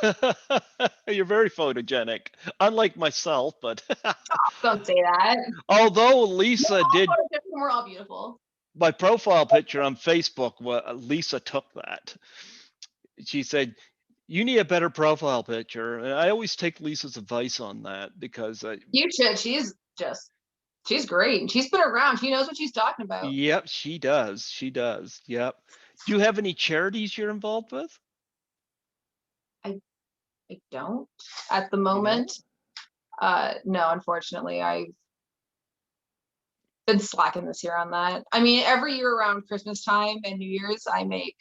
You're very photogenic, unlike myself. But Don't say that. although No, Lisa all did photos are all beautiful. my profile picture on Facebook, Lisa took that. She said, "You need a better profile picture." And I always take Lisa's advice on that because, You should. She's great. And she's been around. She knows what she's talking about. yep, she does. She does. Yep. Do you have any charities you're involved with? I I don't at the You don't? moment. No, unfortunately, I've been slacking this year on that. I mean, every year around Christmas time and New Year's, I make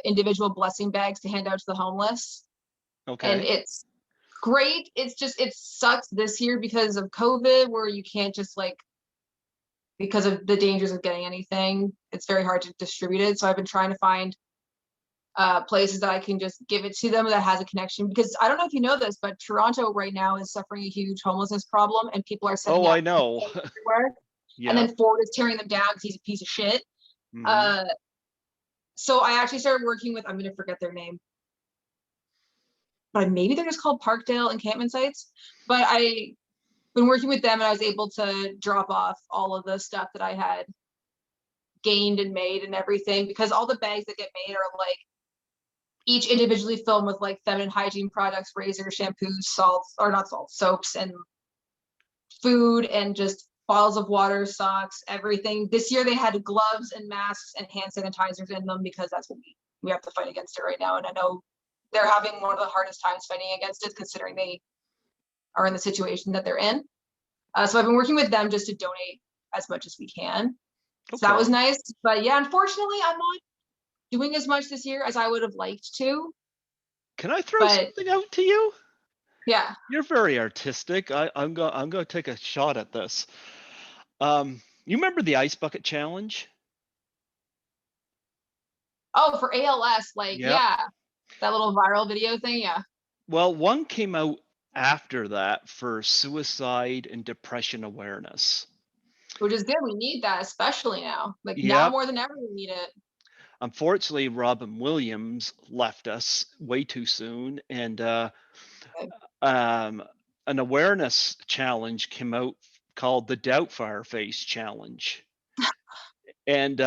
individual blessing bags to hand out to the homeless, and Okay. it's great. It's just it sucks this year because of COVID, where you can't just like because of the dangers of getting anything. It's very hard to distribute it. So I've been trying to find places that I can just give it to them that has a connection. Because I don't know if you know this, but Toronto right now is suffering a huge homelessness problem, and people are Oh, sending I out know. everywhere. And Yep. then Ford is tearing them down because he's a piece of shit. Hmm. Uh, so I actually started working with I'm gonna forget their name, but maybe they're just called Parkdale Encampment Sites. But I been working with them, and I was able to drop off all of the stuff that I had gained and made and everything, because all the bags that get made are like each individually filled with like feminine hygiene products, razors, shampoos, salts, or not salts, soaps, and food, and just bottles of water, socks, everything. This year they had gloves and masks and hand sanitizers in them, because that's what we have to fight against it right now. And I know they're having one of the hardest times fighting against it, considering they are in the situation that they're in. So I've been working with them just to donate as much as we can. So that was nice. But yeah, unfortunately, I'm not doing as much this year as I would have liked to. Can I throw something out to you? Yeah. You're very artistic. I'm going to take a shot at this. You remember the ice bucket challenge? Oh, for ALS, like, Yep. yeah, that little viral video thing. Yeah. Well, one came out after that for suicide and depression awareness. Which is good. We need that, especially now. Like now Yep. more than ever, we need it. Unfortunately, Robin Williams left us way too soon, and an awareness challenge came out called the Doubtfire Face Challenge. And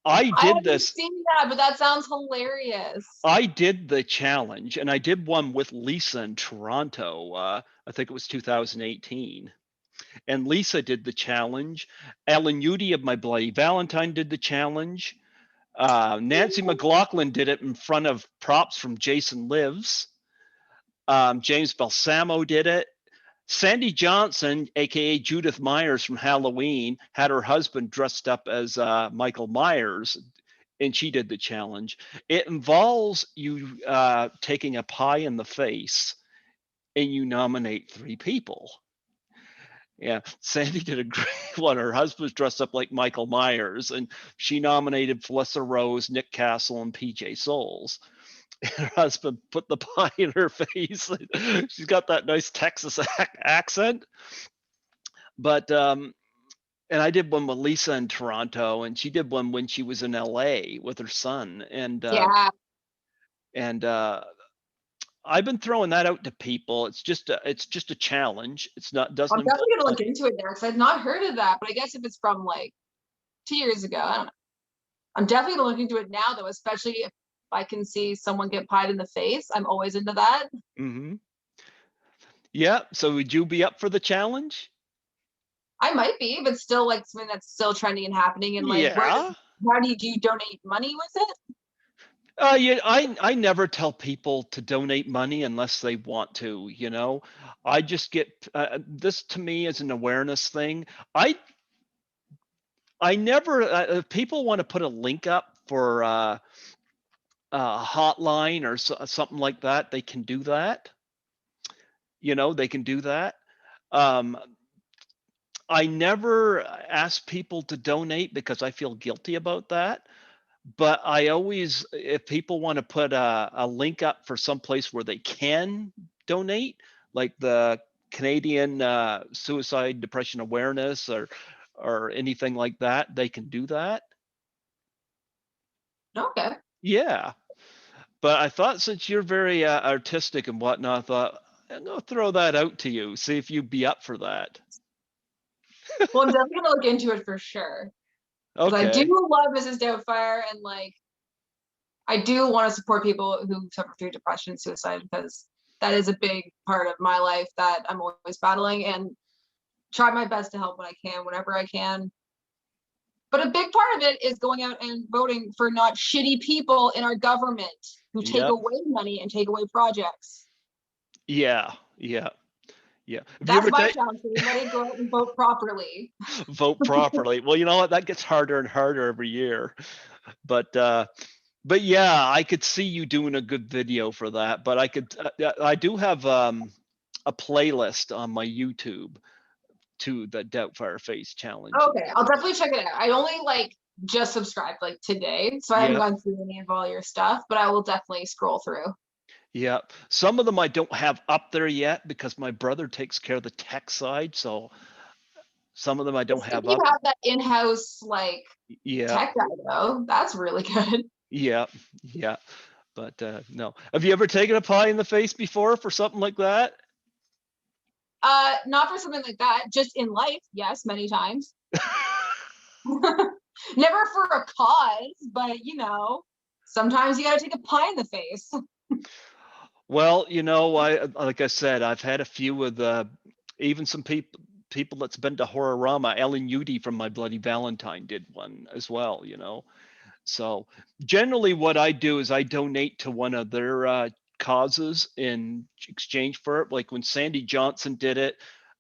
I did haven't this. seen that, but that sounds hilarious. I did the challenge, and I did one with Lisa in Toronto. I think it was 2018. And Lisa did the challenge. Ellen Udy of My Bloody Valentine did the challenge. Nancy McLaughlin did it in front of props from Jason Lives. James Balsamo did it. Sandy Johnson, aka Judith Myers from Halloween, had her husband dressed up as Michael Myers, and she did the challenge. It involves you taking a pie in the face, and you nominate 3 people. Yeah, Sandy did a great one. Her husband was dressed up like Michael Myers, and she nominated Felissa Rose, Nick Castle, and PJ Souls. Her husband put the pie in her face. She's got that nice Texas accent. But and I did one with Lisa in Toronto, and she did one when she was in LA with her son. And I've been throwing that out to people. It's just a challenge. It's not doesn't. I'm definitely gonna look into it now, because I've not heard of that. But I guess if it's from like 2 years ago, I don't know. I'm definitely gonna look into it now, though, especially if I can see someone get pied in the face. I'm always into that. Mm-hmm. Yeah. So would you be up for the challenge? I might be, but still like something that's still trending and happening. And like, Yeah. how do you donate money with it? Yeah, I never tell people to donate money unless they want to, you know. I just get this to me is an awareness thing. I never if people want to put a link up for a hotline or something like that, they can do that. You know, they can do that. Um, I never ask people to donate because I feel guilty about that. But I always, if people want to put a link up for some place where they can donate, like the Canadian Suicide Depression Awareness or anything like that, they can do that. Okay. Yeah. But I thought since you're very artistic and whatnot, I thought I'm gonna throw that out to you, see if you'd be up for that. Well, I'm definitely gonna look into it for sure. Because I Okay. do love Mrs. Doubtfire, and like I do want to support people who suffer through depression and suicide, because that is a big part of my life that I'm always battling, and try my best to help when I can, whenever I can. But a big part of it is going out and voting for not shitty people in our government who take Yep. away money and take away projects. Yeah. Yeah. Yeah. Have you That's ever my challenge for everybody: go out and vote properly. vote properly? Well, you know what? That gets harder and harder every year. But yeah, I could see you doing a good video for that. But I do have a playlist on my YouTube to the Doubtfire Face Challenge. Okay, I'll definitely check it out. I only like just subscribed like today, so I haven't Yep. gone through any of all your stuff, but I will definitely scroll through. Yeah. Some of them I don't have up there yet because my brother takes care of the tech side. So some of them I don't have You up. have that in-house like Yeah. tech guy though. That's really good. Yeah. Yeah. But no. Have you ever taken a pie in the face before for something like that? Not for something like that, just in life, yes, many times. Never for a cause, but sometimes you gotta take a pie in the face. Well, I like I said, I've had a few with even some people that's been to Horrorama. Ellen Udy from My Bloody Valentine did one as well. So generally what I do is I donate to one of their causes in exchange for it. Like when Sandy Johnson did it,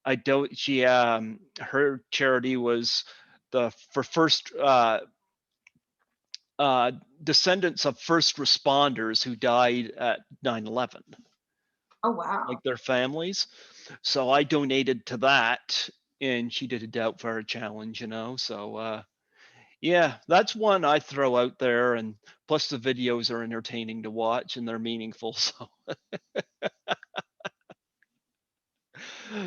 I don't she her charity was for first uh, descendants of first responders who died at 9/11, Oh wow. like their families. So I donated to that, and she did a Doubtfire challenge. So yeah, that's one I throw out there, and plus the videos are entertaining to watch and they're meaningful.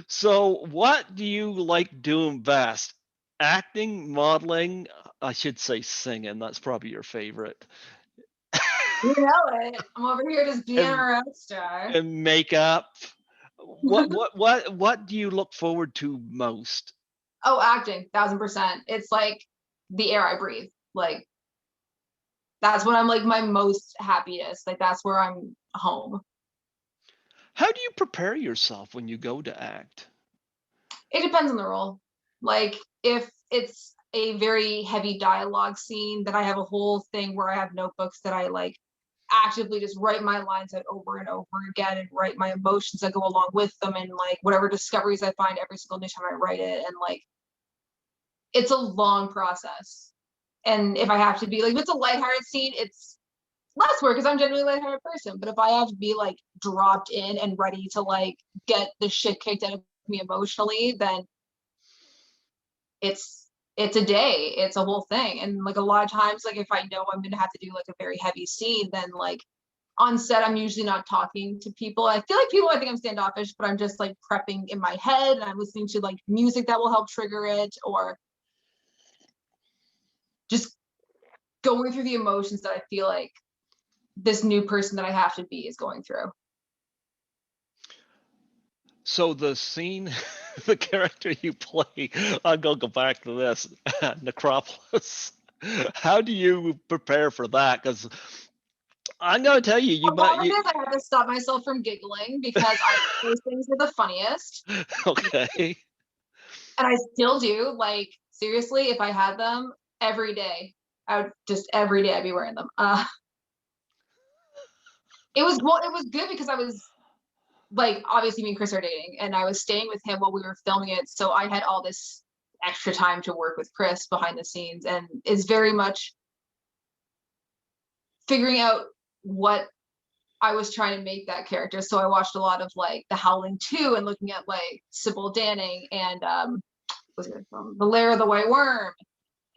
So what do you like doing best? Acting, modeling, I should say singing. That's probably your favorite. You know it. I'm over here just being a And rock star. and makeup. What do you look forward to most? Oh, acting, 1000%. It's like the air I breathe. Like that's when I'm like my most happiest. Like that's where I'm home. How do you prepare yourself when you go to act? It depends on the role. Like if it's a very heavy dialogue scene, then I have a whole thing where I have notebooks that I like actively just write my lines out over and over again and write my emotions that go along with them and like whatever discoveries I find every single new time I write it. And like it's a long process. And if I have to be like, if it's a lighthearted scene, it's less work because I'm generally a lighthearted person. But if I have to be like dropped in and ready to like get the shit kicked out of me emotionally, then it's a day, it's a whole thing. And like a lot of times, like if I know I'm gonna have to do like a very heavy scene, then like on set I'm usually not talking to people. I feel like people I think I'm standoffish, but I'm just like prepping in my head and I'm listening to like music that will help trigger it, or just going through the emotions that I feel like this new person that I have to be is going through. So the scene, the character you play, I'm gonna go back to this, Necropolis. How do you prepare for that? Because I'm gonna tell you, A lot of it I have to stop myself from giggling because those things are the funniest. okay. And I still do. Like seriously, if I had them every day, I would just every day I'd be wearing them. It was well, it was good because I was like obviously me and Chris are dating and I was staying with him while we were filming it. So I had all this extra time to work with Chris behind the scenes and it's very much figuring out what I was trying to make that character. So I watched a lot of like The Howling 2 and looking at like Sybil Danning and what's it from? The Lair of the White Worm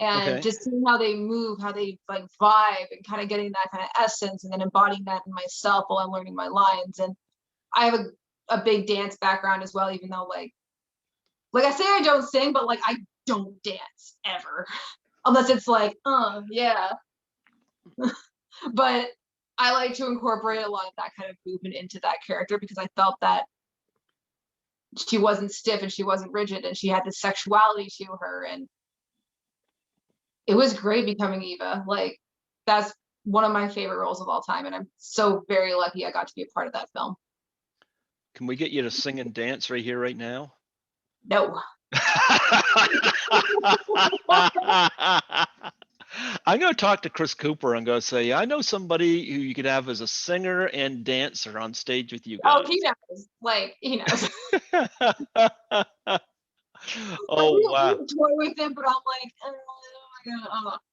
and Okay. just seeing how they move, how they like vibe and kind of getting that kind of essence and then embodying that in myself while I'm learning my lines. And I have a big dance background as well, even though like I say I don't sing, but like I don't dance ever. Unless it's like, yeah. But I like to incorporate a lot of that kind of movement into that character because I felt that she wasn't stiff and she wasn't rigid and she had this sexuality to her. And it was great becoming Eva. Like that's one of my favorite roles of all time. And I'm so very lucky I got to be a part of that film. Can we get you to sing and dance right here, right now? No. I'm going to talk to Chris Cooper. I'm going to say, I know somebody who you could have as a singer and dancer on stage with you Oh, guys. he knows. Like, he knows. Oh, We wow. toy with it, but I'm like,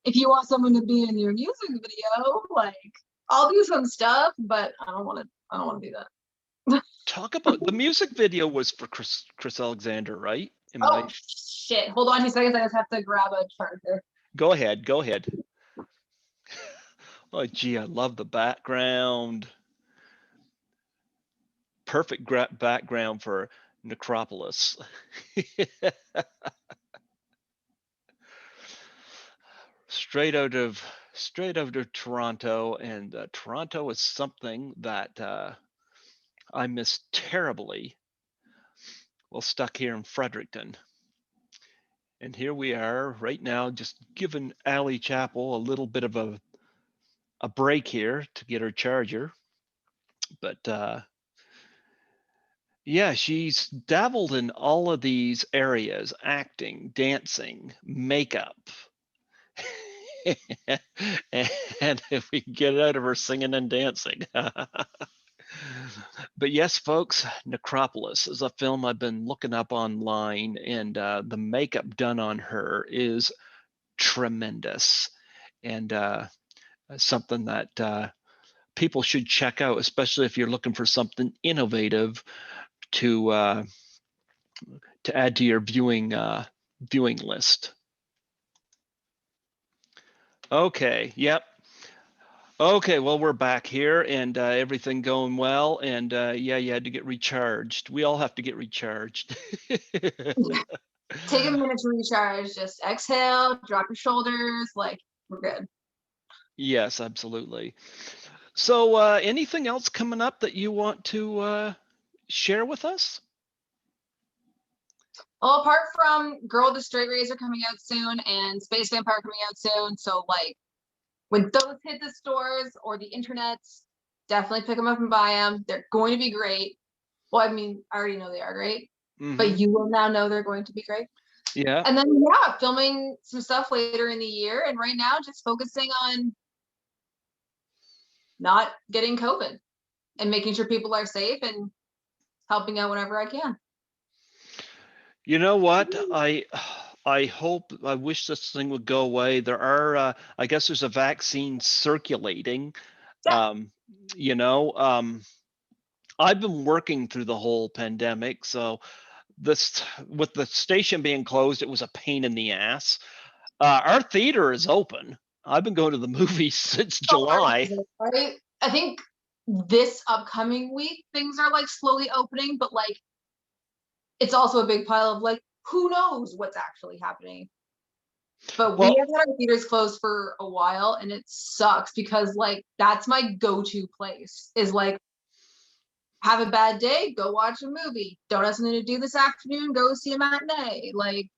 if you want someone to be in your music video, like I'll do some stuff, but I don't want to. I don't want to do that. Talk about the music video was for Chris Alexander, right? Oh shit! Hold on 2 seconds. I just have to grab a charger. Go ahead. Go ahead. Oh, gee, I love the background. Perfect background for Necropolis. straight out of Toronto, and Toronto is something that I miss terribly. Well, stuck here in Fredericton. And here we are right now, just giving Allie Chappell a little bit of a break here to get her charger. But yeah, she's dabbled in all of these areas: acting, dancing, makeup. And if we can get it out of her singing and dancing. But yes, folks, Necropolis is a film I've been looking up online, and the makeup done on her is tremendous, and something that people should check out, especially if you're looking for something innovative to add to your viewing list. Okay, yep. Okay, well, we're back here, and everything going well, and yeah, you had to get recharged. We all have to get recharged. Take a minute to recharge. Just exhale, drop your shoulders. Like, we're good. Yes, absolutely. So, anything else coming up that you want to share with us? Well, apart from Girl with the Straight Razor coming out soon and Space Vampire coming out soon, so like when those hit the stores or the internets, definitely pick them up and buy them. They're going to be great. Well, I mean, I already know they are great, but you will now know they're going to be great. Yeah. And then, yeah, filming some stuff later in the year. And right now, just focusing on not getting COVID and making sure people are safe and helping out whenever I can. You know what? I hope, I wish this thing would go away. There are, I guess there's a vaccine circulating. Yeah. You know, I've been working through the whole pandemic, so this, with the station being closed, it was a pain in the ass. Our theater is open. I've been going to the movies since July. Right? I think this upcoming week things are like slowly opening, but like it's also a big pile of like who knows what's actually happening. But we Well, have had our theaters closed for a while and it sucks because like that's my go-to place is like have a bad day, go watch a movie. Don't have something to do this afternoon, go see a matinee. Like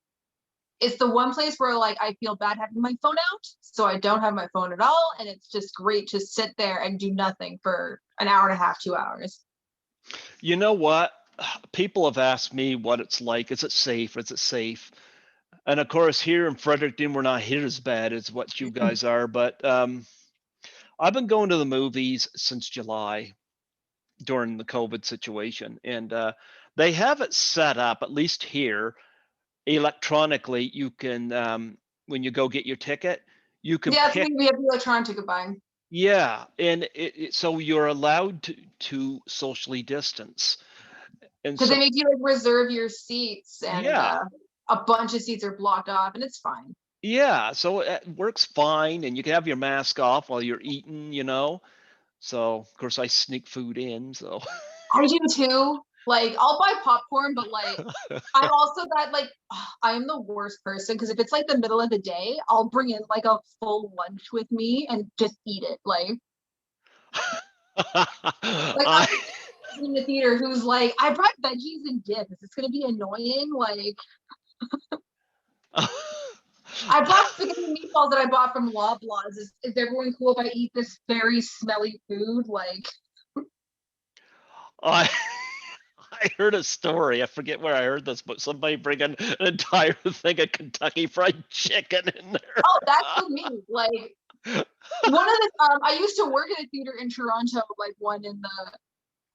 it's the one place where like I feel bad having my phone out, so I don't have my phone at all, and it's just great to sit there and do nothing for an hour and a half, 2 hours. you know what? People have asked me what it's like. Is it safe? Is it safe? And of course, here in Fredericton, we're not hit as bad as what you guys are. But I've been going to the movies since July during the COVID situation, and they have it set up, at least here, electronically. You can, when you go get your ticket, you can Yeah, it's pick. we have the electronic ticket buying Yeah, and so you're allowed to socially distance, and because they so make you like reserve your seats, and yeah. a bunch of seats are blocked off, and it's fine. Yeah, so it works fine, and you can have your mask off while you're eating, you know. So of course I sneak food in. So I do too. Like I'll buy popcorn, but like I'm also that like I'm the worst person because if it's like the middle of the day, I'll bring in like a full lunch with me and just eat it. Like I I'm in the theater who's like, I brought veggies and dip. Is this gonna be annoying? Like I brought spaghetti and meatballs that I bought from Loblaws. Is everyone cool if I eat this very smelly food? Like I I heard a story. I forget where I heard this, but somebody bringing an entire thing of Kentucky Fried Chicken in oh, that's for me. Like there. one of the I used to work at a theater in Toronto, like one in the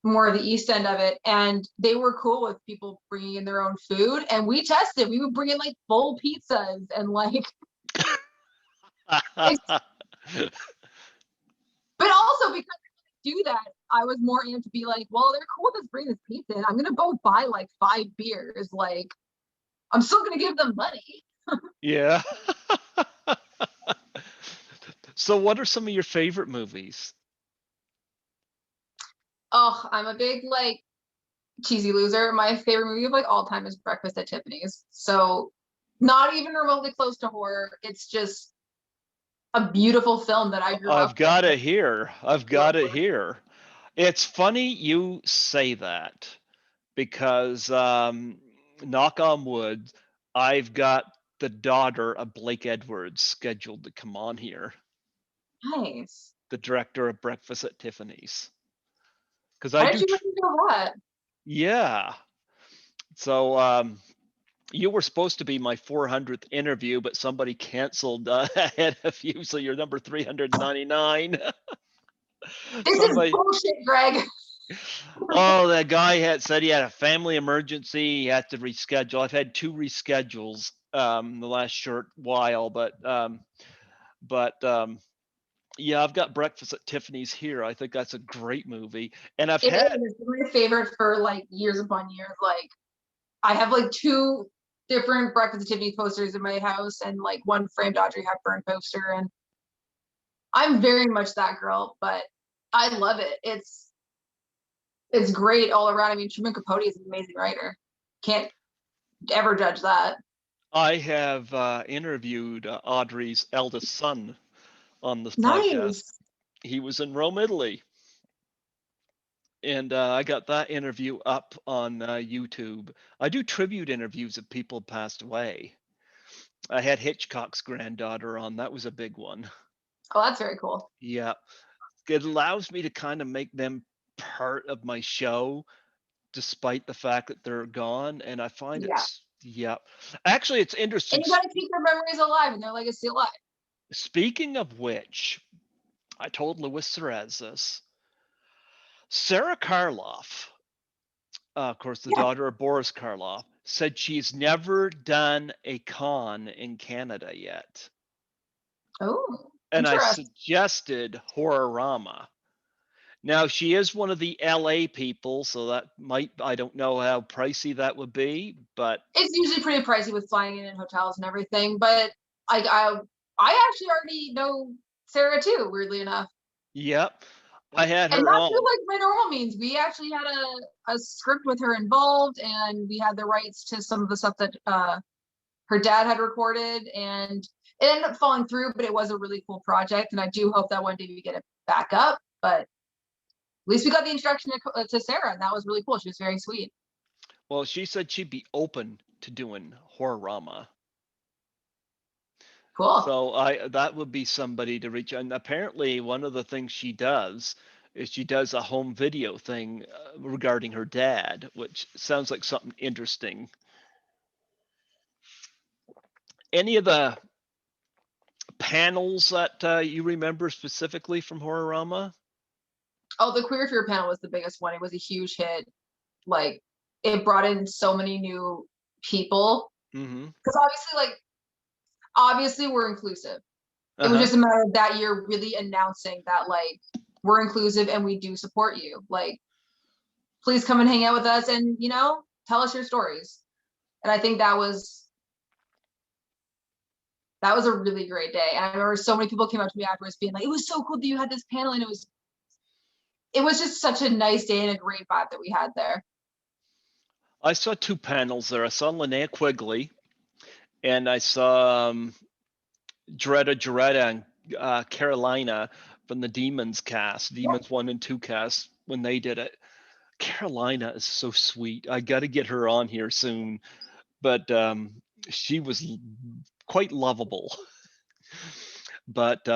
more of the east end of it, and they were cool with people bringing in their own food, and we tested. We would bring in like full pizzas and like, but also because I do that, I was more amped to be like, well, they're cool with us bringing this pizza in. I'm gonna go buy like 5 beers. Like I'm still gonna give them money. Yeah. So what are some of your favorite movies? Oh, I'm a big like cheesy loser. My favorite movie of like all time is Breakfast at Tiffany's. So not even remotely close to horror. It's just a beautiful film that I grew I've up with. got it here. I've got it here. It's funny you say that because knock on wood, I've got the daughter of Blake Edwards scheduled to come on here, Nice. the director of Breakfast at Tiffany's. Because I How do, did you know that? yeah. So you were supposed to be my 400th interview, but somebody canceled ahead of you, so you're number 399. This is Somebody, bullshit, Greg. oh, that guy had said he had a family emergency. He had to reschedule. I've had 2 reschedules the last short while, but yeah, I've got Breakfast at Tiffany's here. I think that's a great movie, and I've It is. had, It's been my favorite for like years upon years. Like I have like 2 different Breakfast at Tiffany's posters in my house and like one framed Audrey Hepburn poster. And I'm very much that girl, but I love it. It's great all around. I mean, Truman Capote is an amazing writer. Can't ever judge that. I have interviewed Audrey's eldest son on this podcast. Nice. He was in Rome, Italy, and I got that interview up on YouTube. I do tribute interviews of people passed away. I had Hitchcock's granddaughter on. That was a big one. Oh, that's very cool. Yeah, it allows me to kind of make them part of my show, despite the fact that they're gone. And I find Yeah. it's, yeah. Actually, it's interesting. And you got to keep their memories alive and their legacy alive. Speaking of which, I told Louis Therese this. Sarah Karloff, of course, the Yeah. daughter of Boris Karloff, said she's never done a con in Canada yet. Oh, And I interesting. suggested Horrorama. Now, she is one of the LA people, so that might, I don't know how pricey that would be, but It's usually pretty pricey with flying in and hotels and everything, but I actually already know Sarah too, weirdly enough. yep, I had And her not through on. like my normal means. We actually had a script with her involved, and we had the rights to some of the stuff that her dad had recorded, and it ended up falling through, but it was a really cool project, and I do hope that one day we get it back up. But at least we got the introduction to Sarah, and that was really cool. She was very sweet. Well, she said she'd be open to doing Horrorama. Cool. So that would be somebody to reach. And apparently, one of the things she does is she does a home video thing regarding her dad, which sounds like something interesting. Any of the panels that you remember specifically from Horrorama? Oh, the Queer Fear panel was the biggest one. It was a huge hit. Like, it brought in so many new people. Mm-hmm. Because obviously we're inclusive. It was just a matter of that year really announcing that, like, we're inclusive and we do support you. Like, please come and hang out with us and, tell us your stories. And I think that was a really great day. And I remember so many people came up to me afterwards being like, it was so cool that you had this panel, and it was just such a nice day and a great vibe that we had there. I saw 2 panels there. I saw Linnea Quigley, and I saw Jaretta and Carolina from the Demons cast, Demons 1 and 2 cast, when they did it. Carolina is so sweet. I got to get her on here soon, but she was quite lovable. But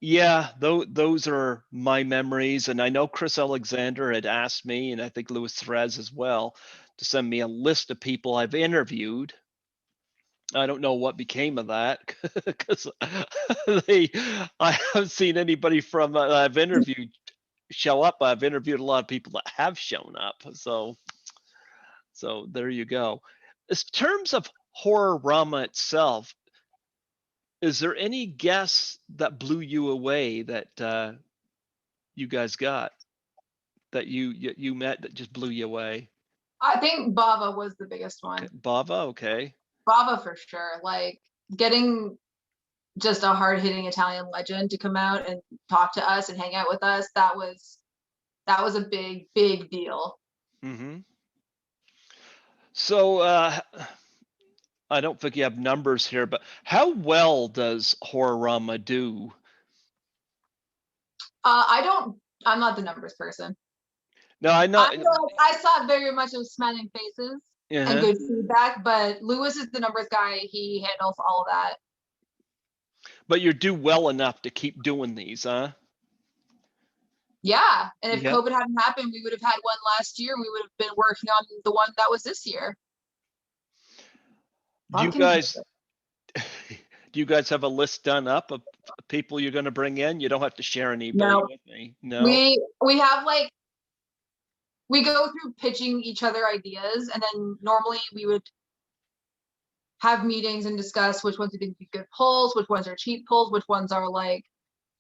yeah, those are my memories. And I know Chris Alexander had asked me, and I think Louis Therese as well, to send me a list of people I've interviewed. I don't know what became of that because I haven't seen anybody from I've interviewed show up. I've interviewed a lot of people that have shown up. So there you go. In terms of Horrorama itself, is there any guests that blew you away that you guys got, that you met, that just blew you away? I think Bava was the biggest one. Okay. Bava, okay. Bava for sure. Like, getting just a hard-hitting Italian legend to come out and talk to us and hang out with us, that was a big deal. Mm-hmm. So I don't think you have numbers here, but how well does Horrorama do? I'm not the numbers person. No, I know. I saw very much of smiling faces. and Uh-huh. good feedback. But Lewis is the numbers guy. He handles all of that. But you do well enough to keep doing these, huh? Yeah. And if Yep. COVID hadn't happened, we would have had one last year. We would have been working on the one that was this year. Do you Fucking guys COVID. do you guys have a list done up of people you're going to bring in? You don't have to share anybody No. with me. No. We have like we go through pitching each other ideas, and then normally we would have meetings and discuss which ones we think would be good pulls, which ones are cheap pulls, which ones are like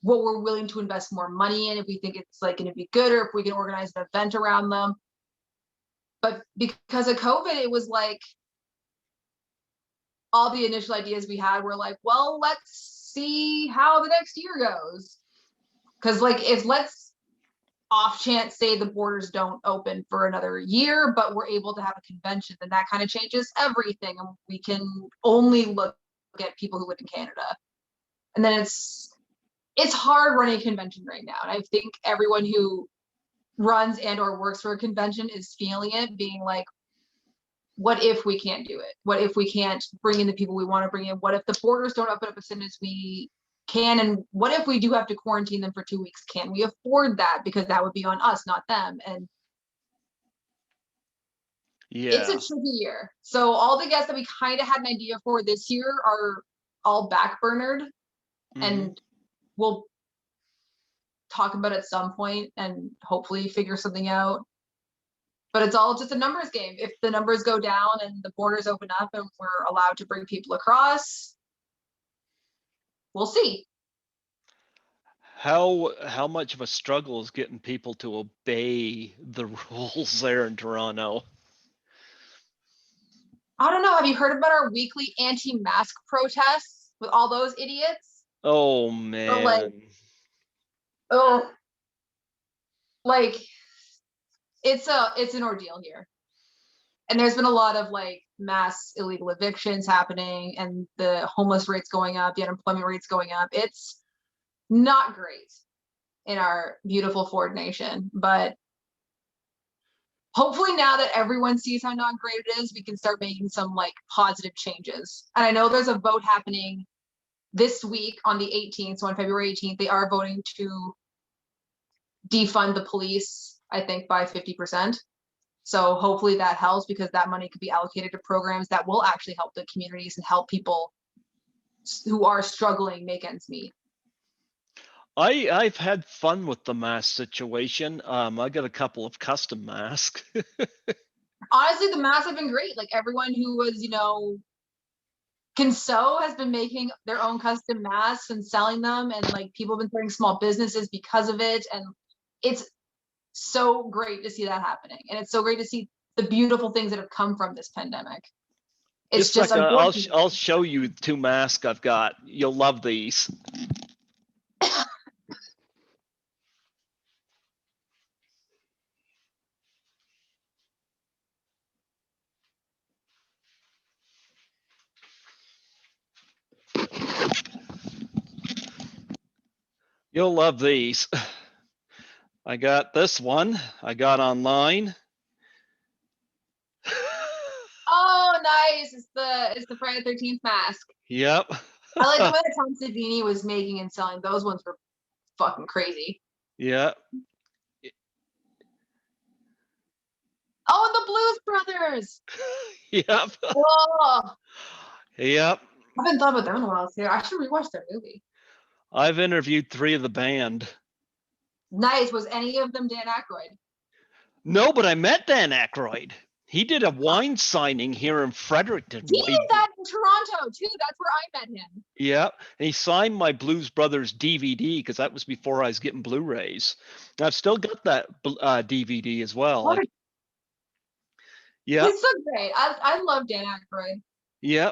what we're willing to invest more money in, if we think it's like going to be good, or if we can organize an event around them. But because of COVID, it was like all the initial ideas we had were like, well, let's see how the next year goes. Because like if let's off chance say the borders don't open for another year, but we're able to have a convention, then that kind of changes everything, and we can only look at people who live in Canada. And then it's hard running a convention right now, and I think everyone who runs and or works for a convention is feeling it, being like, what if we can't do it? What if we can't bring in the people we want to bring in? What if the borders don't open up as soon as we can? And what if we do have to quarantine them for 2 weeks? Can we afford that? Because that would be on us, not them. And it's a Yeah. tricky year. So all the guests that we kind of had an idea for this year are all backburnered, Mhm. and we'll talk about it at some point and hopefully figure something out. But it's all just a numbers game. If the numbers go down and the borders open up and we're allowed to bring people across, we'll see. How much of a struggle is getting people to obey the rules there in Toronto? I don't know. Have you heard about our weekly anti-mask protests with all those idiots? Oh Or like, man. oh, like it's an ordeal here. And there's been a lot of like mass illegal evictions happening, and the homeless rates going up, the unemployment rates going up. It's not great in our beautiful Ford nation, but hopefully now that everyone sees how not great it is, we can start making some like positive changes. And I know there's a vote happening this week on the 18th. So on February 18th, they are voting to defund the police, I think by 50%. So hopefully that helps, because that money could be allocated to programs that will actually help the communities and help people who are struggling make ends meet. I've had fun with the mask situation. I got a couple of custom masks. Honestly, the masks have been great. Like everyone who was, can sew has been making their own custom masks and selling them, and like people have been starting small businesses because of it. And it's so great to see that happening. And it's so great to see the beautiful things that have come from this pandemic. It's Just just like unfortunate. I'll show you two masks I've got. You'll love these. You'll love these. I got this one. I got online. Oh, nice. It's the Friday the 13th mask. Yep. I like the way that Tom Savini was making and selling. Those ones were fucking crazy. Yeah. Oh, and the Blues Brothers. Yep. Whoa. Yep. I haven't thought about them in a while too. I should rewatch their movie. I've interviewed 3 of the band. Nice. Was any of them Dan Aykroyd? No, but I met Dan Aykroyd. He did a wine signing here in Fredericton. He did that in Toronto too. That's where I met him. Yeah, and he signed my Blues Brothers DVD because that was before I was getting Blu-rays. And I've still got that DVD as well. Yeah, He's so great. I love Dan Aykroyd. yeah.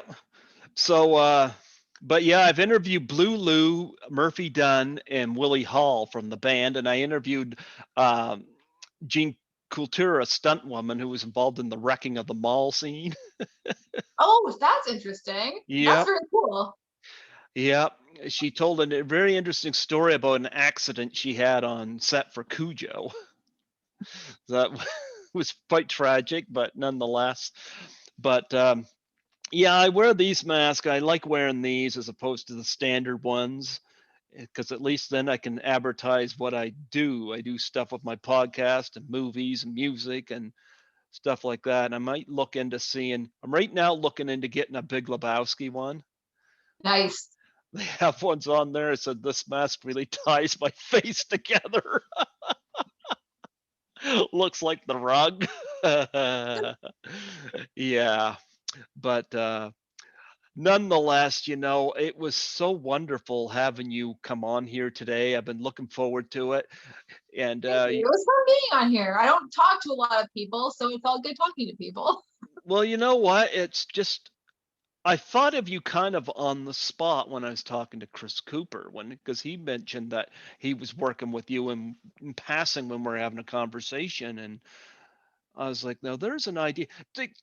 So, but yeah, I've interviewed Blue Lou, Murphy Dunn, and Willie Hall from the band, and I interviewed Jean Coulter, a stunt woman who was involved in the wrecking of the mall scene. Oh, that's interesting. That's Yep. very cool. Yeah, she told a very interesting story about an accident she had on set for Cujo. That was quite tragic, but nonetheless. But yeah, I wear these masks. I like wearing these as opposed to the standard ones because at least then I can advertise what I do. I do stuff with my podcast and movies and music and stuff like that. And I might look into seeing, I'm right now looking into getting a Big Lebowski one. Nice. They have ones on there. It said, this mask really ties my face together. Looks like the rug. Yeah. But nonetheless, it was so wonderful having you come on here today. I've been looking forward to it. And Thank you. It was fun being on here. I don't talk to a lot of people, so it felt good talking to people. well, you know what? It's just I thought of you kind of on the spot when I was talking to Chris Cooper because he mentioned that he was working with you in passing when we're having a conversation, and I was like, no, there's an idea.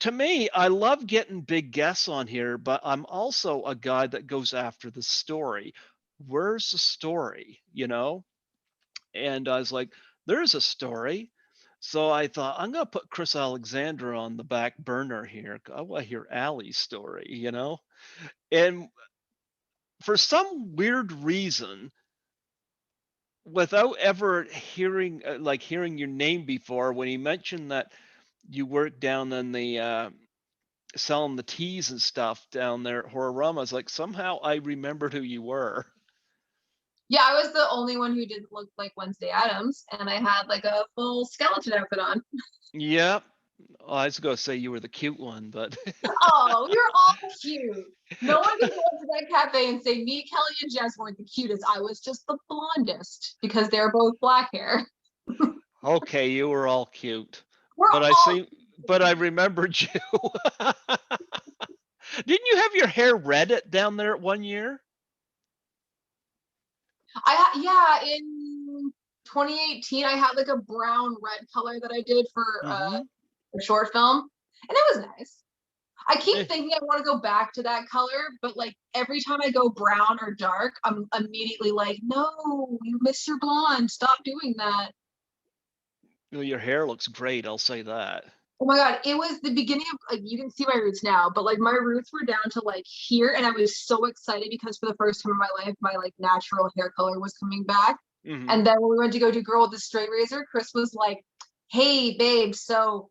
To me, I love getting big guests on here, but I'm also a guy that goes after the story. Where's the story? And I was like, there's a story. So I thought I'm gonna put Chris Alexandra on the back burner here. I want to hear Allie's story. And for some weird reason, without ever hearing your name before, when he mentioned that you worked down in the selling the teas and stuff down there at Horrorama, I was like, somehow I remembered who you were. Yeah, I was the only one who didn't look like Wednesday Addams, and I had like a full skeleton outfit on. Yep. I was gonna say you were the cute one, but Oh, you're all cute. No one can go into that cafe and say me, Kelly, and Jess weren't the cutest. I was just the blondest because they're both black hair. okay, you were all cute. We're But all. but I remembered you. Didn't you have your hair red down there at 1 year? Yeah, in 2018, I had like a brown red color that I did for Mm-hmm. a short film, and it was nice. I keep Eh, thinking I want to go back to that color, but like every time I go brown or dark, I'm immediately like, no, you miss your blonde. Stop doing that. well, your hair looks great, I'll say that. Oh my God, it was the beginning of like you can see my roots now, but like my roots were down to like here, and I was so excited because for the first time in my life, my like natural hair color was coming back. Mm-hmm. And then when we went to go do Girl with the Straight Razor, Chris was like, "Hey, babe, so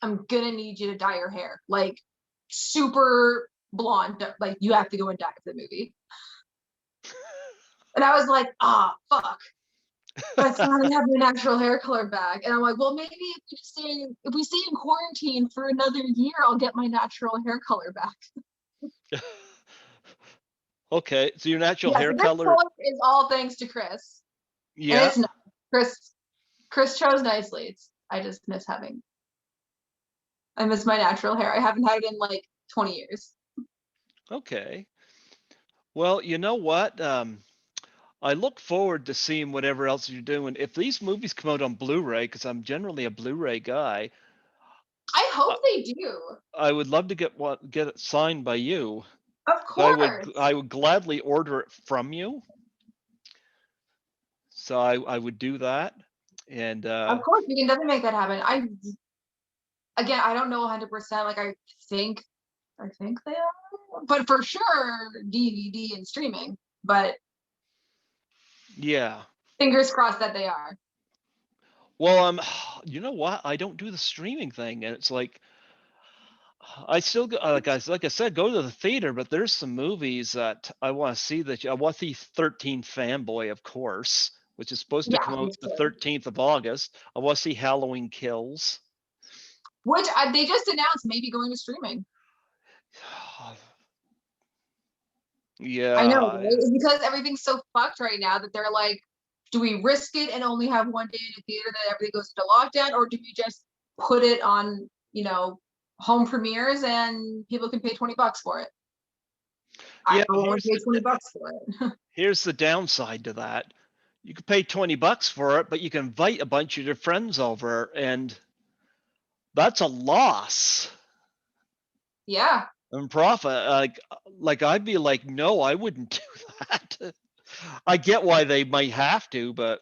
I'm gonna need you to dye your hair like super blonde. Like you have to go and dye for the movie." And I was like, "Ah, fuck." I finally have my natural hair color back. And I'm like, well, maybe if we stay in quarantine for another year, I'll get my natural hair color back. Okay, so your natural Yeah, hair so this color, color is all thanks to Chris. And yeah. it's not. Chris chose nicely. I just I miss my natural hair. I haven't had it in like 20 years. Okay. Well, you know what? I look forward to seeing whatever else you're doing. If these movies come out on Blu-ray, because I'm generally a Blu-ray guy, I I, hope they do. I would love to get it signed by you. Of I course. would gladly order it from you. So I would do that. And Of course, we can definitely make that happen. I don't know 100%. Like I think they are, but for sure DVD and streaming. But yeah. fingers crossed that they are. Well, you know what? I don't do the streaming thing, and it's like I still go, like I said, go to the theater, but there's some movies that I want to see. I want the 13th Fanboy, of course, which is supposed to Yeah, come me out the too. 13th of August. I want to see Halloween Kills. Which they just announced maybe going to streaming. I know, Yeah, right? Because everything's so fucked right now that they're like, do we risk it and only have one day in a theater that everything goes into lockdown, or do we just put it on, home premieres and people can pay $20 for it? I yeah. don't want to pay $20 for it. Here's the downside to that. You could pay $20 for it, but you can invite a bunch of your friends over, and that's a loss. Yeah. And profit, like I'd be like, no, I wouldn't do that. I get why they might have to, but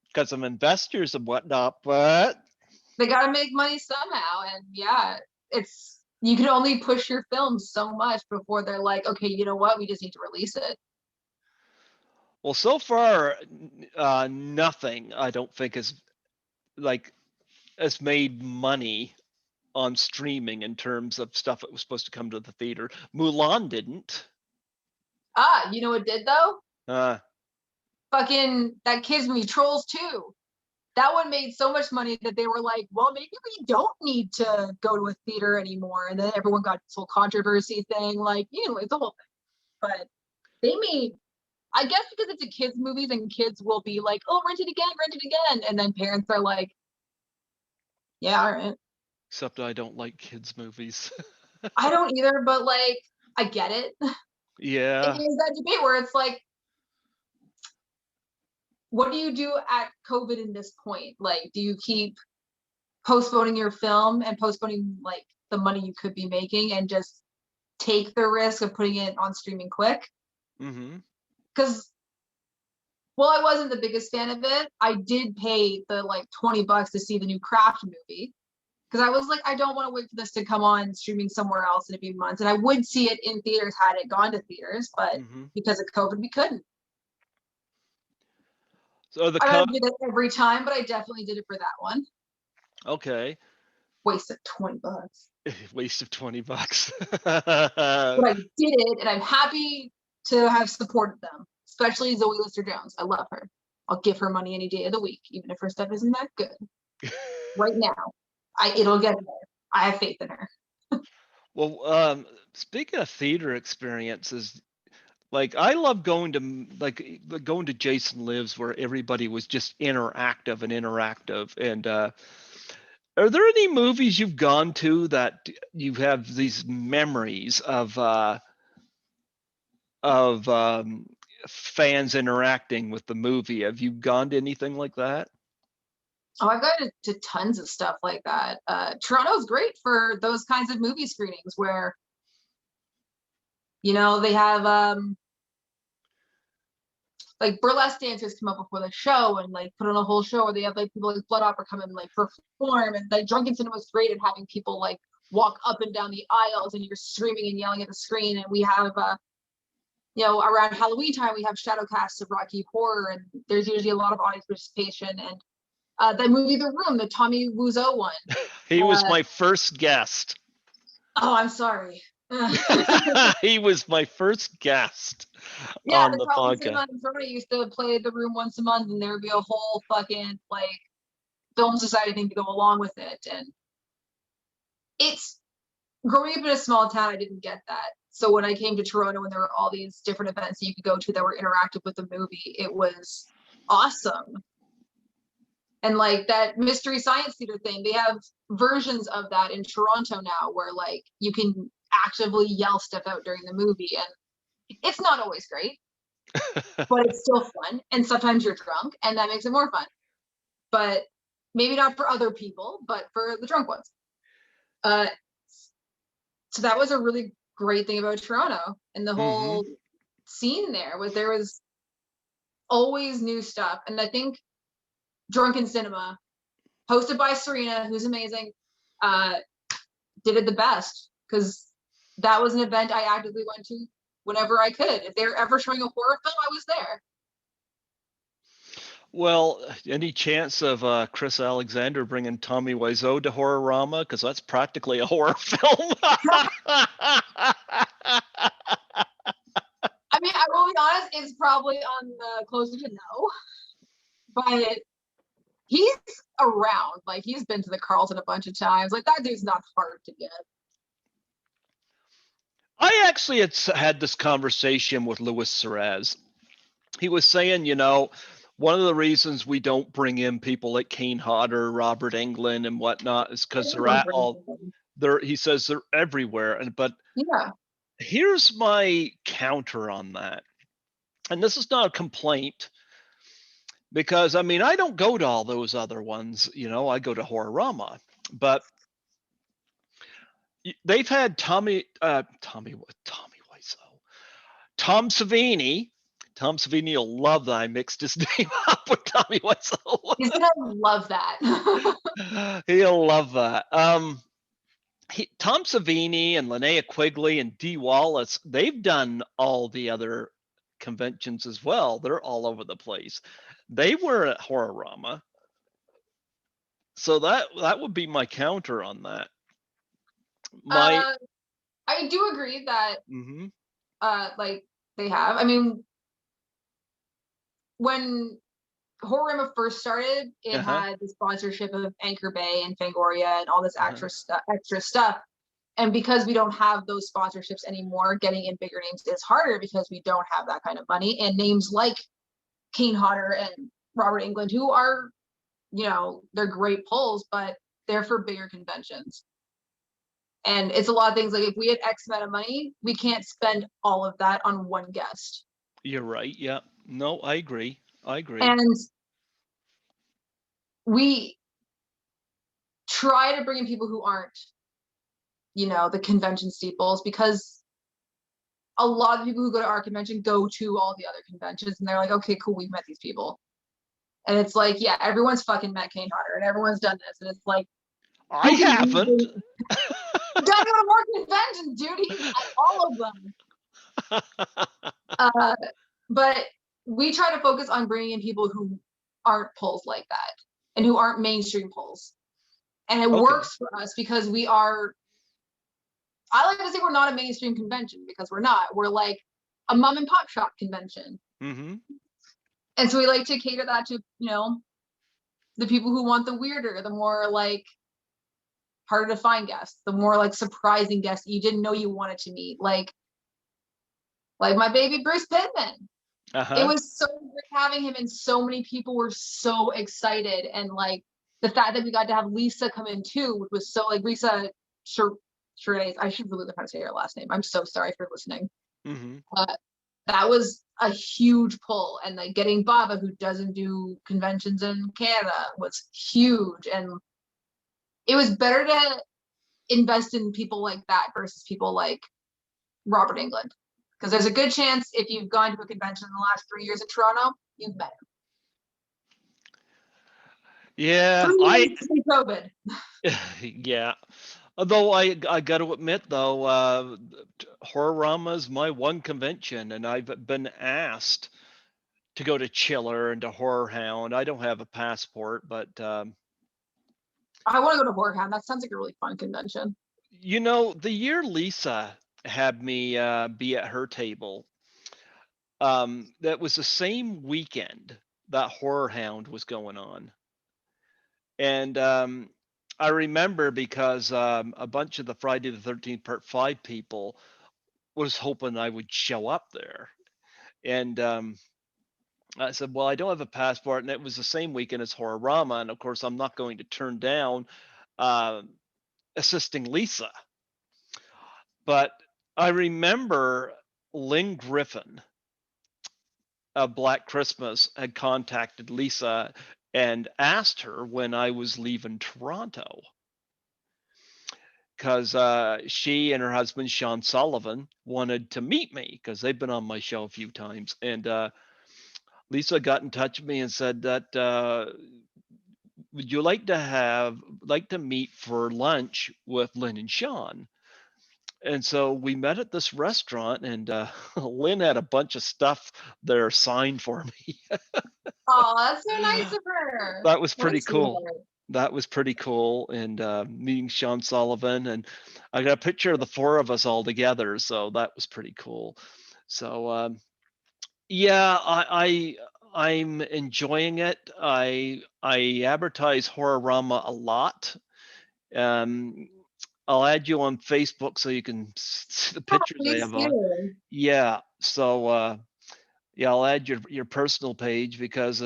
because of investors and whatnot. But They got to make money somehow. And yeah, you can only push your film so much before they're like, okay, you know what? We just need to release it. Well, so far, nothing I don't think has made money on streaming in terms of stuff that was supposed to come to the theater. Mulan didn't. You know what did though? Uh, Fucking that kids movie Trolls 2. That one made so much money that they were like, well, maybe we don't need to go to a theater anymore. And then everyone got this whole controversy thing, like, it's the whole thing. But they made, I guess because it's a kids' movie, then kids will be like, oh, rent it again. And then parents are like, yeah, all right. except I don't like kids' movies. I don't either, but like, I get it. Yeah. It is that debate where it's like, what do you do at COVID in this point? Like, do you keep postponing your film and postponing like the money you could be making and just take the risk of putting it on streaming quick? Mm-hmm. Because while I wasn't the biggest fan of it, I did pay the like $20 to see the new Craft movie. Because I was like, I don't want to wait for this to come on streaming somewhere else in a few months. And I would see it in theaters had it gone to theaters, but because of COVID, we couldn't. So I don't do that every time, but I definitely did it for that one. Okay. Waste of $20. Waste of $20. But I did it, and I'm happy to have supported them, especially Zoe Lister-Jones. I love her. I'll give her money any day of the week, even if her stuff isn't that good. Right now, it'll get there. I have faith in her. Well, speaking of theater experiences, like I love going to Jason Lives where everybody was just interactive. And are there any movies you've gone to that you have these memories of fans interacting with the movie? Have you gone to anything like that? Oh, I've gone to tons of stuff like that. Toronto's great for those kinds of movie screenings where, they have like burlesque dancers come up before the show and like put on a whole show, or they have like people like Blood Opera come in and like perform, and like Drunken Cinema was great at having people like walk up and down the aisles and you're screaming and yelling at the screen. And we have around Halloween time we have shadow casts of Rocky Horror, and there's usually a lot of audience participation. And that movie The Room, the Tommy Wiseau one. He was my first guest. Oh, I'm sorry. He was my first guest yeah, on the podcast. I used to play The Room once a month, and there would be a whole fucking like film society thing to go along with it. And it's growing up in a small town, I didn't get that. So when I came to Toronto and there were all these different events that you could go to that were interactive with the movie, it was awesome. And like that Mystery Science Theater thing, they have versions of that in Toronto now where like you can actively yell stuff out during the movie. And it's not always great, but it's still fun. And sometimes you're drunk and that makes it more fun. But maybe not for other people, but for the drunk ones. So that was a really great thing about Toronto, and the whole scene there was always new stuff. And I think Drunken Cinema, hosted by Serena, who's amazing, did it the best, because that was an event I actively went to whenever I could. If they're ever showing a horror film, I was there. Well, any chance of Chris Alexander bringing Tommy Wiseau to Horrorama? Because that's practically a horror film. I mean, I will be honest, it's probably on the closer to no, but he's around. Like, he's been to the Carlton a bunch of times. Like, that dude's not hard to get. I actually had this conversation with Louis Serez. He was saying, one of the reasons we don't bring in people like Kane Hodder, Robert Englund, and whatnot is because he says they're everywhere. But yeah, here's my counter on that. And this is not a complaint, because I mean, I don't go to all those other ones, I go to Horrorama, but they've had Tom Savini, Tom Savini will love that I mixed his name up with Tommy Wiseau. He's gonna love that. He'll love that. Tom Savini and Linnea Quigley and Dee Wallace, they've done all the other conventions as well. They're all over the place. They were at Horrorama. So that would be my counter on that. I do agree that Mhm. like they have. I mean, when Horrorama first started, it Uh-huh. had the sponsorship of Anchor Bay and Fangoria and all this Uh-huh. extra stuff. And because we don't have those sponsorships anymore, getting in bigger names is harder because we don't have that kind of money. And names like Kane Hodder and Robert Englund, who are, they're great pulls, but they're for bigger conventions. And it's a lot of things like if we had X amount of money, we can't spend all of that on one guest. You're right. Yeah. No, I agree. And we try to bring in people who aren't, the convention steeples, because a lot of people who go to our convention go to all the other conventions and they're like, okay, cool, we've met these people. And it's like, yeah, everyone's fucking met Kane Hodder and everyone's done this. And it's like, I haven't. Don't go to more conventions, dude. He's at all of them. But we try to focus on bringing in people who aren't pulls like that and who aren't mainstream pulls. And it works for us because we are, I like to say we're not a mainstream convention because we're not. We're like a mom and pop shop convention. Mm-hmm. And so we like to cater that to, the people who want the weirder, the more like harder to find guests, the more like surprising guests you didn't know you wanted to meet. Like my baby Bruce Pittman. It was so great having him, and so many people were so excited. And like the fact that we got to have Lisa come in too, which was so like Lisa Charades. I should really know how to say her last name. I'm so sorry for listening. Mm-hmm. That was a huge pull, and like getting Baba, who doesn't do conventions in Canada, was huge. And it was better to invest in people like that versus people like Robert Englund. Because there's a good chance if you've gone to a convention in the last 3 years in Toronto, you've met him. Yeah, 3 years pre-COVID. Yeah. Although I got to admit though, Horrorama is my one convention, and I've been asked to go to Chiller and to Horror Hound. I don't have a passport, but I want to go to Horror Hound. That sounds like a really fun convention. the year Lisa had me be at her table, that was the same weekend that Horror Hound was going on. And I remember because a bunch of the Friday the 13th Part 5 people was hoping I would show up there. And I said, well, I don't have a passport. And it was the same weekend as Horrorama. And of course, I'm not going to turn down assisting Lisa. But I remember Lynn Griffin of Black Christmas had contacted Lisa and asked her when I was leaving Toronto, because she and her husband Sean Sullivan wanted to meet me because they've been on my show a few times. And Lisa got in touch with me and said that would you like to meet for lunch with Lynn and Sean? And so we met at this restaurant, and Lynn had a bunch of stuff there signed for me. Oh, that's so nice of her. That was pretty cool. That was pretty cool. And meeting Sean Sullivan, and I got a picture of the four of us all together. So that was pretty cool. So yeah, I'm enjoying it. I advertise Horrorama a lot. I'll add you on Facebook so you can see the pictures I have on. Yeah. So yeah, I'll add your personal page because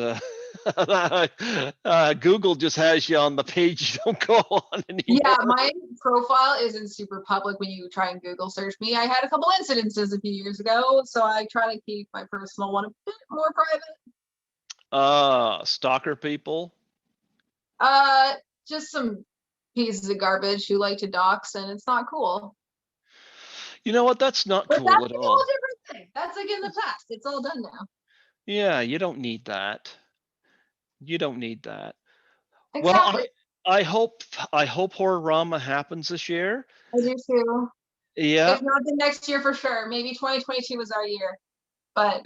Google just has you on the page you don't go on anymore. Yeah, my profile isn't super public when you try and Google search me. I had a couple incidences a few years ago, so I try to keep my personal one a bit more private. Stalker people? Just some pieces of garbage who like to dox, and it's not cool. You know what? That's not cool at all. That's a whole different thing. That's like in the past. It's all done now. Yeah, you don't need that. You don't need that. Well, Exactly. I hope Horrorama happens this year. I do too. Yeah. If not the next year for sure. Maybe 2022 was our year. But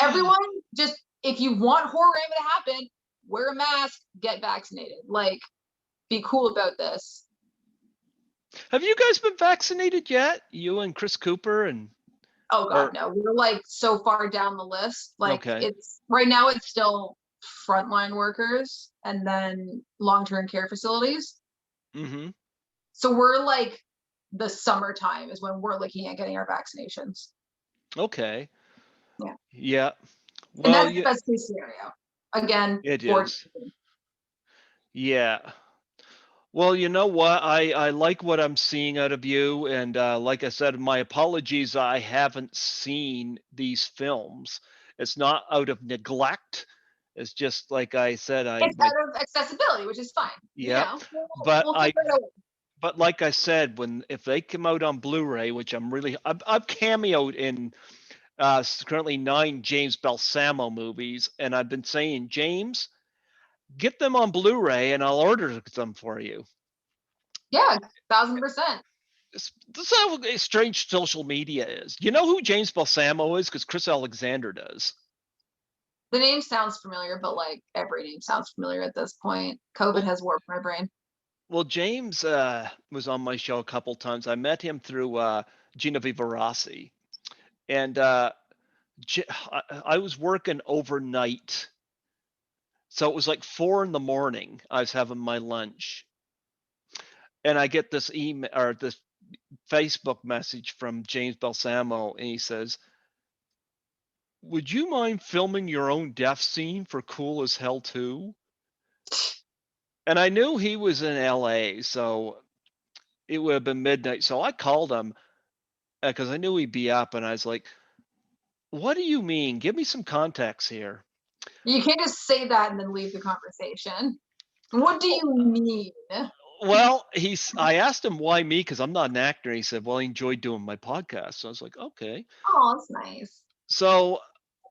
everyone, just if you want Horrorama to happen, wear a mask, get vaccinated. Like, be cool about this. Have you guys been vaccinated yet? You and Chris Cooper and Oh God, or no. We're like so far down the list. Like okay. it's right now it's still frontline workers and then long-term care facilities. Mm-hmm. So we're like the summertime is when we're looking at getting our vaccinations. Okay. Yeah. Yeah. And Well, that's the yeah, best case scenario. Again, it for is. Yeah. Well, you know what? I like what I'm seeing out of you, and like I said, my apologies. I haven't seen these films. It's not out of neglect. It's just like I said, I it's my out of accessibility, which is fine. yep. We'll, But we'll I figure it out. but like I said, when if they come out on Blu-ray, which I've cameoed in currently 9 James Balsamo movies, and I've been saying, James, get them on Blu-ray, and I'll order them for you. Yeah, 1000%. This is how strange social media is. You know who James Balsamo is? Because Chris Alexander does. The name sounds familiar, but like every name sounds familiar at this point. COVID Well, has warped my brain. well, James was on my show a couple times. I met him through Genevieve Rossi, and I was working overnight, so it was like 4 in the morning. I was having my lunch, and I get this email or this Facebook message from James Balsamo, and he says, "Would you mind filming your own death scene for Cool as Hell 2?" And I knew he was in LA, so it would have been midnight. So I called him because I knew he'd be up, and I was like, "What do you mean? Give me some context here." You can't just say that and then leave the conversation. What do you mean? Well, I asked him why me because I'm not an actor. He said, "Well, I enjoyed doing my podcast." So I was like, "Okay." Oh, that's nice. So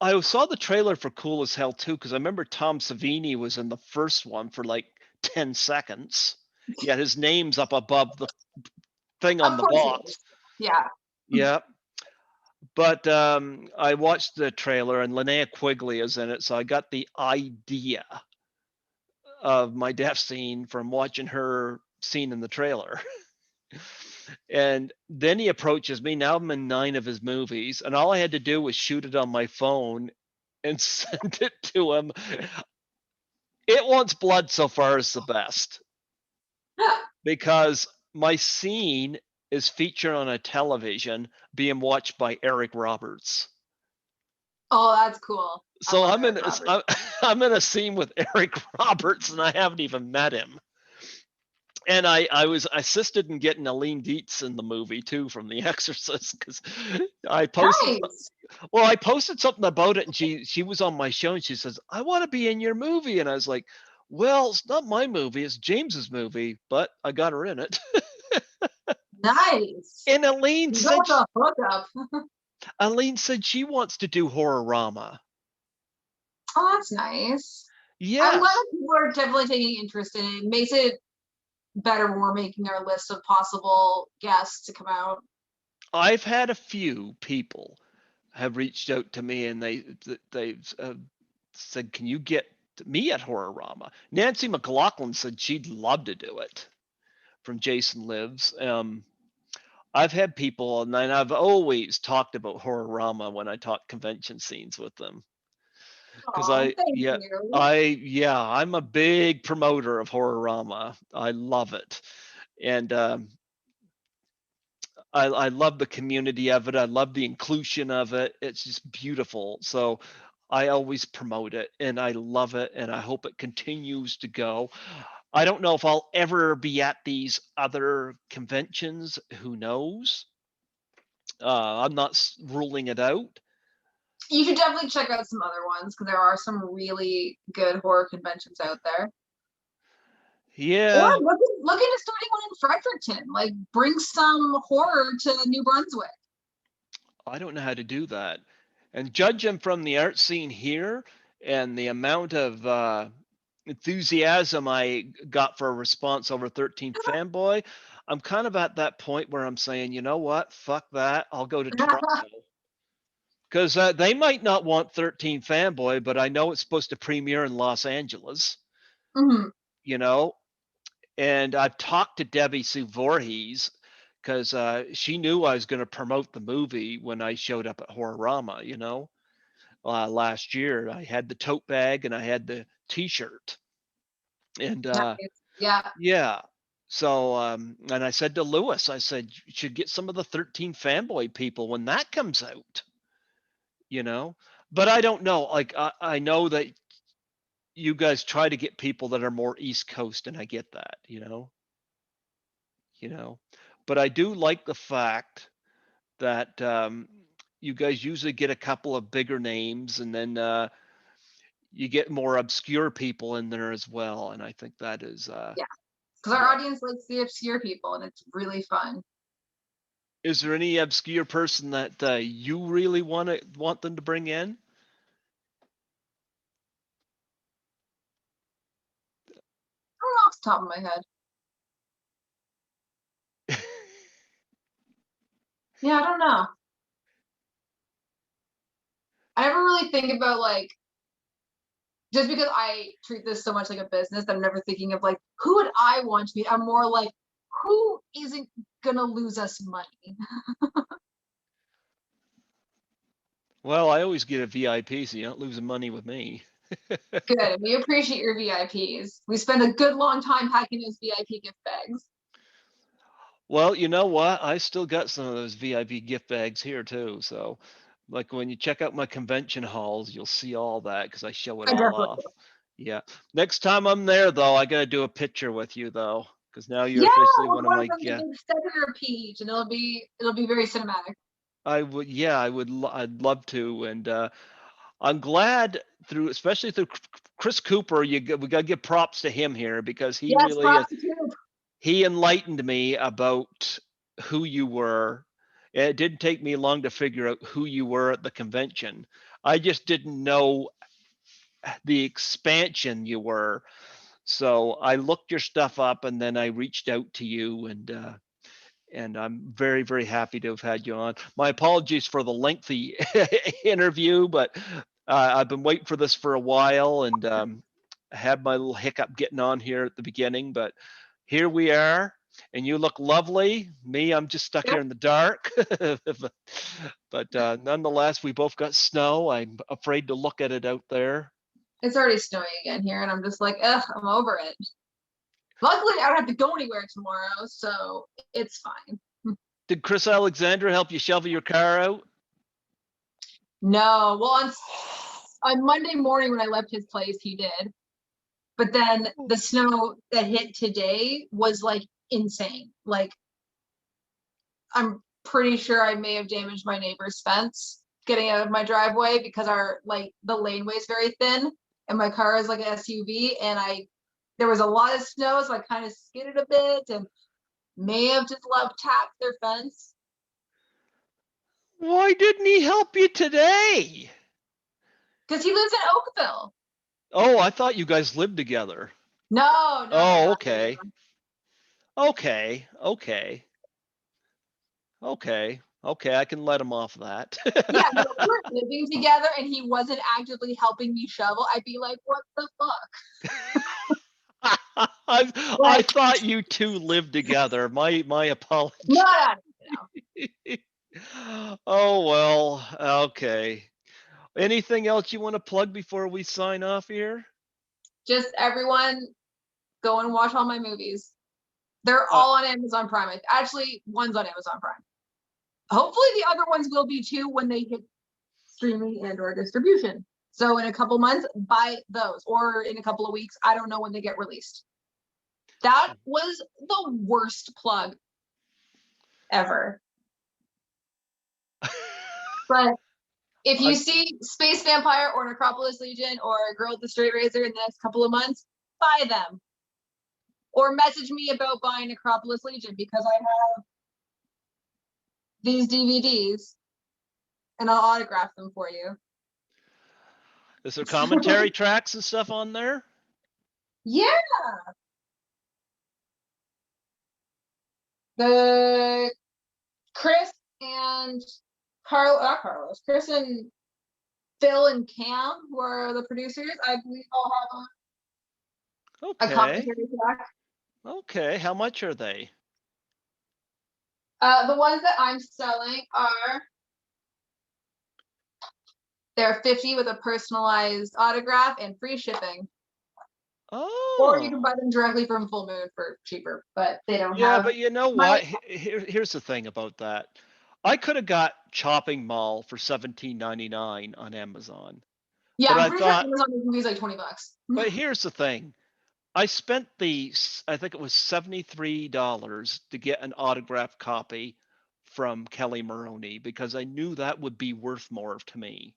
I saw the trailer for Cool as Hell 2 because I remember Tom Savini was in the first one for like 10 seconds. Yeah, his name's up above the thing on Of the course it box. is. Yeah. Yeah. But I watched the trailer and Linnea Quigley is in it, so I got the idea of my death scene from watching her scene in the trailer. And then he approaches me. Now I'm in 9 of his movies, and all I had to do was shoot it on my phone and send it to him. It Wants Blood so far is the best because my scene is featured on a television being watched by Eric Roberts. Oh, that's cool. I So love Eric Roberts. I'm in a scene with Eric Roberts, and I haven't even met him. And I was assisted in getting Aline Dietz in the movie too from The Exorcist because I posted Nice. I posted something about it, and she was on my show, and she says, "I want to be in your movie," and I was like, "Well, it's not my movie; it's James's movie, but I got her in it." Nice. And You got the hookup. Aline said she wants to do Horrorama. Oh, that's nice. I'm glad Yes, that people are definitely taking interest in it. It makes it better when we're making our list of possible guests to come out. I've had a few people have reached out to me, and they said, "Can you get me at Horrorama?" Nancy McLaughlin said she'd love to do it from Jason Lives. I've had people, and I've always talked about Horrorama when I talk convention scenes with them because Oh, thank you. I'm a big promoter of Horrorama. I love it, and I love the community of it. I love the inclusion of it. It's just beautiful. So I always promote it, and I love it, and I hope it continues to go. I don't know if I'll ever be at these other conventions. Who knows? I'm not ruling it out. You should definitely check out some other ones because there are some really good horror conventions out there. Or Yeah, look into starting one in Fredericton. Like bring some horror to New Brunswick. I don't know how to do that. And judging from the art scene here and the amount of enthusiasm I got for a response over 13 Fanboy, I'm kind of at that point where I'm saying, you know what? Fuck that. I'll go to Toronto. Because they might not want 13 Fanboy, but I know it's supposed to premiere in Los Angeles, Mhm. you know? And I've talked to Debbie Sue Voorhees because she knew I was going to promote the movie when I showed up at Horrorama, last year. I had the tote bag and I had the T-shirt, and Nice. Yeah. yeah. So and I said to Lewis, I said you should get some of the 13 Fanboy people when that comes out, you know. But I don't know. Like I know that you guys try to get people that are more East Coast, and I get that, you know. But I do like the fact that you guys usually get a couple of bigger names, and then you get more obscure people in there as well. And I think that is, Yeah. Because our yeah. audience likes the obscure people, and it's really fun. Is there any obscure person that you really want them to bring in? I don't know off the top of my head. Yeah, I don't know. I never really think about like just because I treat this so much like a business, I'm never thinking of like who would I want to be. I'm more like who isn't gonna lose us money. Well, I always get a VIP, so you're not losing money with me. Good. We appreciate your VIPs. We spend a good long time hacking those VIP gift bags. Well, you know what? I still got some of those VIP gift bags here too. So, like when you check out my convention halls, you'll see all that because I show it I all definitely off. do. Yeah. Next time I'm there, though, I gotta do a picture with you, though, because now you're Yeah, officially we'll one go of on my from the guests. big second page, and it'll be very cinematic. I would, yeah, I'd love to, and I'm glad especially through Chris Cooper. We gotta give props to him here because he Yes, really prostitute. he enlightened me about who you were. It didn't take me long to figure out who you were at the convention. I just didn't know the expansion you were. So I looked your stuff up and then I reached out to you, and I'm very, very happy to have had you on. My apologies for the lengthy interview, but I've been waiting for this for a while, and I had my little hiccup getting on here at the beginning, but here we are. And you look lovely. Me, I'm just stuck Yep. here in the dark. But nonetheless, we both got snow. I'm afraid to look at it out there. It's already snowing again here, and I'm just like, ugh, I'm over it. Luckily, I don't have to go anywhere tomorrow, so it's fine. Did Chris Alexander help you shovel your car out? No, well, on Monday morning when I left his place, he did. But then the snow that hit today was like insane. Like, I'm pretty sure I may have damaged my neighbor's fence getting out of my driveway because the laneway is very thin and my car is like an SUV, and there was a lot of snow, so I kind of skidded a bit and may have just love tapped their fence. Why didn't he help you today? Because he lives in Oakville. Oh, I thought you guys lived together. No, no, no, Oh, not okay. Okay. Okay. Okay. Okay. I can let him off that. yeah, no, we're living together and he wasn't actively helping me shovel. I'd be like, what the fuck? I Like, thought you two lived together. My apologies. not Oh well. Okay. Anything else you want to plug before we sign off here? just everyone go and watch all my movies. They're Uh, all on Amazon Prime. Actually, one's on Amazon Prime. Hopefully the other ones will be too when they hit streaming and or distribution. So in a couple months, buy those, or in a couple of weeks. I don't know when they get released. That was the worst plug ever. But if you see Space Vampire or Necropolis Legion or Girl with the Straight Razor in the next couple of months, buy them. Or message me about buying Necropolis Legion because I have these DVDs and I'll autograph them for you. Is there commentary tracks and stuff on there? Yeah. The Chris and Chris and Phil and Cam, who are the producers, I believe all have a Okay. commentary track. Okay. How much are they? The ones that I'm selling are they're 50 with a personalized autograph and free shipping. Or you can Oh. buy them directly from Full Moon for cheaper, but they don't Yeah, have but you know my what? Here's the thing about that. I could have got Chopping Mall for $17.99 on Amazon. yeah, But I'm I pretty sure thought, Amazon movies like $20. but here's the thing. I spent I think it was $73 to get an autographed copy from Kelly Maroney because I knew that would be worth more to me.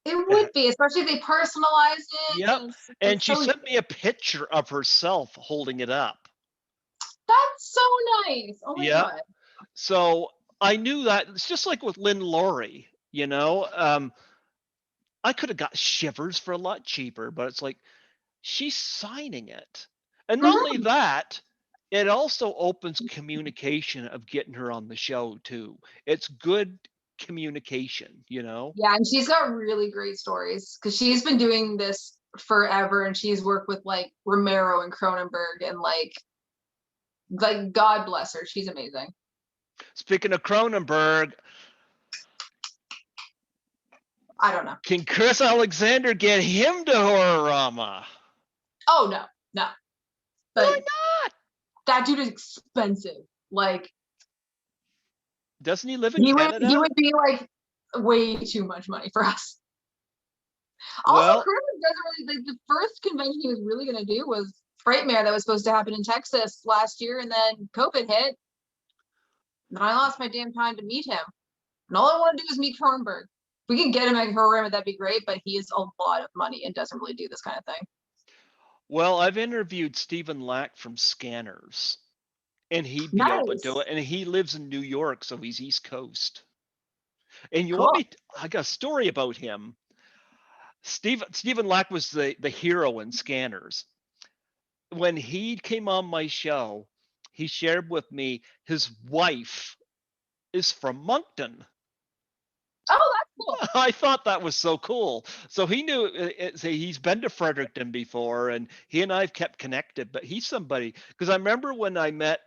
It would be, especially if they personalize it. Yep. And And she so sent me a picture of herself holding it up. that's so nice. Oh my Yep. god. So I knew that it's just like with Lynn Laurie, you know. I could have got Shivers for a lot cheaper, but it's like she's signing it. And not only Mhm. that, it also opens communication of getting her on the show too. It's good communication, you know? Yeah, and she's got really great stories because she's been doing this forever, and she's worked with like Romero and Cronenberg, and like God bless her, she's amazing. Speaking of Cronenberg, I don't know. can Chris Alexander get him to Horrorama? Oh no, no. Why Like not? that dude is expensive. Like Doesn't he live in he Canada? would be like way too much money for us. Also, Well, Cronenberg doesn't really like the first convention he was really gonna do was Frightmare that was supposed to happen in Texas last year, and then COVID hit. And I lost my damn time to meet him. And all I want to do is meet Cronenberg. If we can get him at Horror, that'd be great, but he is a lot of money and doesn't really do this kind of thing. well, I've interviewed Stephen Lack from Scanners, and he'd be open to Nice. it. And he lives in New York, so he's East Coast. And you want Cool. me? I got a story about him. Stephen Lack was the hero in Scanners. When he came on my show, he shared with me his wife is from Moncton. Oh, that's cool. I thought that was so cool. So he knew he's been to Fredericton before, and he and I've kept connected. But he's somebody because I remember when I met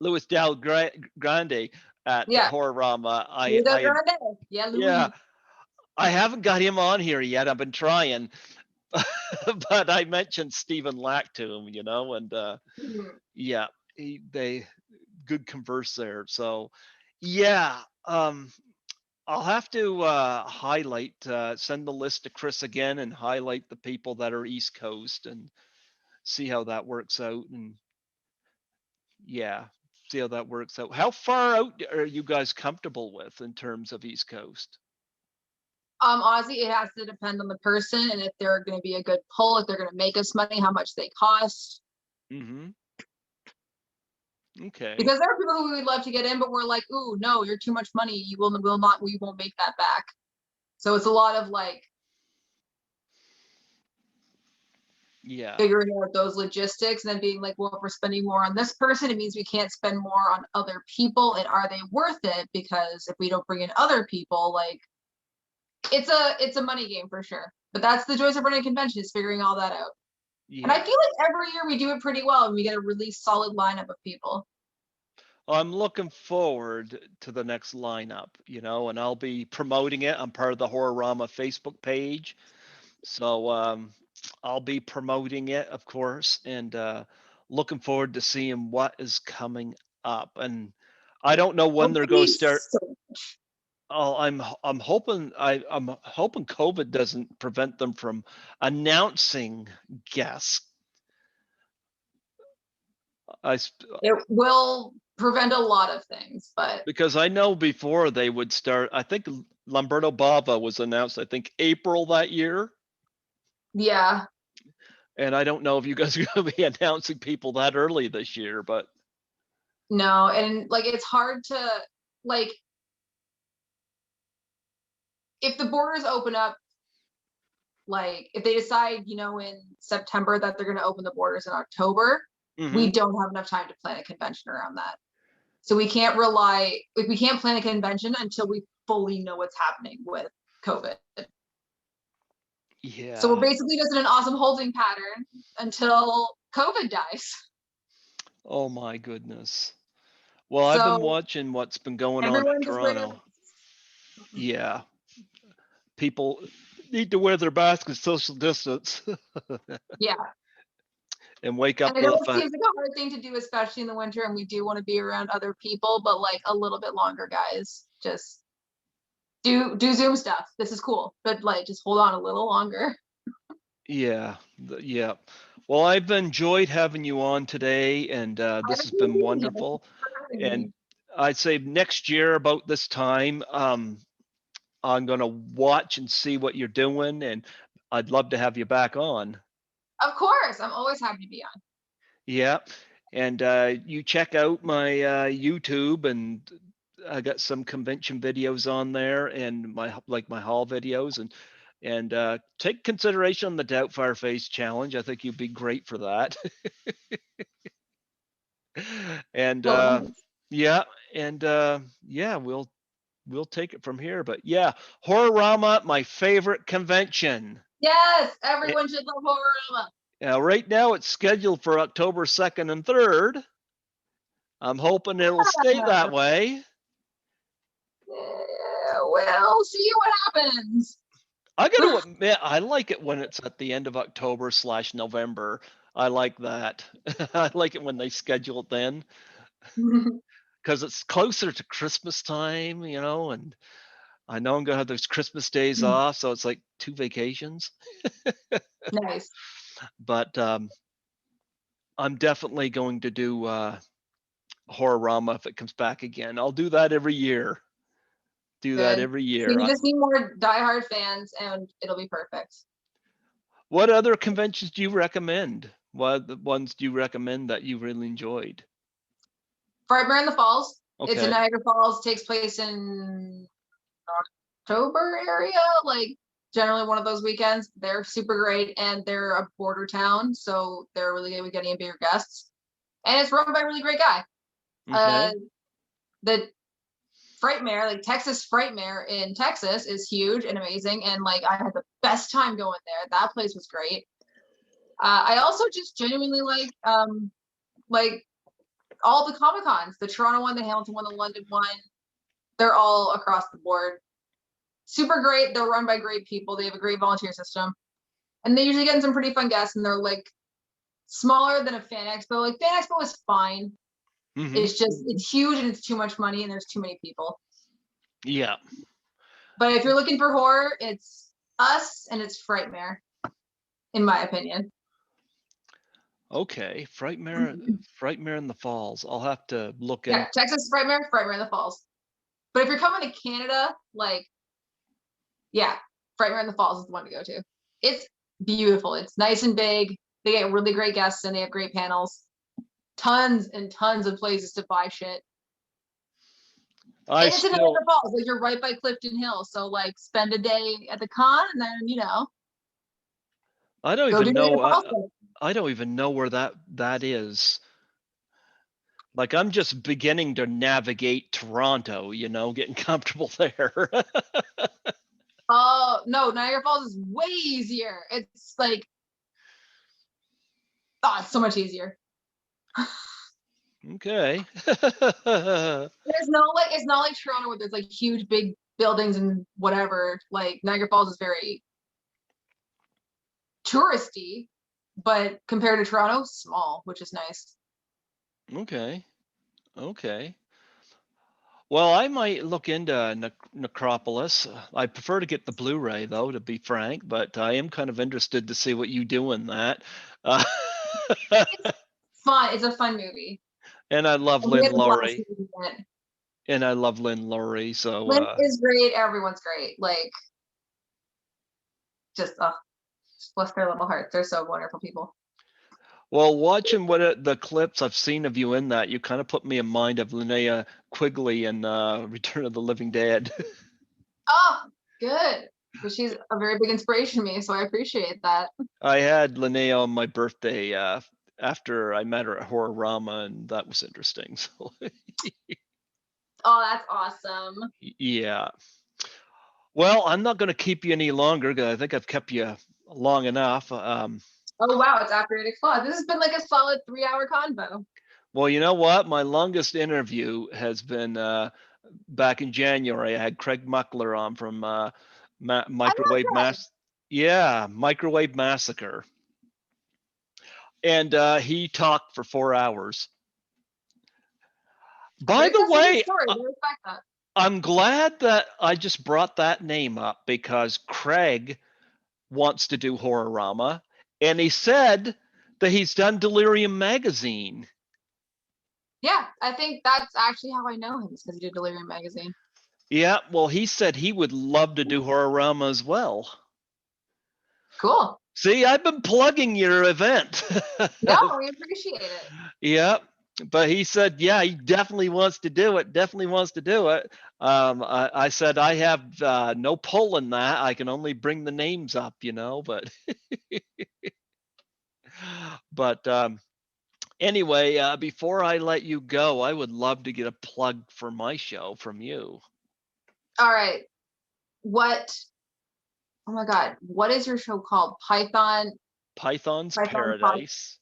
Louis Del Grande at Yeah. Horrorama. Yeah, Yeah, Louis. I haven't got him on here yet. I've been trying, but I mentioned Stephen Lack to him, you know, and Mhm. yeah, they good converse there. So yeah, I'll have to send the list to Chris again and highlight the people that are East Coast and see how that works out. And yeah, see how that works out. How far out are you guys comfortable with in terms of East Coast? Honestly, it has to depend on the person and if they're going to be a good pull, if they're going to make us money, how much they cost. Mm-hmm. Okay. Because there are people who we would love to get in, but we're like, ooh, no, you're too much money. We won't make that back. So it's a lot of like Yeah. figuring out those logistics and then being like, well, if we're spending more on this person, it means we can't spend more on other people. And are they worth it? Because if we don't bring in other people, like it's a money game for sure. But that's the joys of running a convention, is figuring all that out. And I Yeah. feel like every year we do it pretty well and we get a really solid lineup of people. I'm looking forward to the next lineup, you know, and I'll be promoting it. I'm part of the Horrorama Facebook page. So I'll be promoting it, of course, and looking forward to seeing what is coming up. And I don't know when they're going to start. Oh, I'm hoping I'm hoping COVID doesn't prevent them from announcing guests. It will prevent a lot of things, but Because I know before they would start. I think Lamberto Bava was announced. I think April that year. yeah, And I don't know if you guys are going to be announcing people that early this year, but no, and like it's hard to like if the borders open up, like if they decide, in September that they're going to open the borders in October, we don't have enough time to plan a convention around that. So we can't we can't plan a convention until we fully know what's happening with COVID. Yeah. So we're basically just in an awesome holding pattern until COVID dies. Oh my goodness. Well, I've been watching what's been going on in Toronto. Yeah. People need to wear their masks and social distance. Yeah. And wake up. And I know it seems like a hard thing to do, especially in the winter, and we do want to be around other people, but like a little bit longer, guys. Just do Zoom stuff. This is cool, but like just hold on a little longer. Yeah. Yeah. Well, I've enjoyed having you on today, and this has been wonderful. And I'd say next year about this time, I'm going to watch and see what you're doing, and I'd love to have you back on. Of course, I'm always happy to be on. Yeah, and you check out my YouTube, and I got some convention videos on there, and my haul videos, and take consideration on the Doubtfire Face challenge. I think you'd be great for that. And yeah, and yeah, we'll take it from here. But yeah, Horrorama, my favorite convention. Yes, everyone should love Horrorama. Right now it's scheduled for October 2nd and 3rd. I'm hoping it'll stay that way. We'll see what happens. I gotta admit, I like it when it's at the end of October/November. I like that. I like it when they schedule it then, because it's closer to Christmas time, and I know I'm gonna have those Christmas days off, so it's like 2 vacations. Nice. But I'm definitely going to do Horrorama if it comes back again. I'll do that every year. That every year. You just need more diehard fans, and it'll be perfect. What other conventions do you recommend? What ones do you recommend that you really enjoyed? Frightmare in the Falls. Okay. It's in Niagara Falls. Takes place in October area, like generally one of those weekends. They're super great, and they're a border town, so they're really good with getting bigger guests. And it's run by a really great guy. Okay. The Frightmare, like Texas Frightmare in Texas, is huge and amazing, and like I had the best time going there. That place was great. I also just genuinely like all the Comic Cons, the Toronto one, the Hamilton one, the London one. They're all across the board. Super great. They're run by great people. They have a great volunteer system, and they usually get some pretty fun guests. And they're like smaller than a Fan Expo. Like Fan Expo is fine. It's just it's huge and it's too much money and there's too many people. Yeah. But if you're looking for horror, it's us and it's Frightmare, in my opinion. Okay, Frightmare in the Falls. I'll have to look at. Yeah, Texas Frightmare in the Falls. But if you're coming to Canada, like, yeah, Frightmare in the Falls is the one to go to. It's beautiful. It's nice and big. They get really great guests and they have great panels. Tons and tons of places to buy shit. It's in Niagara Falls. Like you're right by Clifton Hill, so like spend a day at the con and then I don't even know. I don't even know where that is. Like I'm just beginning to navigate Toronto, getting comfortable there. Oh no, Niagara Falls is way easier. It's like, it's so much easier. Okay. It's not like Toronto where there's like huge big buildings and whatever. Like Niagara Falls is very touristy, but compared to Toronto, small, which is nice. Okay. Well, I might look into Necropolis. I prefer to get the Blu-ray though, to be frank, but I am kind of interested to see what you do in that. It's fun. It's a fun movie. And I love Lynn Laurie. So Lynn is great. Everyone's great. Like, just bless their little hearts. They're so wonderful people. Well, watching the clips I've seen of you in that, you kind of put me in mind of Linnea Quigley in Return of the Living Dead. Oh, Good. Because she's a very big inspiration to me, so I appreciate that. I had Linnea on my birthday after I met her at Horrorama, and that was interesting. So Oh, that's awesome. yeah. Well, I'm not going to keep you any longer because I think I've kept you long enough. Oh wow, it's after 8 o'clock. This has been like a solid 3-hour convo. Well, you know what? My longest interview has been back in January. I had Craig Muckler on from Microwave Microwave Massacre, and he talked for 4 hours. By the way, I'm glad that I just brought that name up because Craig wants to do Horrorama, and he said that he's done Delirium Magazine. Yeah, I think that's actually how I know him, is because he did Delirium Magazine. Yeah, well, he said he would love to do Horrorama as well. Cool. See, I've been plugging your event. No, we appreciate it. Yeah, but he said, yeah, he definitely wants to do it. Definitely wants to do it. I said, I have no pull in that. I can only bring the names up, but but anyway, before I let you go, I would love to get a plug for my show from you. All right. Oh my God, what is your show called? Python's Paradise.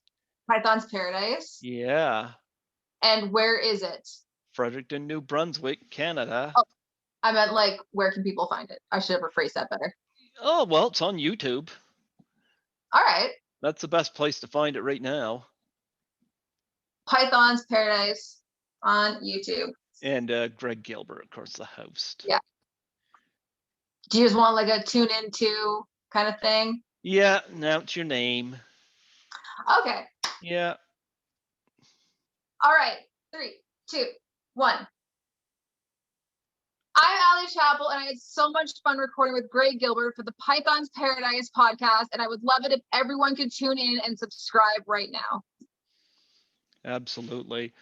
Python's Paradise? Yeah. And where is it? Fredericton, New Brunswick, Canada. Oh, I meant like, where can people find it? I should have rephrased that better. Oh, well, it's on YouTube. All right. That's the best place to find it right now. Python's Paradise on YouTube. And Greg Gilbert, of course, the host. Yeah. Do you just want like a tune into kind of thing? Yeah, announce your name. Okay. Yeah. All right. 3, 2, 1. I'm Allie Chappell, and I had so much fun recording with Greg Gilbert for the Python's Paradise podcast, and I would love it if everyone could tune in and subscribe right now. Absolutely.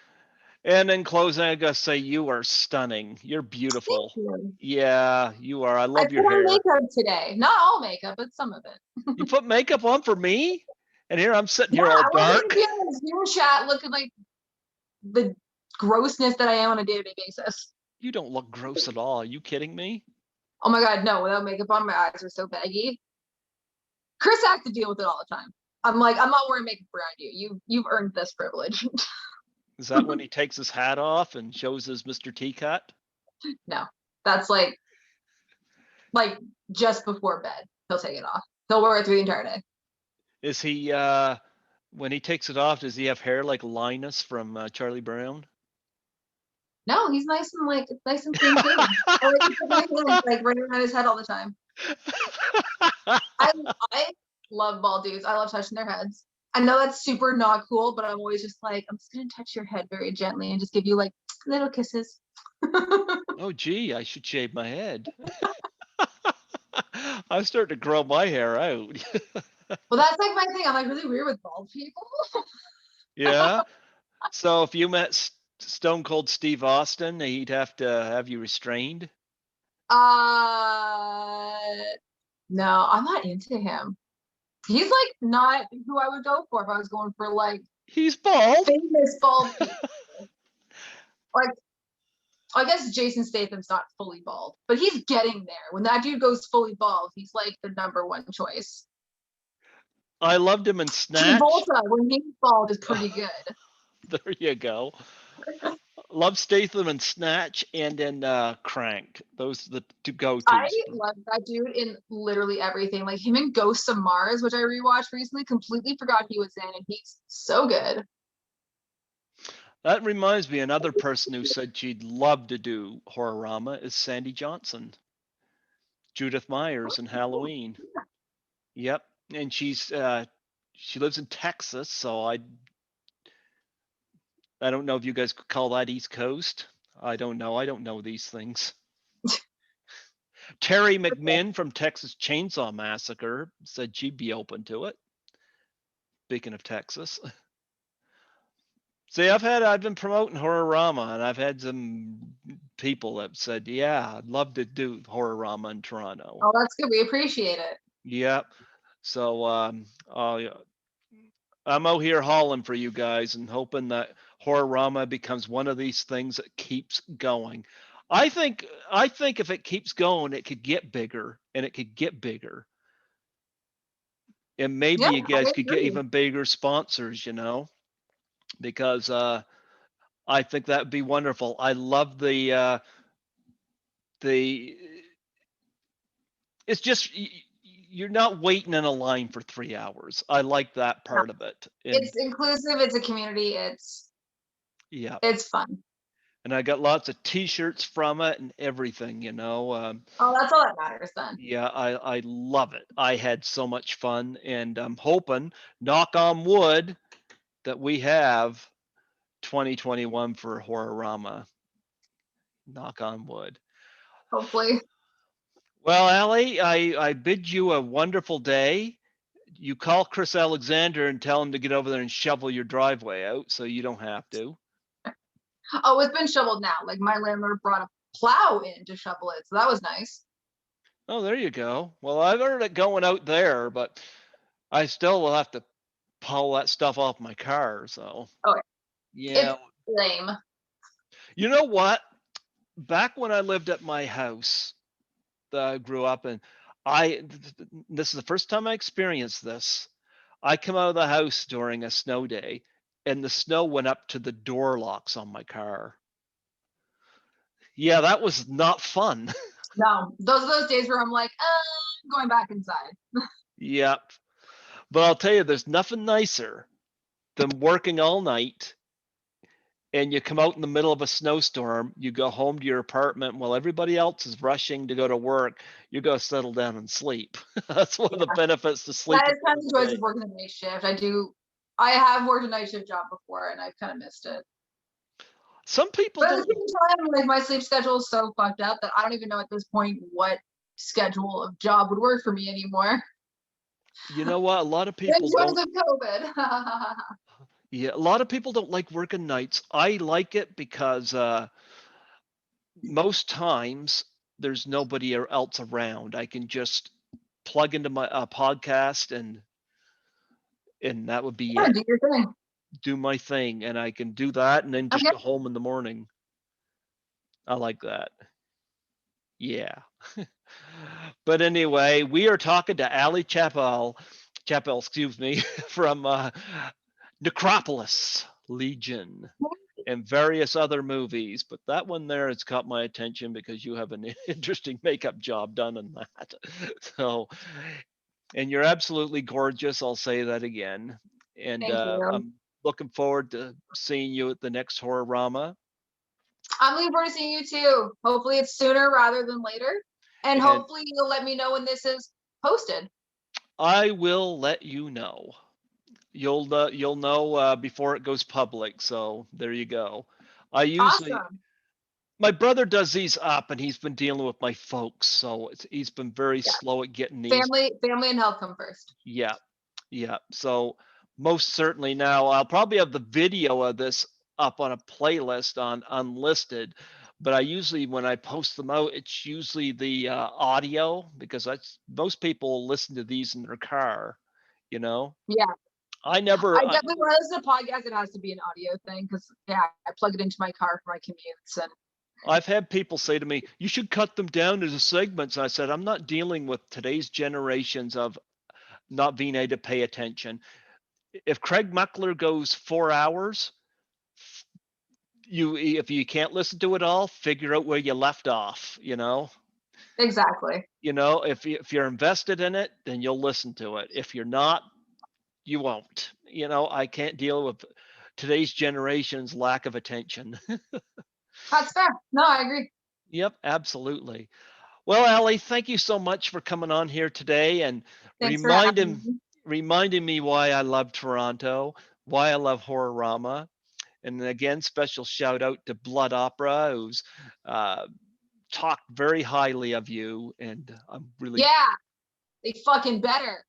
And in closing, I gotta say, you are stunning. You're beautiful. Thank you. Yeah, you are. I love your put hair. On makeup today. Not all makeup, but some of it. You put makeup on for me? And here I'm sitting here all dark. I want to be on Zoom chat looking like the grossness that I am on a day-to-day basis. You don't look gross at all. Are you kidding me? Oh my God, no. Without makeup on, my eyes are so baggy. Chris has to deal with it all the time. I'm like, I'm not wearing makeup around you. You've earned this privilege. Is that when he takes his hat off and shows his Mr. T cut? No, that's like just before bed. He'll take it off. He'll wear it through the entire day. Is he, when he takes it off, does he have hair like Linus from Charlie Brown? No, he's nice and clean too. like running around his head all the time. I love bald dudes. I love touching their heads. I know that's super not cool, but I'm always just like, I'm just gonna touch your head very gently and just give you like little kisses. Oh gee, I should shave my head. I'm starting to grow my hair out. Well, that's like my thing. I'm like really weird with bald people. Yeah. So if you met Stone Cold Steve Austin, he'd have to have you restrained? No, I'm not into him. He's like not who I would go for if I was going for like he's bald. Famous bald people. Like, I guess Jason Statham's not fully bald, but he's getting there. When that dude goes fully bald, he's like the #1 choice. I loved him in Snatch. Travolta, when he's bald, is pretty good. There you go. Love Statham in Snatch and in Crank. Those are the two go-tos. I love that dude in literally everything. Like him in Ghosts of Mars, which I rewatched recently, completely forgot he was in, and he's so good. That reminds me, another person who said she'd love to do Horrorama is Sandy Johnson. Judith Myers in Halloween. Yep. And she lives in Texas, so I don't know if you guys could call that East Coast. I don't know. I don't know these things. Terry McMinn from Texas Chainsaw Massacre said she'd be open to it. Speaking of Texas. See, I've been promoting Horrorama, and I've had some people that said, "Yeah, I'd love to do Horrorama in Toronto." Oh, that's good. We appreciate it. Yep. So, yeah, I'm out here hauling for you guys and hoping that Horrorama becomes one of these things that keeps going. I think if it keeps going, it could get bigger and it could get bigger. And Yeah, maybe you I guys could get agree. even bigger sponsors, because I think that would be wonderful. I love the it's just you're not waiting in a line for 3 hours. I like that No, part of it. And it's inclusive. It's a community. yeah, It's fun. and I got lots of T-shirts from it and everything. Oh, that's all that matters then. Yeah, I love it. I had so much fun, and I'm hoping, knock on wood, that we have 2021 for Horrorama. Knock on wood. Hopefully. Well, Allie, I bid you a wonderful day. You call Chris Alexander and tell him to get over there and shovel your driveway out so you don't have to. Oh, it's been shoveled now. Like my landlord brought a plow in to shovel it, so that was nice. Oh, there you go. Well, I've heard it going out there, but I still will have to pull that stuff off my car. So, Oh, yeah. it's lame. You know what? Back when I lived at my house that I grew up in, this is the first time I experienced this. I come out of the house during a snow day, and the snow went up to the door locks on my car. Yeah, that was not fun. No, those are those days where I'm like, I'm going back inside. Yep. But I'll tell you, there's nothing nicer than working all night and you come out in the middle of a snowstorm, you go home to your apartment while everybody else is rushing to go to work, you go settle down and sleep. That's one of the Yeah, benefits to that sleeping is kind of during the the joys day. of working the night shift. I have worked a night shift job before, and I've kind of missed it. Some people But at the don't, same time, like my sleep schedule is so fucked up that I don't even know at this point what schedule of job would work for me anymore. you know what? A lot of The people joys don't, of COVID. yeah, a lot of people don't like working nights. I like it because most times there's nobody else around. I can just plug into my podcast and that would be Yeah, it. do your thing. Do my thing, and I can do that and then just Okay. go home in the morning. I like that. Yeah. But anyway, we are talking to Ali Chappell, excuse me, from Necropolis, Legion, and various other movies. But that one there has caught my attention because you have an interesting makeup job done in that. So, and you're absolutely gorgeous. I'll say that again. And Thank you. I'm looking forward to seeing you at the next Horrorama. I'm looking forward to seeing you too. Hopefully it's sooner rather than later. And And hopefully you'll let me know when this is posted. I will let you know. You'll know before it goes public. So there you go. I usually Awesome. my brother does these up, and he's been dealing with my folks, so he's been very Yeah. slow at getting these. Family and health come first. Yeah, yeah. So most certainly now I'll probably have the video of this up on a playlist on unlisted, but I usually when I post them out, it's usually the audio because that's most people listen to these in their car. You know, Yeah. I never. I definitely when I listen to a podcast, it has to be an audio thing because yeah, I plug it into my car for my commutes and I've had people say to me, "You should cut them down into segments." And I said, "I'm not dealing with today's generations of not being able to pay attention. If Craig Muckler goes 4 hours, if you can't listen to it all, figure out where you left off. exactly. If you're invested in it, then you'll listen to it. If you're not, you won't. I can't deal with today's generation's lack of attention." That's fair. No, I agree. Yep, absolutely. Well, Allie, thank you so much for coming on here today and Thanks for having reminding me. reminding me why I love Toronto, why I love Horrorama. And again, special shout out to Blood Opera, who's uh, talked very highly of you, and I'm really. Yeah, they fucking better.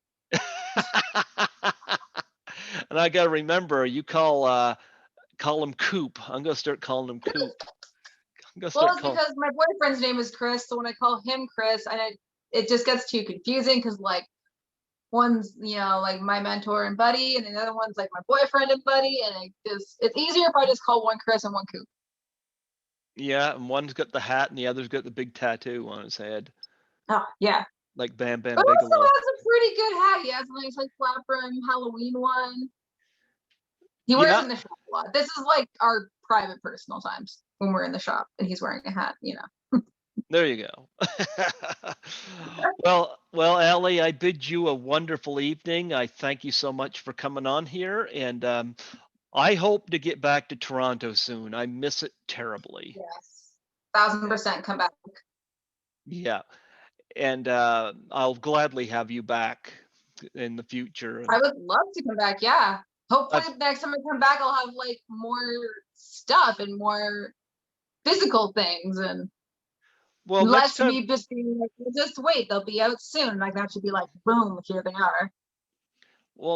And I got to remember, you call call him Coop. I'm gonna start calling him Coop. I'm gonna Well, start it's calling. because my boyfriend's name is Chris, so when I call him Chris, and it just gets too confusing because like one's like my mentor and buddy, and the other one's like my boyfriend and buddy, and it's easier if I just call one Chris and one Coop. Yeah, and one's got the hat and the other's got the big tattoo on his head, Oh yeah, like Bam Bam but also Bigelow. has a pretty good hat. He has a nice like flat brim Halloween one. He wears Yeah. it in the shop a lot. This is like our private personal times when we're in the shop and he's wearing a hat. There you go. Well, Allie, I bid you a wonderful evening. I thank you so much for coming on here, and I hope to get back to Toronto soon. I miss it terribly. Yes, 1000% come back. Yeah, and I'll gladly have you back in the future. I would love to come back. Yeah. Hopefully I've- next time I come back, I'll have like more stuff and more physical things and well, next less time, me just being like, just wait, they'll be out soon. Like that should be like, boom, here they are.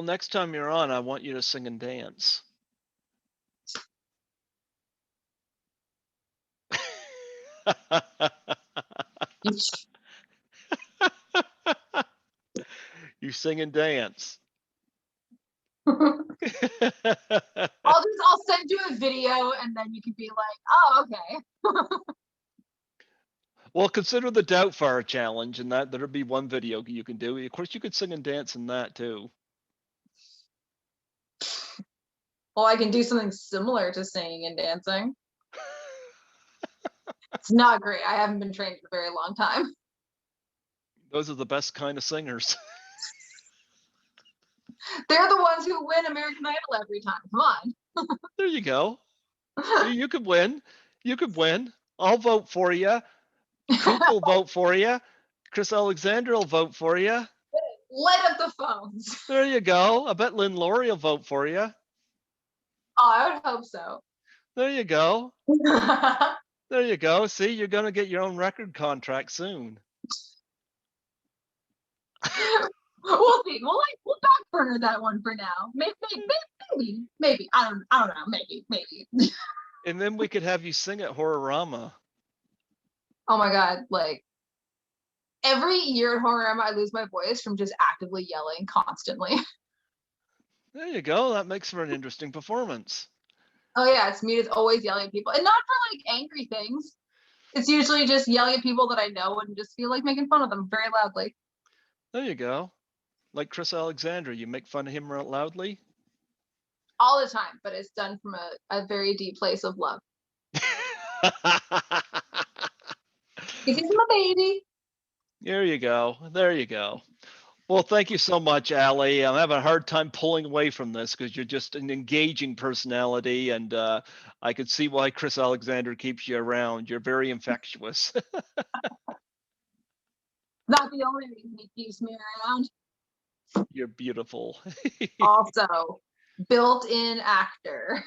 next time you're on, I want you to sing and dance. You sing and dance. I'll send you a video and then you can be like, oh, okay. Well, consider the Doubtfire challenge, and there'll be one video you can do. Of course, you could sing and dance in that too. Well, I can do something similar to singing and dancing. It's not great. I haven't been trained for a very long time. Those are the best kind of singers. They're the ones who win American Idol every time. Come on. There you go. See, you could win. You could win. I'll vote for you. Coop will vote for you. Chris Alexander will vote for you. Light up the phones. There you go. I bet Lynn Laurie will vote for you. Oh, I would hope so. There you go. There you go. See, you're going to get your own record contract soon. We'll see. We'll back burner that one for now. Maybe. I don't know. Maybe. And then we could have you sing at Horrorama. Oh my god! Like every year at Horrorama, I lose my voice from just actively yelling constantly. There you go. That makes for an interesting performance. Oh yeah, it's me just always yelling at people, and not for like angry things. It's usually just yelling at people that I know and just feel like making fun of them very loudly. There you go. Like Chris Alexander, you make fun of him loudly? All the time, but it's done from a very deep place of love. Because he's my baby. There you go. There you go. Well, thank you so much, Allie. I'm having a hard time pulling away from this because you're just an engaging personality, and I could see why Chris Alexander keeps you around. You're very infectious. Not the only reason he keeps me around. You're beautiful. Also, built-in actor.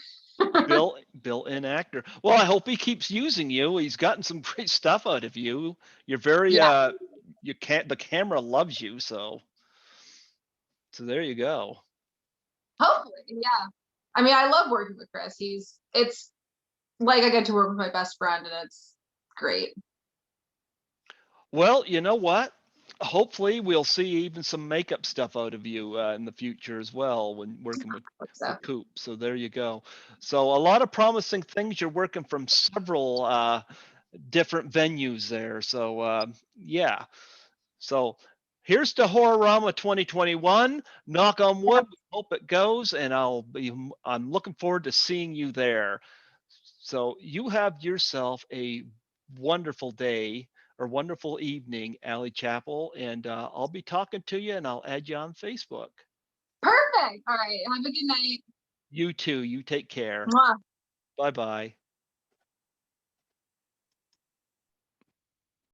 Built-in actor. Well, I hope he keeps using you. He's gotten some great stuff out of you. You're very the camera loves you, so there you go. Hopefully, yeah. I mean, I love working with Chris. It's like I get to work with my best friend, and it's great. Well, you know what? Hopefully, we'll see even some makeup stuff out of you in the future as well when working with Coop. So there you go. So a lot of promising things. You're working from several different venues there. So yeah. So here's to Horrorama 2021. Knock on wood. Hope it goes, and I'm looking forward to seeing you there. So you have yourself a wonderful day or wonderful evening, Allie Chappell, and I'll be talking to you, and I'll add you on Facebook. Perfect. All right. Have a good night. You too. You take care. Bye-bye.